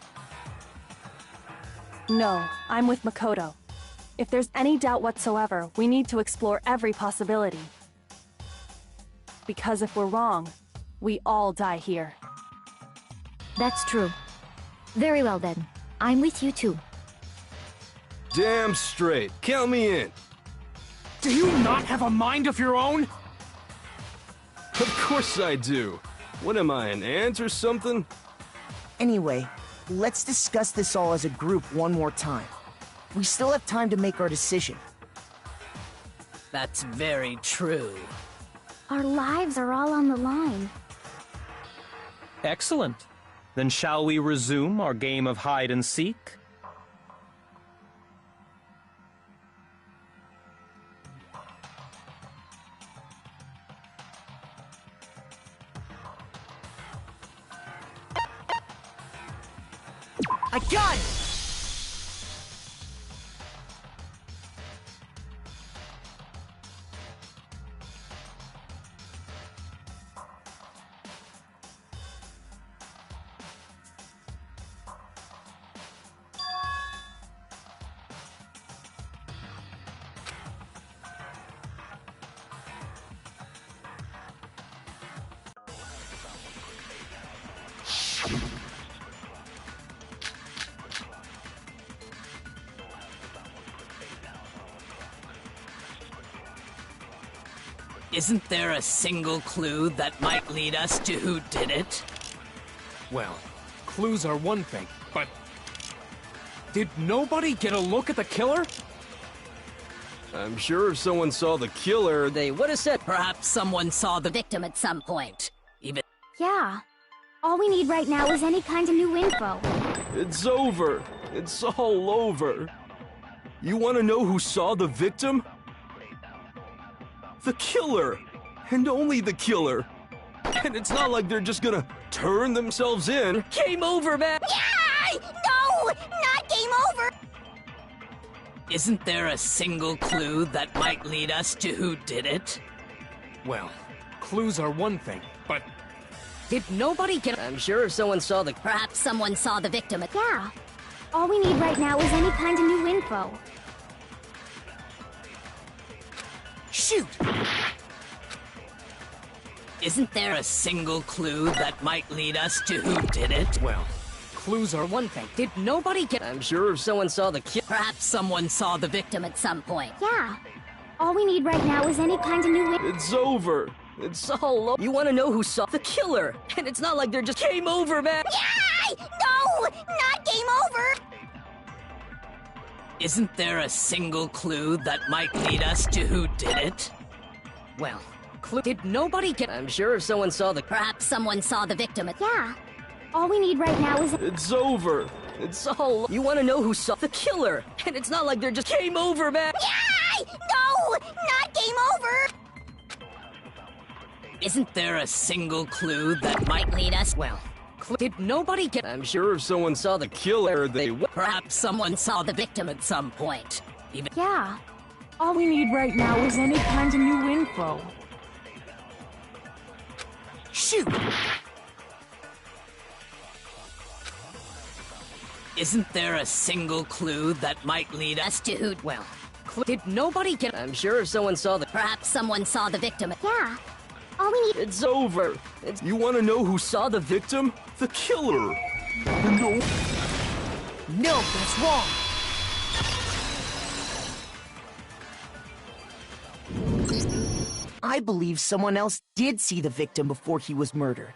No, I'm with Makoto. If there's any doubt whatsoever, we need to explore every possibility. Because if we're wrong, we all die here. That's true. Very well then. I'm with you too. Damn straight. Count me in. Do you not have a mind of your own? Of course I do. What am I, an ant or something? Anyway, let's discuss this all as a group one more time. We still have time to make our decision. That's very true. Our lives are all on the line. Excellent. Then shall we resume our game of hide and seek? I got it! Isn't there a single clue that might lead us to who did it? Well, clues are one thing, but... Did nobody get a look at the killer? I'm sure if someone saw the killer, They would have said perhaps someone saw the victim at some point. Even... Yeah. All we need right now is any kind of new info. it's over. It's all over. You want to know who saw the victim? The killer! And only the killer! And it's not like they're just gonna turn themselves in. Game over, man! Yeah! No! Not game over! Isn't there a single clue that might lead us to who did it? Well, clues are one thing, but... Did nobody get... I'm sure if someone saw the... Perhaps someone saw the victim. Yeah. All we need right now is any kind of new info. Shoot! Isn't there a single clue that might lead us to who did it? Well, clues are one thing. Did nobody get... I'm sure if someone saw the kid... Perhaps someone saw the victim at some point. Yeah. All we need right now is any kind of new info. It's over. It's all over. You want to know who saw the killer? And it's not like they're just... Game over, man! Yeah! No! Not game over! Isn't there a single clue that might lead us to who did it? Well, did nobody get... I'm sure if someone saw the... Perhaps someone saw the victim. Yeah. All we need right now is... It's over. It's all... You want to know who saw the killer? And it's not like they're just... Game over, man! Yeah! No! Not game over! Isn't there a single clue that might lead us... Well, did nobody get... I'm sure if someone saw the killer, they... Perhaps someone saw the victim at some point. Even... Yeah. All we need right now is any kind of new info. Shoot! Isn't there a single clue that might lead us to who... Well, did nobody get... I'm sure if someone saw the... Perhaps someone saw the victim. Yeah. All we need... It's over. You want to know who saw the victim? The killer. No. No, that's wrong! I believe someone else did see the victim before he was murdered.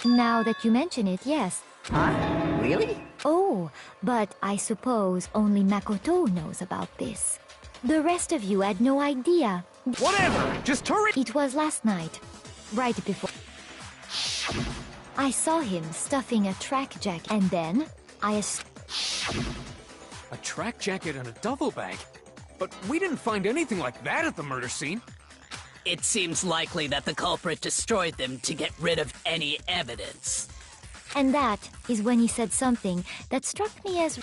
Now that you mention it, yes. Huh? Really? Oh, but I suppose only Makoto knows about this. The rest of you had no idea. Whatever! Just hurry! It was last night, right before... I saw him stuffing a track jacket, and then A track jacket and a duffel bag? But we didn't find anything like that at the murder scene. It seems likely that the culprit destroyed them to get rid of any evidence. And that is when he said something that struck me as...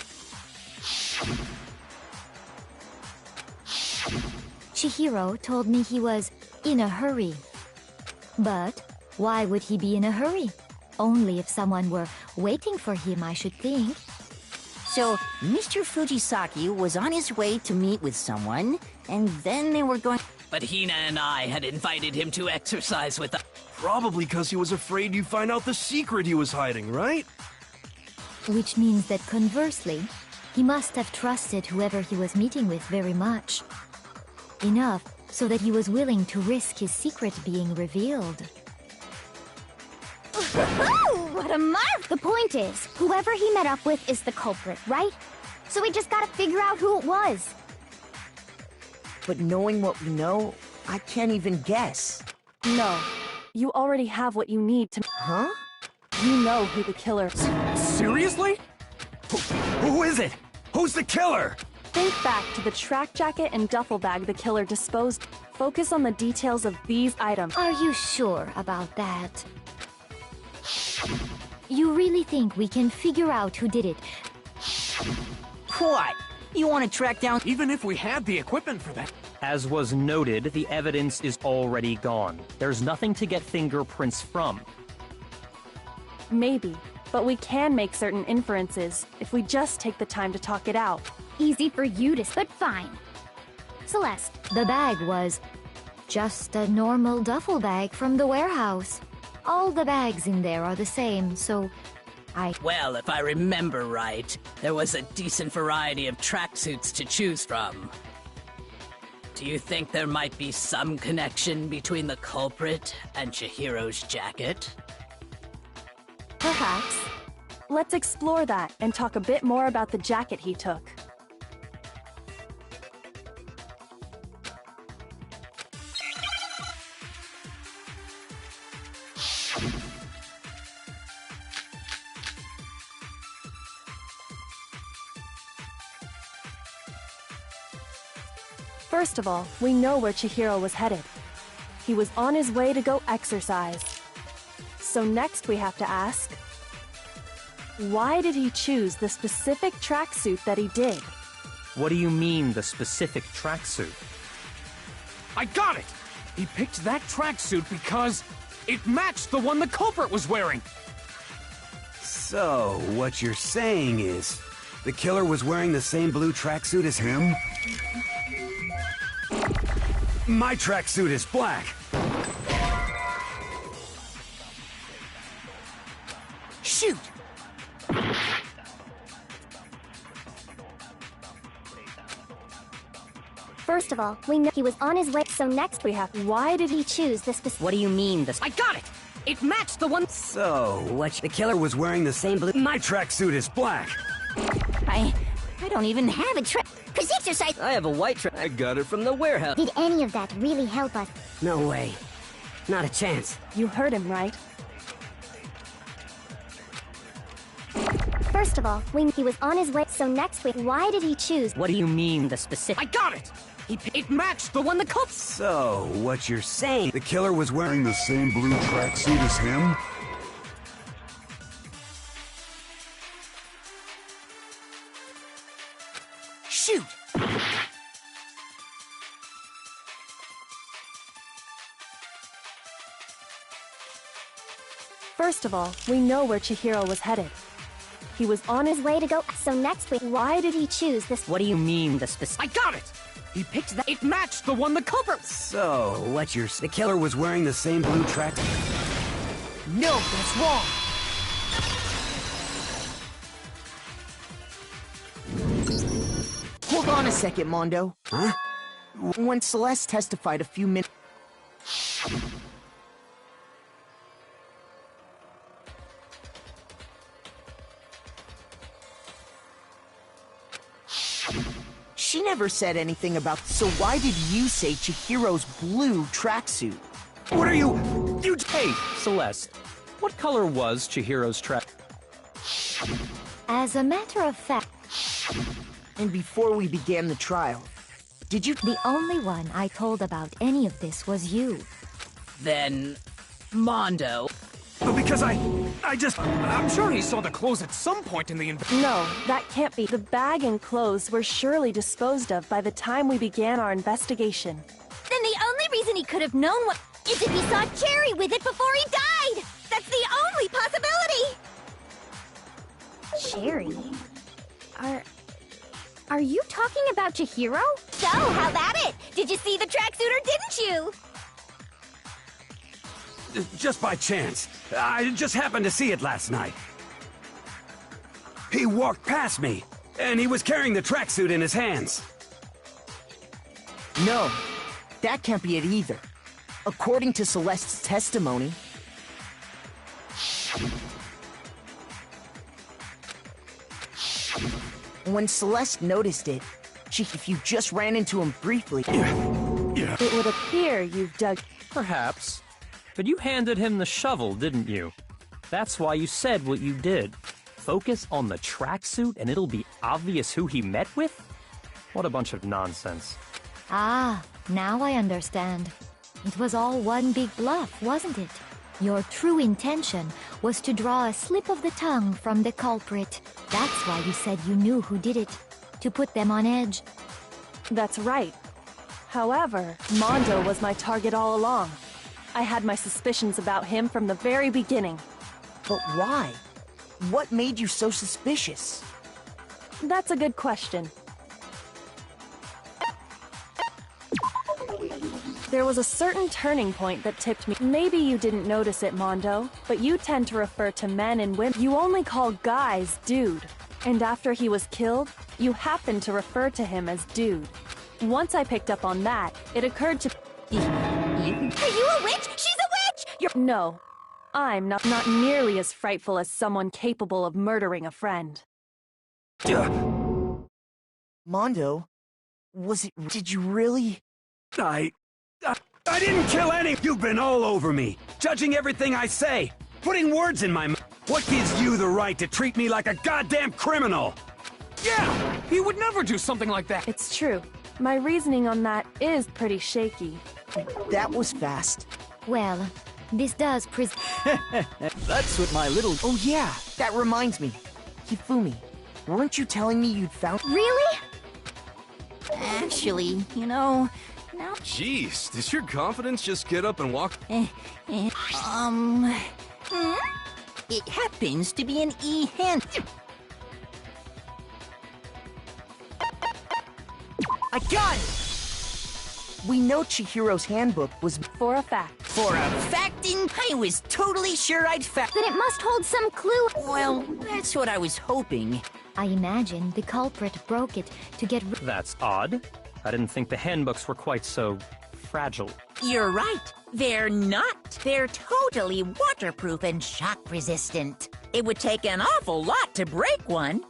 Chihiro told me he was in a hurry. But why would he be in a hurry? Only if someone were waiting for him, I should think. So, Mr. Fujisaki was on his way to meet with someone, and then they were going... But Hina and I had invited him to exercise with us. Probably because he was afraid you'd find out the secret he was hiding, right? Which means that conversely, he must have trusted whoever he was meeting with very much. Enough so that he was willing to risk his secret being revealed. What a marvel! The point is, whoever he met up with is the culprit, right? So we just gotta figure out who it was. But knowing what we know, I can't even guess. No. You already have what you need to... Huh? You know who the killer is. Seriously? Who is it? Who's the killer? Think back to the track jacket and duffel bag the killer disposed. Focus on the details of these items. Are you sure about that? You really think we can figure out who did it? What? You want to track down... Even if we had the equipment for that. As was noted, the evidence is already gone. There's nothing to get fingerprints from. Maybe, but we can make certain inferences if we just take the time to talk it out. Easy for you to... but fine. Celeste. The bag was just a normal duffel bag from the warehouse. All the bags in there are the same, so Well, if I remember right, there was a decent variety of tracksuits to choose from. Do you think there might be some connection between the culprit and Chihiro's jacket? Perhaps. Let's explore that and talk a bit more about the jacket he took. First of all, we know where Chihiro was headed. He was on his way to go exercise. So next we have to ask, why did he choose the specific tracksuit that he did? What do you mean, the specific tracksuit? I got it! He picked that tracksuit because it matched the one the culprit was wearing. So, what you're saying is, the killer was wearing the same blue tracksuit as him? My tracksuit is black. Shoot! First of all, we know he was on his way, so next we have... Why did he choose this specific... What do you mean, this... I got it! It matched the one... So, what? The killer was wearing the same blue... My tracksuit is black. I don't even have a track... Cause exercise... I have a white track. I got it from the warehouse. Did any of that really help us? No way. Not a chance. You heard him, right? First of all, he was on his way, so next week, why did he choose... What do you mean, the specific... I got it! It matched the one the culprit... So, what you're saying... The killer was wearing the same blue tracksuit as him? Shoot! First of all, we know where Chihiro was headed. He was on his way to go, so next week, why did he choose this... What do you mean, the specific... I got it! He picked that... It matched the one the culprit... So, what you're... The killer was wearing the same blue track... No, that's wrong! Hold on a second, Mondo. Huh? When Celeste testified a few minutes... She never said anything about... So why did you say Chihiro's blue tracksuit? What are you... Hey, Celeste. What color was Chihiro's track? as a matter of fact... And before we began the trial, Did you? The only one I told about any of this was you. Then, Mondo. Because I'm sure he saw the clothes at some point in the No, that can't be. The bag and clothes were surely disposed of by the time we began our investigation. Then the only reason he could have known what is if he saw Cherry with it before he died! That's the only possibility! Cherry? Are you talking about Chihiro? So, how about it? Did you see the tracksuit or didn't you? Just by chance. I just happened to see it last night. He walked past me, and he was carrying the tracksuit in his hands. No, that can't be it either. According to Celeste's testimony... When Celeste noticed it, if you just ran into him briefly... Yeah. It would appear you've dug... Perhaps. But you handed him the shovel, didn't you? That's why you said what you did. Focus on the tracksuit and it'll be obvious who he met with? What a bunch of nonsense. Ah, now I understand. It was all one big bluff, wasn't it? Your true intention was to draw a slip of the tongue from the culprit. That's why you said you knew who did it. To put them on edge. That's right. However, Mondo was my target all along. I had my suspicions about him from the very beginning. But why? What made you so suspicious? That's a good question. There was a certain turning point that tipped me. Maybe you didn't notice it, Mondo, but you tend to refer to men and women. You only call guys dude. And after he was killed, you happened to refer to him as dude. Once I picked up on that, it occurred to... Are you a witch? She's a witch! No, I'm not nearly as frightful as someone capable of murdering a friend. Mondo, did you really? I didn't kill any. You've been all over me, judging everything I say, putting words in my mouth. What gives you the right to treat me like a goddamn criminal? Yeah! He would never do something like that! It's true. My reasoning on that is pretty shaky. That was fast. Well, this does That's what my little... Oh yeah, that reminds me. Hifumi, weren't you telling me you'd found... Really? Actually, you know, now... Jeez, does your confidence just get up and walk? It happens to be an E-hand. I got it! We know Chihiro's handbook was... For a fact. For a factin', I was totally sure I'd found... Then it must hold some clue. Well, that's what I was hoping. I imagine the culprit broke it to get That's odd. I didn't think the handbooks were quite so fragile. You're right. They're not. They're totally waterproof and shock resistant. It would take an awful lot to break one.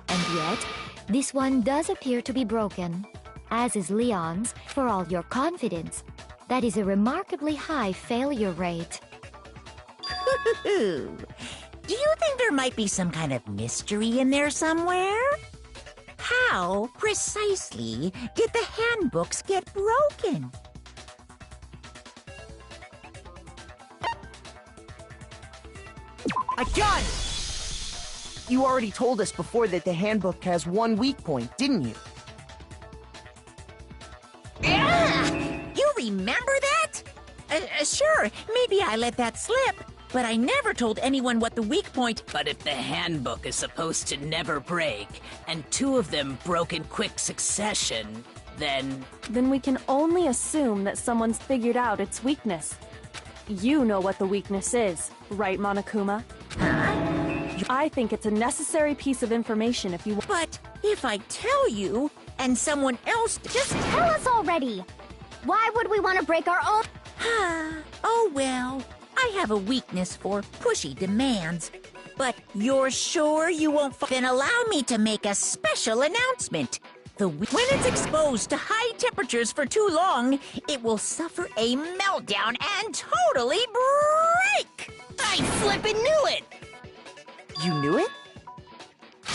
And yet, this one does appear to be broken. As is Leon's, for all your confidence. That is a remarkably high failure rate. Do you think there might be some kind of mystery in there somewhere? How, precisely, did the handbooks get broken? I got it! You already told us before that the handbook has one weak point, didn't you? You remember that? Sure, maybe I let that slip, but I never told anyone what the weak point... But if the handbook is supposed to never break, and two of them broke in quick succession, then... Then we can only assume that someone's figured out its weakness. You know what the weakness is, right, Monokuma? I think it's a necessary piece of information if you... But if I tell you, and someone else... Just tell us already! Why would we want to break our own... Oh well, I have a weakness for pushy demands. But you're sure you won't... Then allow me to make a special announcement. When it's exposed to high temperatures for too long, it will suffer a meltdown and totally break! I flippin' knew it! You knew it?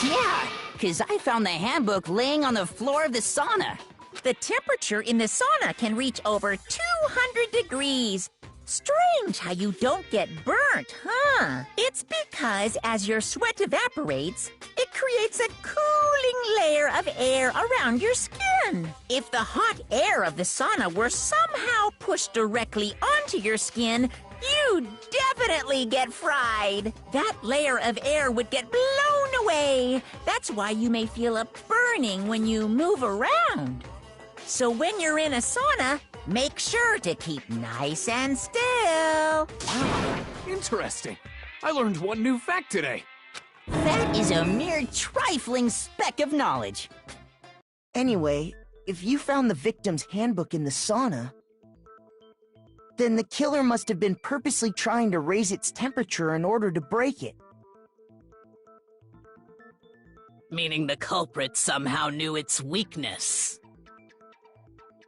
Yeah, 'cause I found the handbook laying on the floor of the sauna. The temperature in the sauna can reach over 200 degrees. Strange how you don't get burnt, huh? It's because as your sweat evaporates, it creates a cooling layer of air around your skin. If the hot air of the sauna were somehow pushed directly onto your skin, you'd definitely get fried. That layer of air would get blown away. That's why you may feel a burning when you move around. So when you're in a sauna, make sure to keep nice and still. Wow, interesting. I learned one new fact today. That is a mere trifling speck of knowledge. Anyway, if you found the victim's handbook in the sauna, then the killer must have been purposely trying to raise its temperature in order to break it. Meaning the culprit somehow knew its weakness.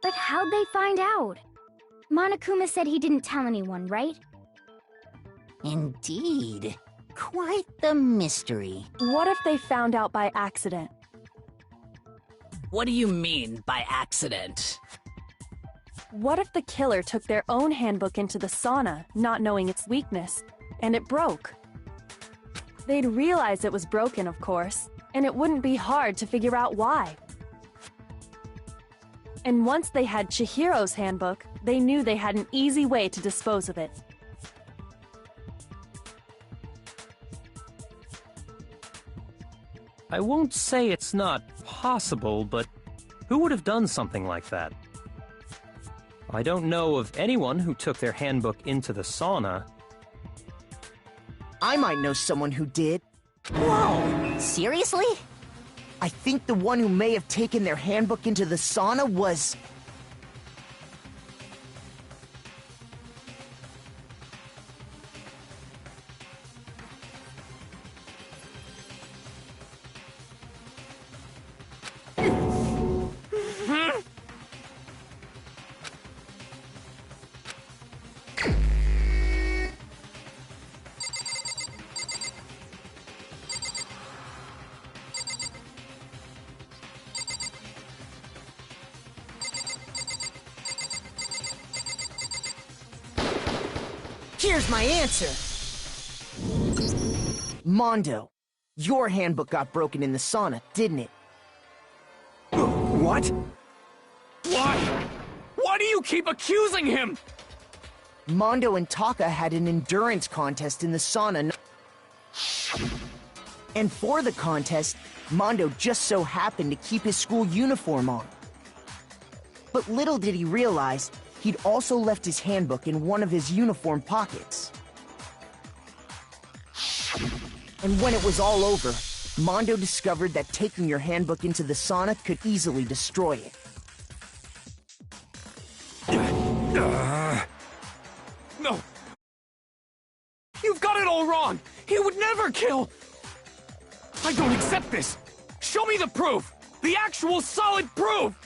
But how'd they find out? Monokuma said he didn't tell anyone, right? Indeed. Quite the mystery. What if they found out by accident? What do you mean by accident? What if the killer took their own handbook into the sauna, not knowing its weakness, and it broke? They'd realize it was broken, of course, and it wouldn't be hard to figure out why. And once they had Chihiro's handbook, they knew they had an easy way to dispose of it. I won't say it's not possible, but who would have done something like that? I don't know of anyone who took their handbook into the sauna. I might know someone who did. Whoa! Seriously? I think the one who may have taken their handbook into the sauna was... Here's my answer! Mondo, your handbook got broken in the sauna, didn't it? What? Why? Why do you keep accusing him? Mondo and Taka had an endurance contest in the sauna. And for the contest, Mondo just so happened to keep his school uniform on. But little did he realize, he'd also left his handbook in one of his uniform pockets. And when it was all over, Mondo discovered that taking your handbook into the sauna could easily destroy it. No. You've got it all wrong. He would never kill. I don't accept this. Show me the proof. The actual solid proof.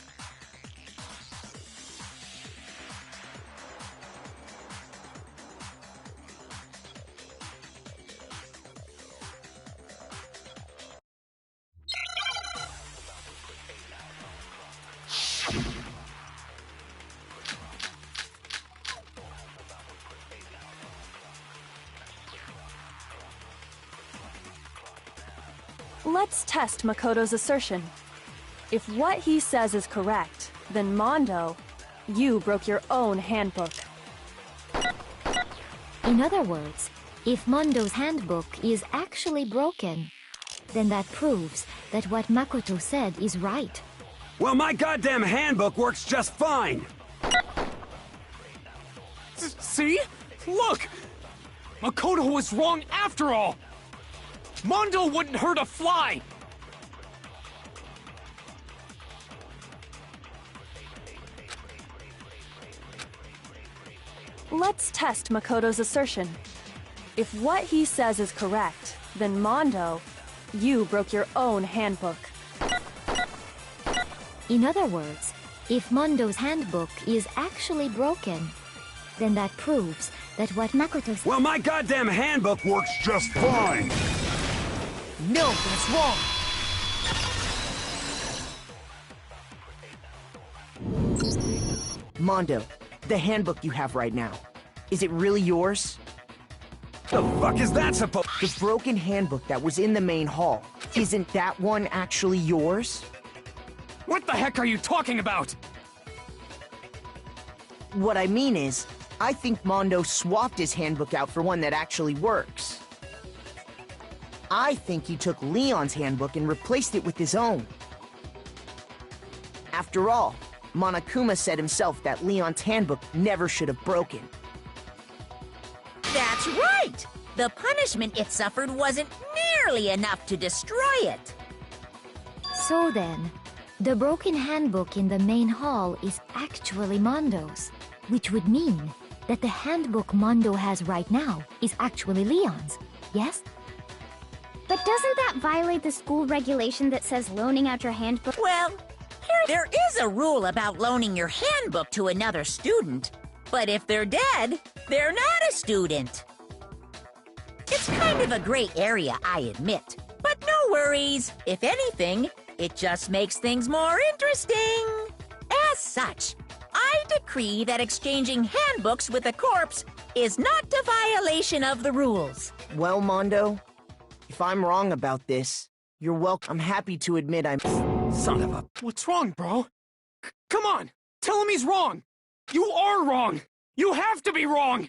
Let's test Makoto's assertion. If what he says is correct, then Mondo, you broke your own handbook. In other words, if Mondo's handbook is actually broken, then that proves that what Makoto said is right. Well, my goddamn handbook works just fine! See? Look! Makoto was wrong after all! Mondo wouldn't hurt a fly! Let's test Makoto's assertion. If what he says is correct, then Mondo, you broke your own handbook. In other words, if Mondo's handbook is actually broken, then that proves that what Makoto said... Well, my goddamn handbook works just fine! No, that's wrong! Mondo, the handbook you have right now, is it really yours? The fuck is that supposed? The broken handbook that was in the main hall, isn't that one actually yours? What the heck are you talking about? What I mean is, I think Mondo swapped his handbook out for one that actually works. I think he took Leon's handbook and replaced it with his own. After all, Monokuma said himself that Leon's handbook never should have broken. That's right! The punishment it suffered wasn't nearly enough to destroy it. So then, the broken handbook in the main hall is actually Mondo's, which would mean that the handbook Mondo has right now is actually Leon's, yes? But doesn't that violate the school regulation that says loaning out your handbook? Well, there is a rule about loaning your handbook to another student, but if they're dead, they're not a student. It's kind of a gray area, I admit, but no worries. If anything, it just makes things more interesting. As such, I decree that exchanging handbooks with a corpse is not a violation of the rules. Well, Mondo, if I'm wrong about this, you're welcome. I'm happy to admit I'm... Son of a... What's wrong, bro? Come on! Tell him he's wrong! You are wrong! You have to be wrong!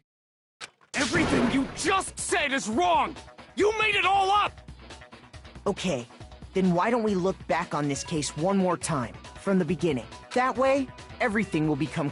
Everything you just said is wrong! You made it all up! Okay, then why don't we look back on this case one more time, from the beginning? That way, everything will become...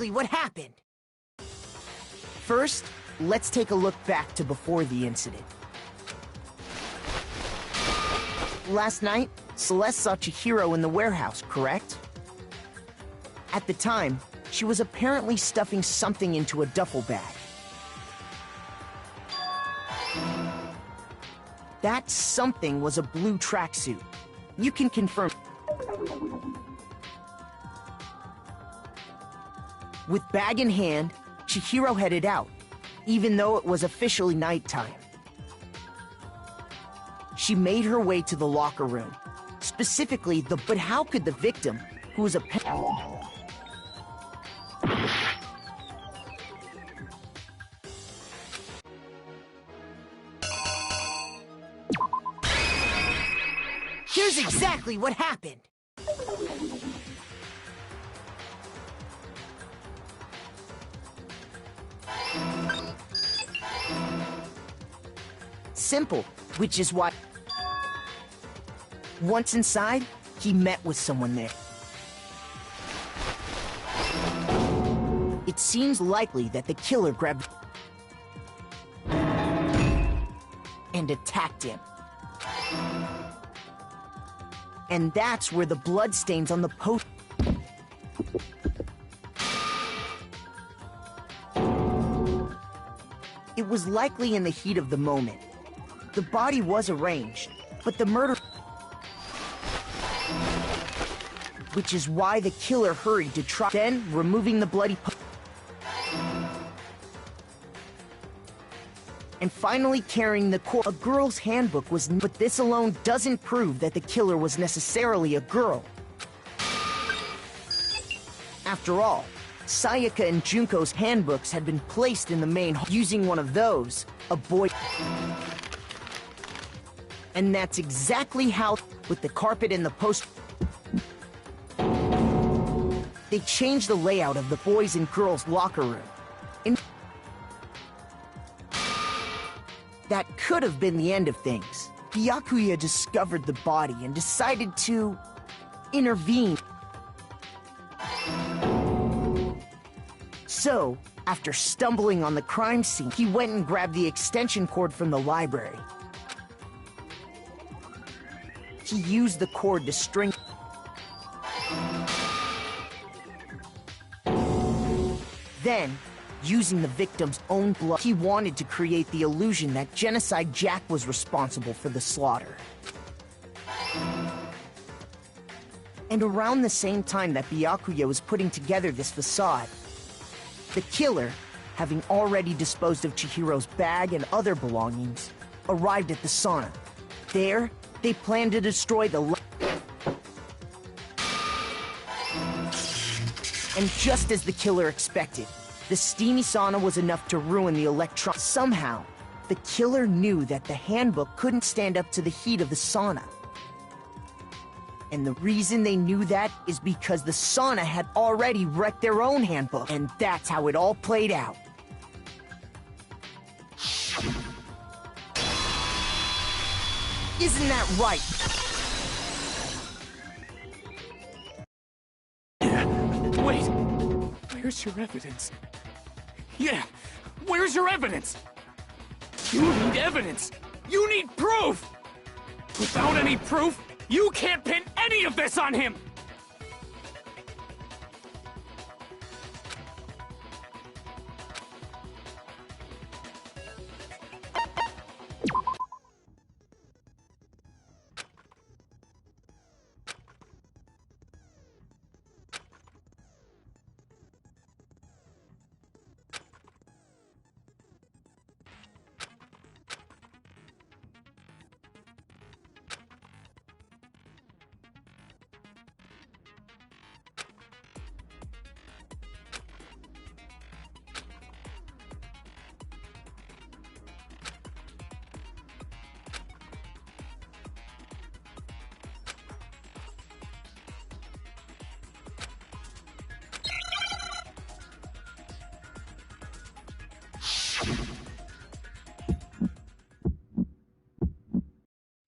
exactly what happened. First, let's take a look back to before the incident. Last night, Celeste saw Chihiro in the warehouse, correct? At the time, she was apparently stuffing something into a duffel bag. That something was a blue tracksuit. You can confirm. With bag in hand, Chihiro headed out, even though it was officially nighttime. She made her way to the locker room. Specifically, but how could the victim, who was a Here's exactly what happened. Simple, which is why once inside, he met with someone there. It seems likely that the killer grabbed and attacked him. And that's where the bloodstains on the post. It was likely in the heat of the moment. The body was arranged, but the murder... Which is why the killer hurried to try... Then, removing the bloody... And finally carrying the corpse. A girl's handbook was... But this alone doesn't prove that the killer was necessarily a girl. After all, Sayaka and Junko's handbooks had been placed in the main hall. Using one of those, a boy... And that's exactly how, with the carpet and the post... They changed the layout of the boys' and girls' locker room. That could have been the end of things. Byakuya discovered the body and decided to... intervene. So, after stumbling on the crime scene, he went and grabbed the extension cord from the library. He used the cord to string... Then, using the victim's own blood, he wanted to create the illusion that Genocide Jack was responsible for the slaughter. And around the same time that Byakuya was putting together this facade, the killer, having already disposed of Chihiro's bag and other belongings, arrived at the sauna. There, they planned to destroy the... And just as the killer expected, the steamy sauna was enough to ruin the electron. Somehow, the killer knew that the handbook couldn't stand up to the heat of the sauna. And the reason they knew that is because the sauna had already wrecked their own handbook. And that's how it all played out. Isn't that right? Wait! Where's your evidence? Yeah! Where's your evidence? You need evidence! You need proof! Without any proof, you can't pin any of this on him!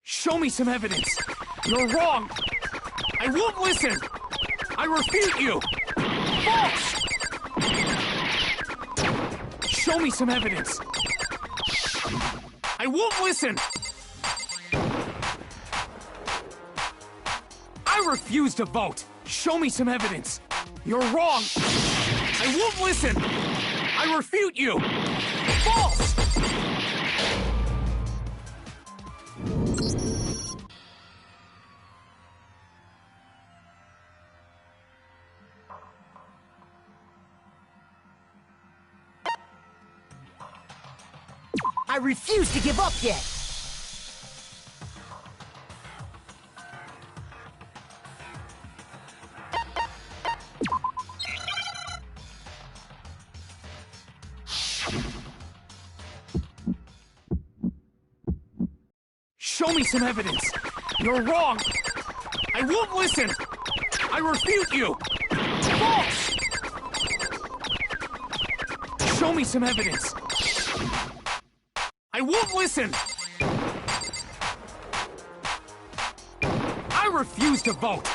Show me some evidence! You're wrong! I won't listen! I refute you! False! Show me some evidence. I won't listen. I refuse to vote. Show me some evidence. You're wrong. I won't listen. I refute you. False. I refuse to give up yet! Show me some evidence. You're wrong. I won't listen. I refute you. False. Show me some evidence. I won't listen! I refuse to vote!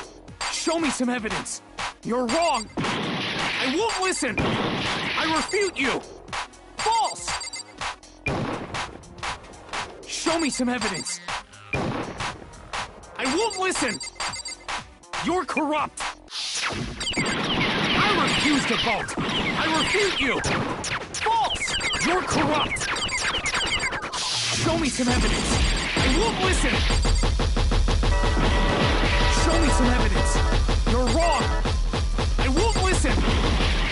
Show me some evidence! You're wrong! I won't listen! I refute you! False! Show me some evidence! I won't listen! You're corrupt! I refuse to vote! I refute you! False! You're corrupt! Show me some evidence! I won't listen! Show me some evidence! You're wrong! I won't listen!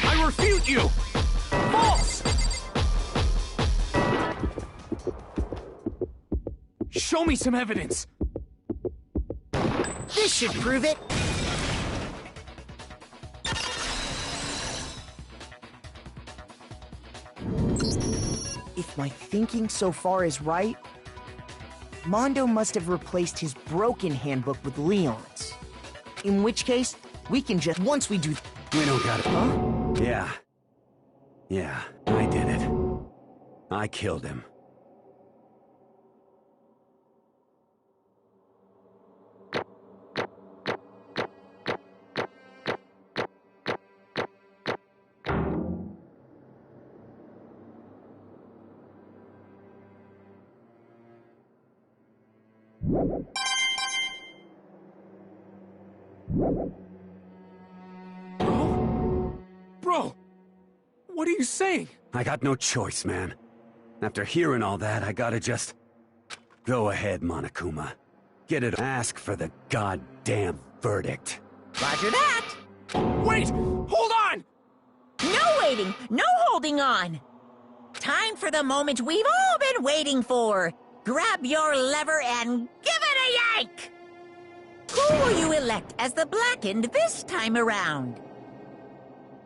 I refute you! False! Show me some evidence! This should prove it! If my thinking so far is right, Mondo must have replaced his broken handbook with Leon's. In which case, we can just... once we do... We don't got it. Huh? Yeah. Yeah, I did it. I killed him. Bro! What are you saying? I got no choice, man. After hearing all that, I gotta just... Go ahead, Monokuma. Get it. Ask for the goddamn verdict. Roger that! Wait! Hold on! No waiting! No holding on! Time for the moment we've all been waiting for! Grab your lever and give it a yank! Who will you elect as the Blackened this time around?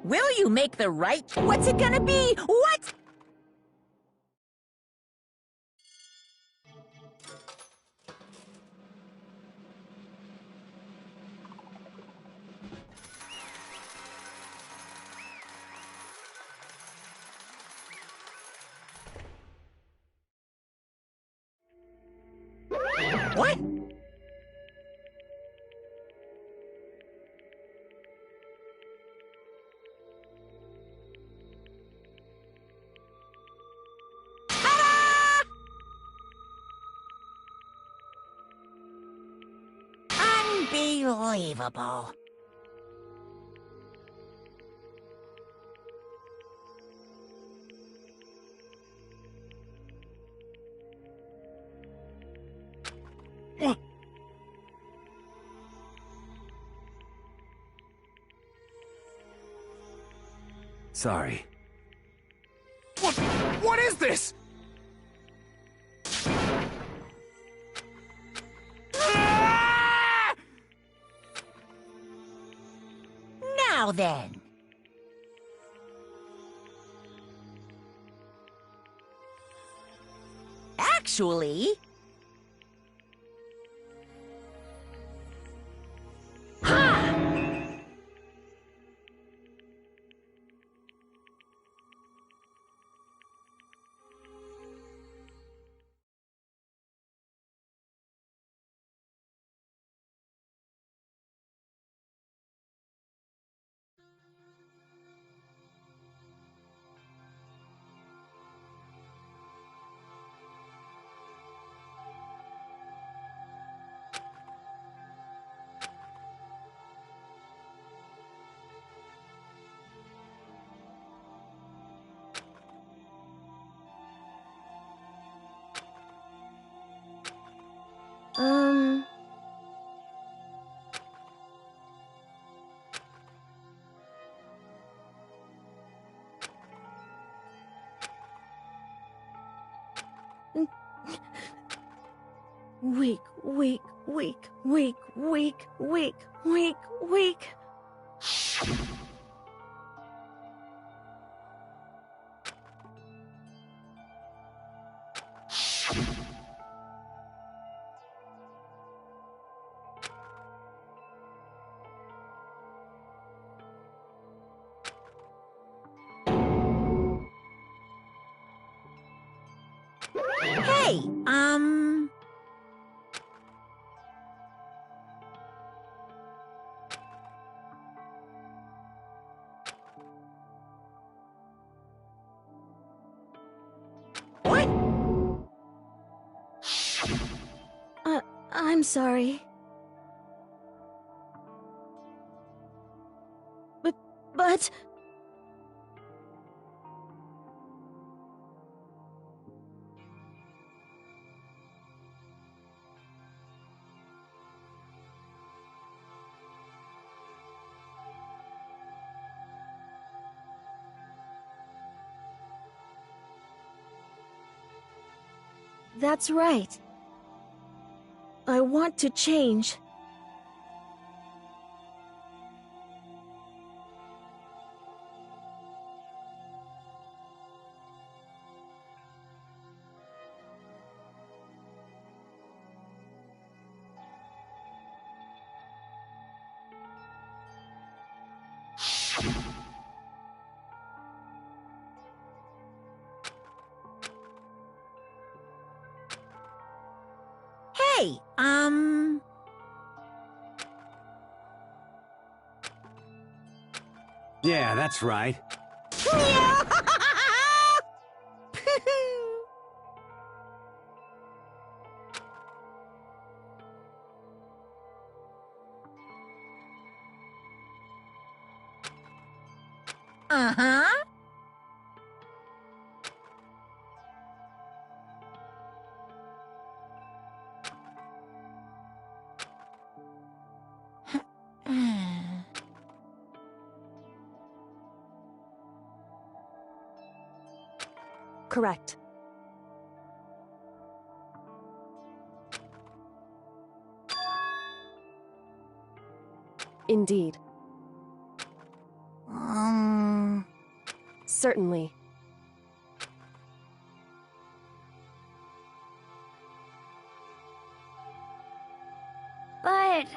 Will you make the right... What's it gonna be? What? What? Unbelievable. Sorry. What is this? Now then. Actually... Weak, weak, weak, weak, weak, weak, weak, weak. Hey, What? I'm sorry. But... That's right. I want to change. Hey, Yeah, that's right. Uh-huh. Correct. Indeed. Certainly. But...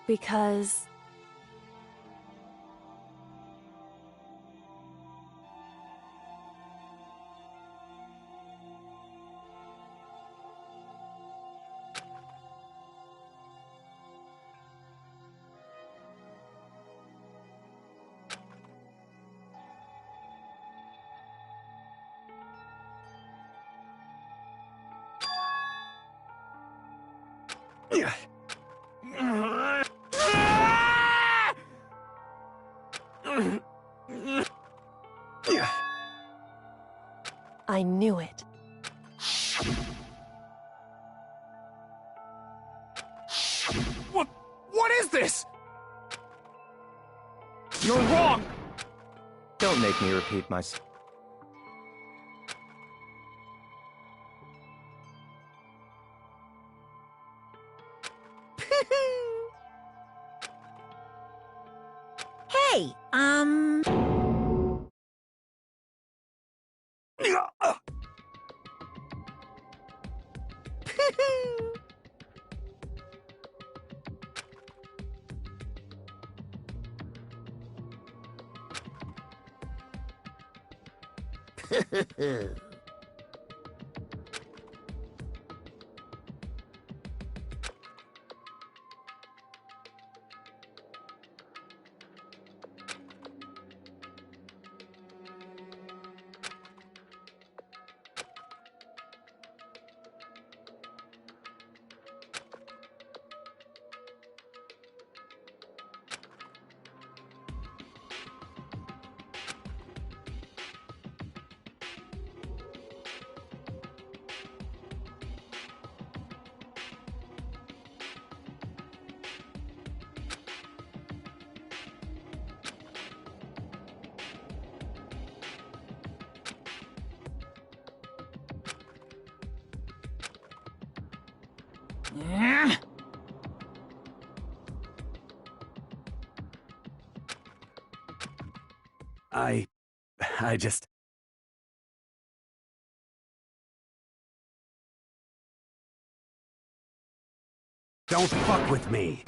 Because... I knew it. What is this? You're wrong! Don't make me repeat myself. Hey, I just... Don't fuck with me!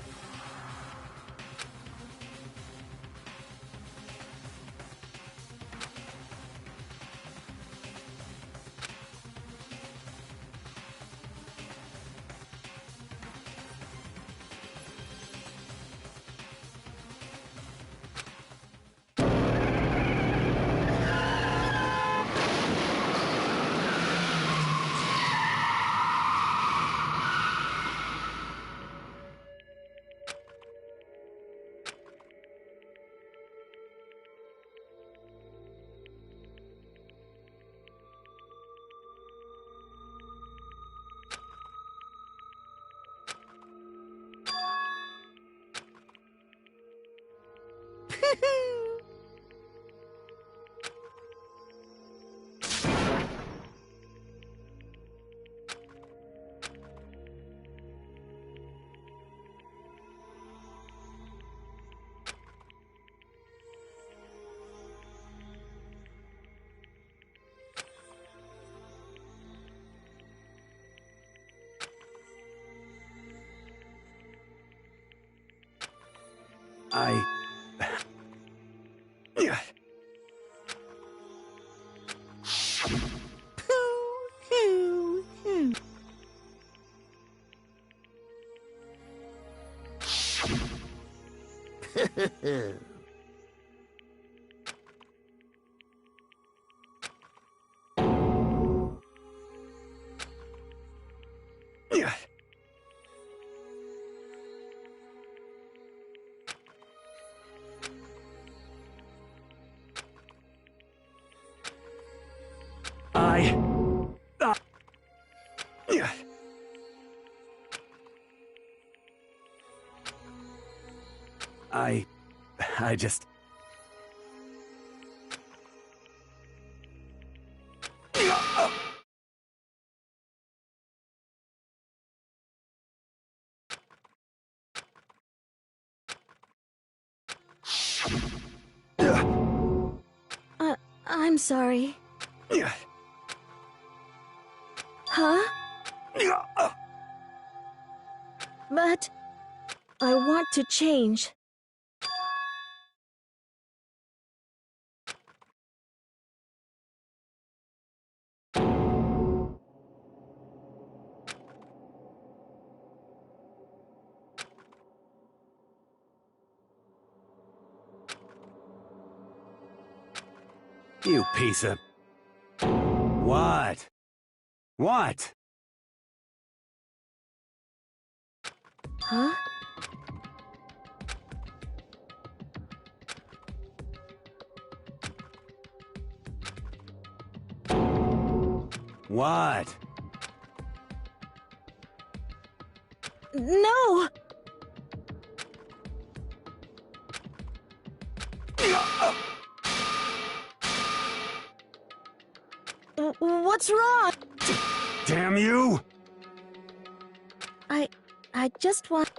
I just... I'm sorry. Huh? But I want to change. You piece of... What? What? Huh? What? No! What's wrong? Damn you! I just want...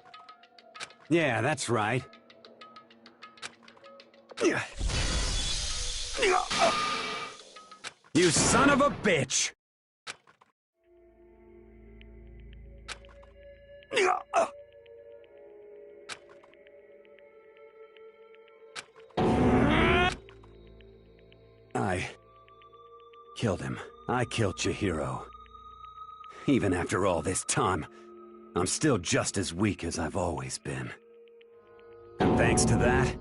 Yeah, that's right. You son of a bitch! I killed him. I killed Chihiro. Even after all this time, I'm still just as weak as I've always been. And thanks to that,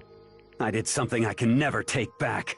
I did something I can never take back.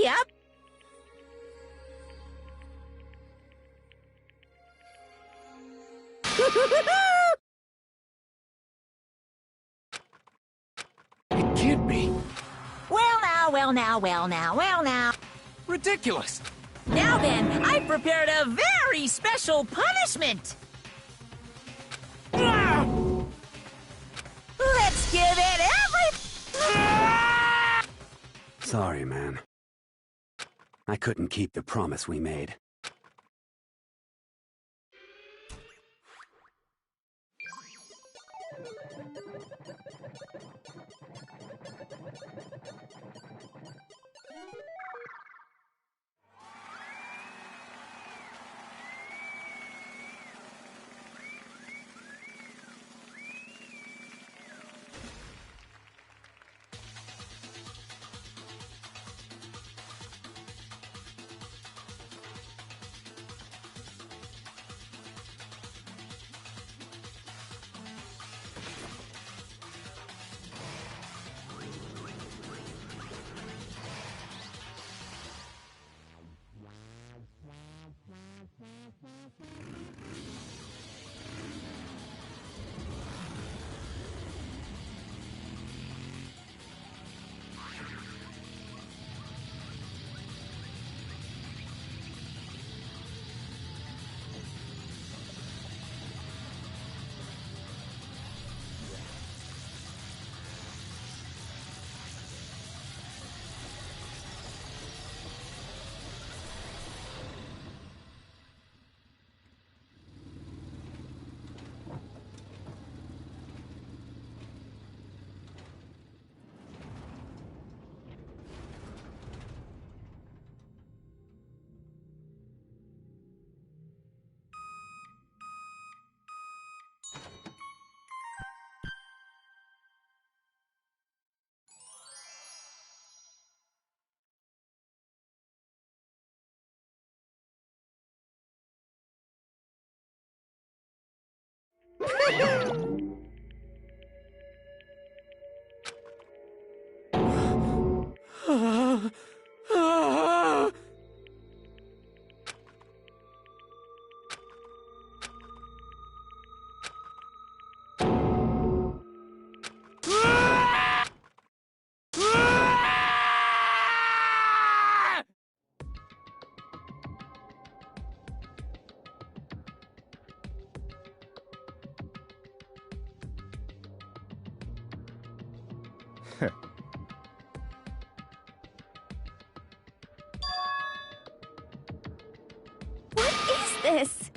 Yep. It can't be. Well now, well now, well now, well now. Ridiculous. Now then, I've prepared a very special punishment. Let's give it Sorry, man. I couldn't keep the promise we made. What is this?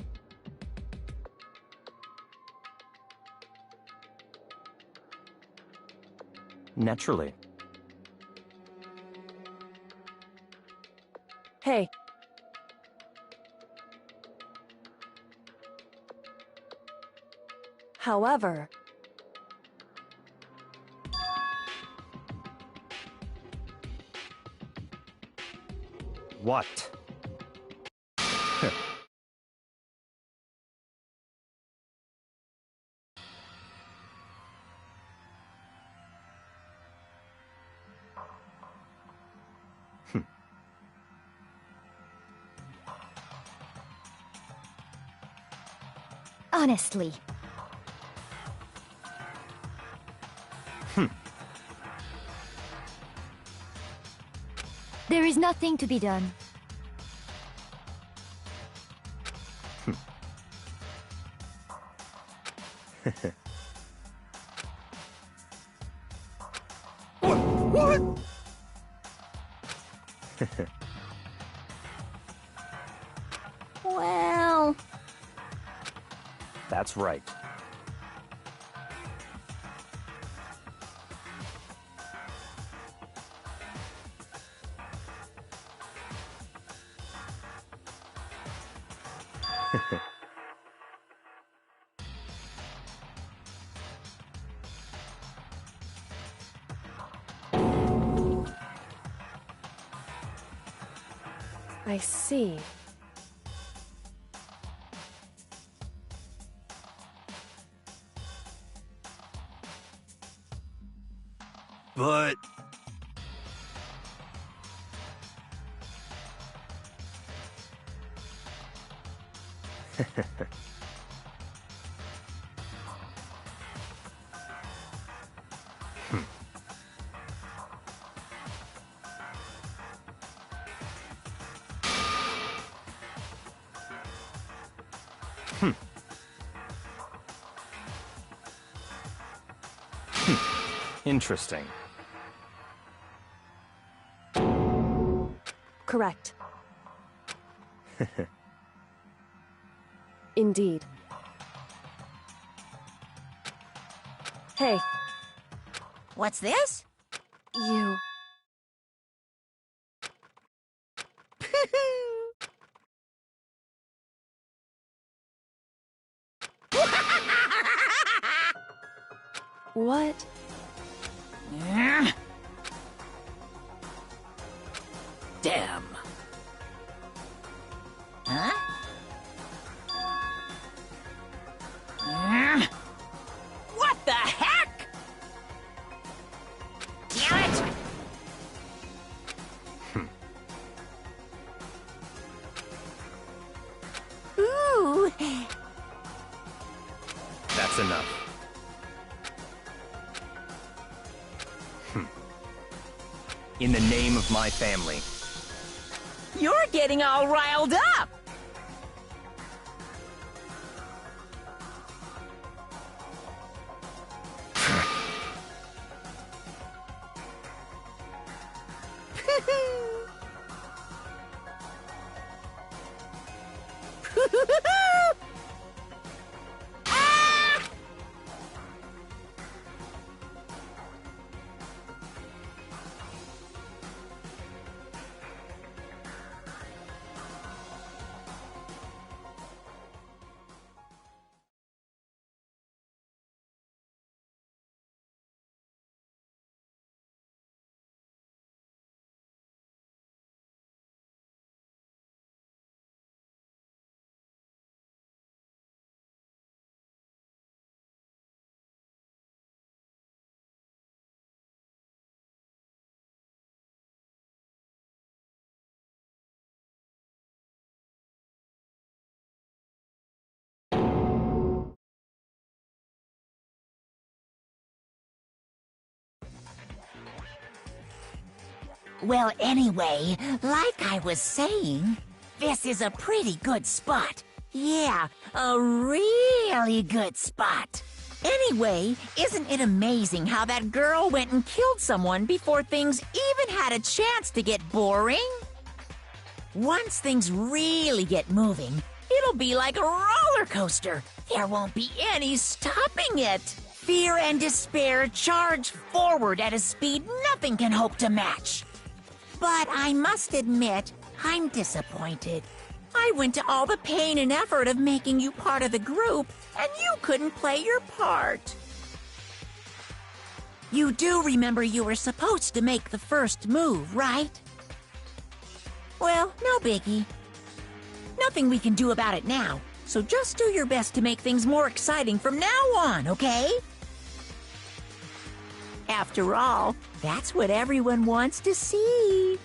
Naturally. Hey. However, What? Honestly. There is nothing to be done. What? Well... That's right. I see. But... Interesting. Correct. Indeed. Hey, What's this? you. What? Damn. Huh? What the heck? Damn it! Ooh. That's enough. In the name of my family. You're getting all riled up. Well, anyway, like I was saying, this is a pretty good spot. Yeah, a really good spot. Anyway, isn't it amazing how that girl went and killed someone before things even had a chance to get boring? Once things really get moving, it'll be like a roller coaster. There won't be any stopping it. Fear and despair charge forward at a speed nothing can hope to match. But I must admit, I'm disappointed. I went to all the pain and effort of making you part of the group, and you couldn't play your part. You do remember you were supposed to make the first move, right? Well, no biggie. Nothing we can do about it now, so just do your best to make things more exciting from now on, okay? After all, that's what everyone wants to see.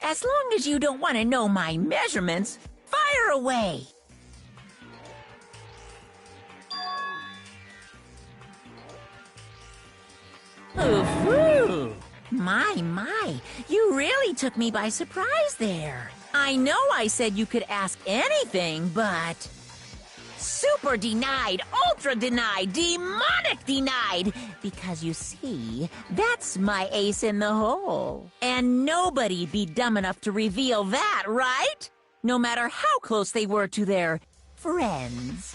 As long as you don't want to know my measurements, fire away! Ooh, my, you really took me by surprise there. I know I said you could ask anything, but... Super denied, ultra denied, demonic denied! Because you see, that's my ace in the hole. And nobody'd be dumb enough to reveal that, right? No matter how close they were to their friends.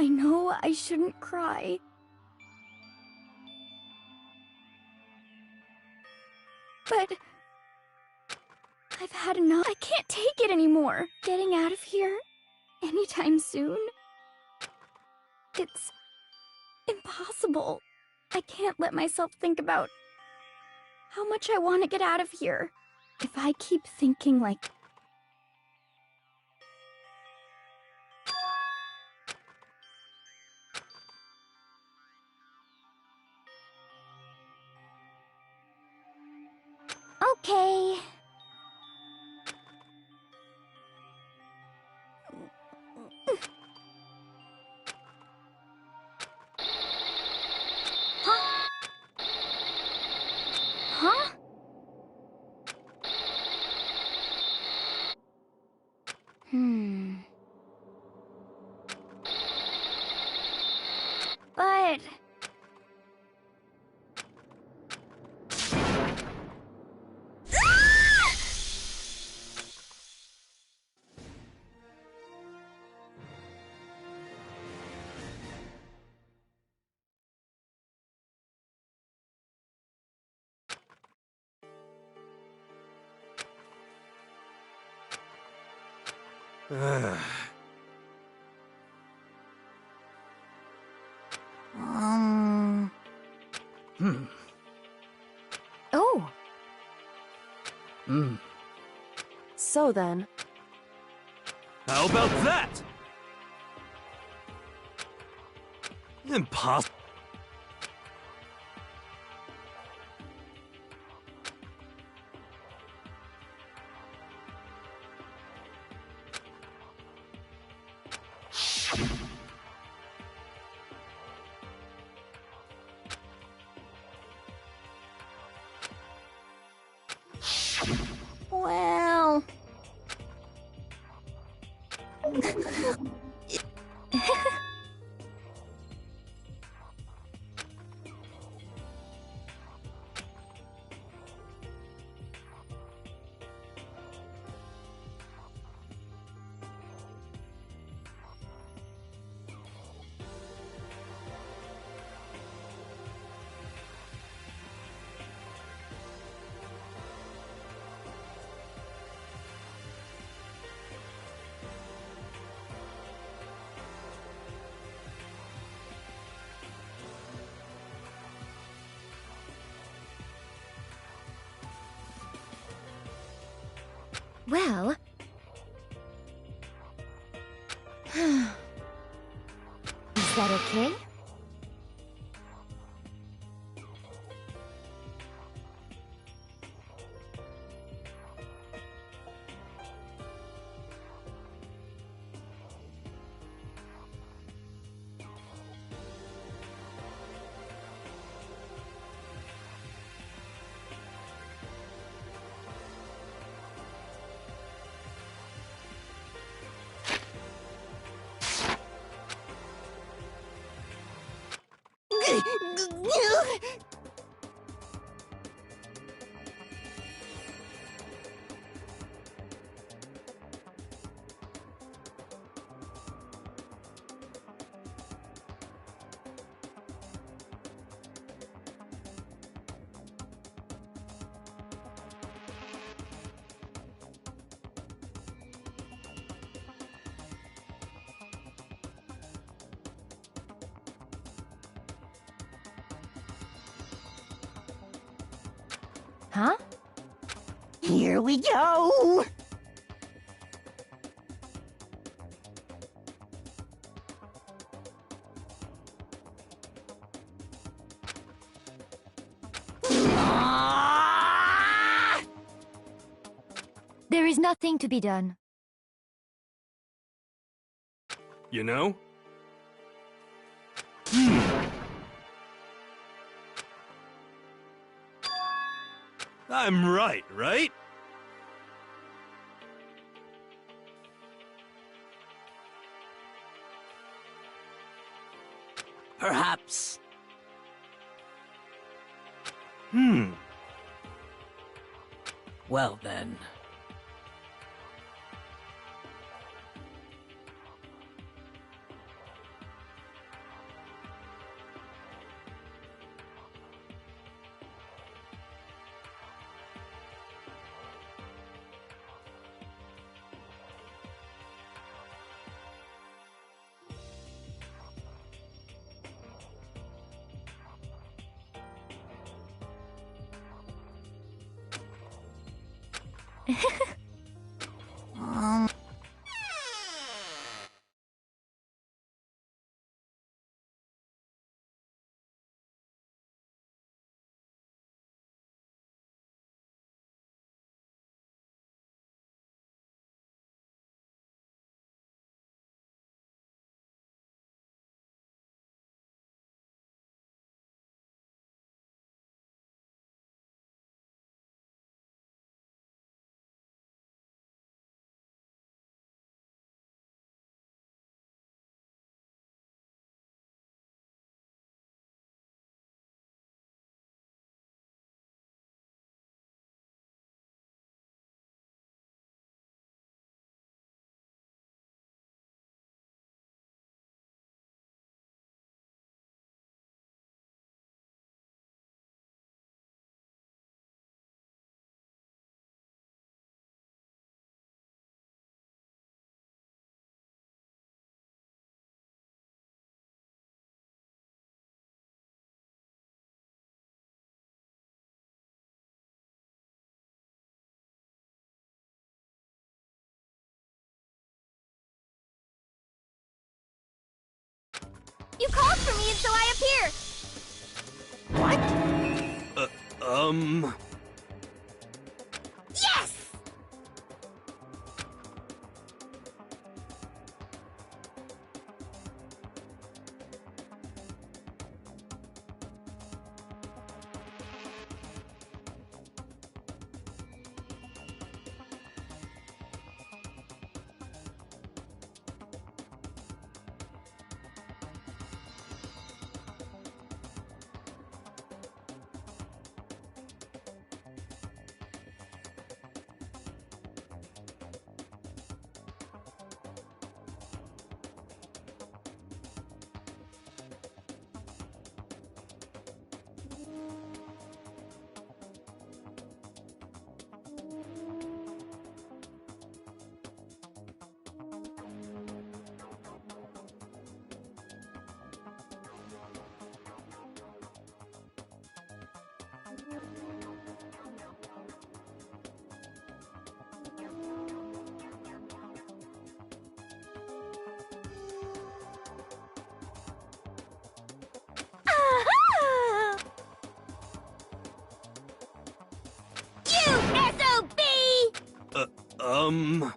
I know I shouldn't cry. But I've had enough. I can't take it anymore. Getting out of here anytime soon. It's impossible. I can't let myself think about how much I want to get out of here. If I keep thinking like... Okay. Huh? Huh? But... Oh. So then, How about that? Impossible. Well... Well... Is that okay? Huh? Here we go! There is nothing to be done. You know? I'm right, right? Perhaps. Well then. You called for me and so I appeared! What? Yes! Um...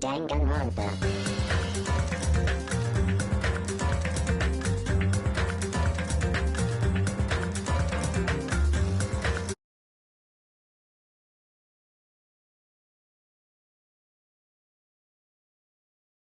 Danganronpa.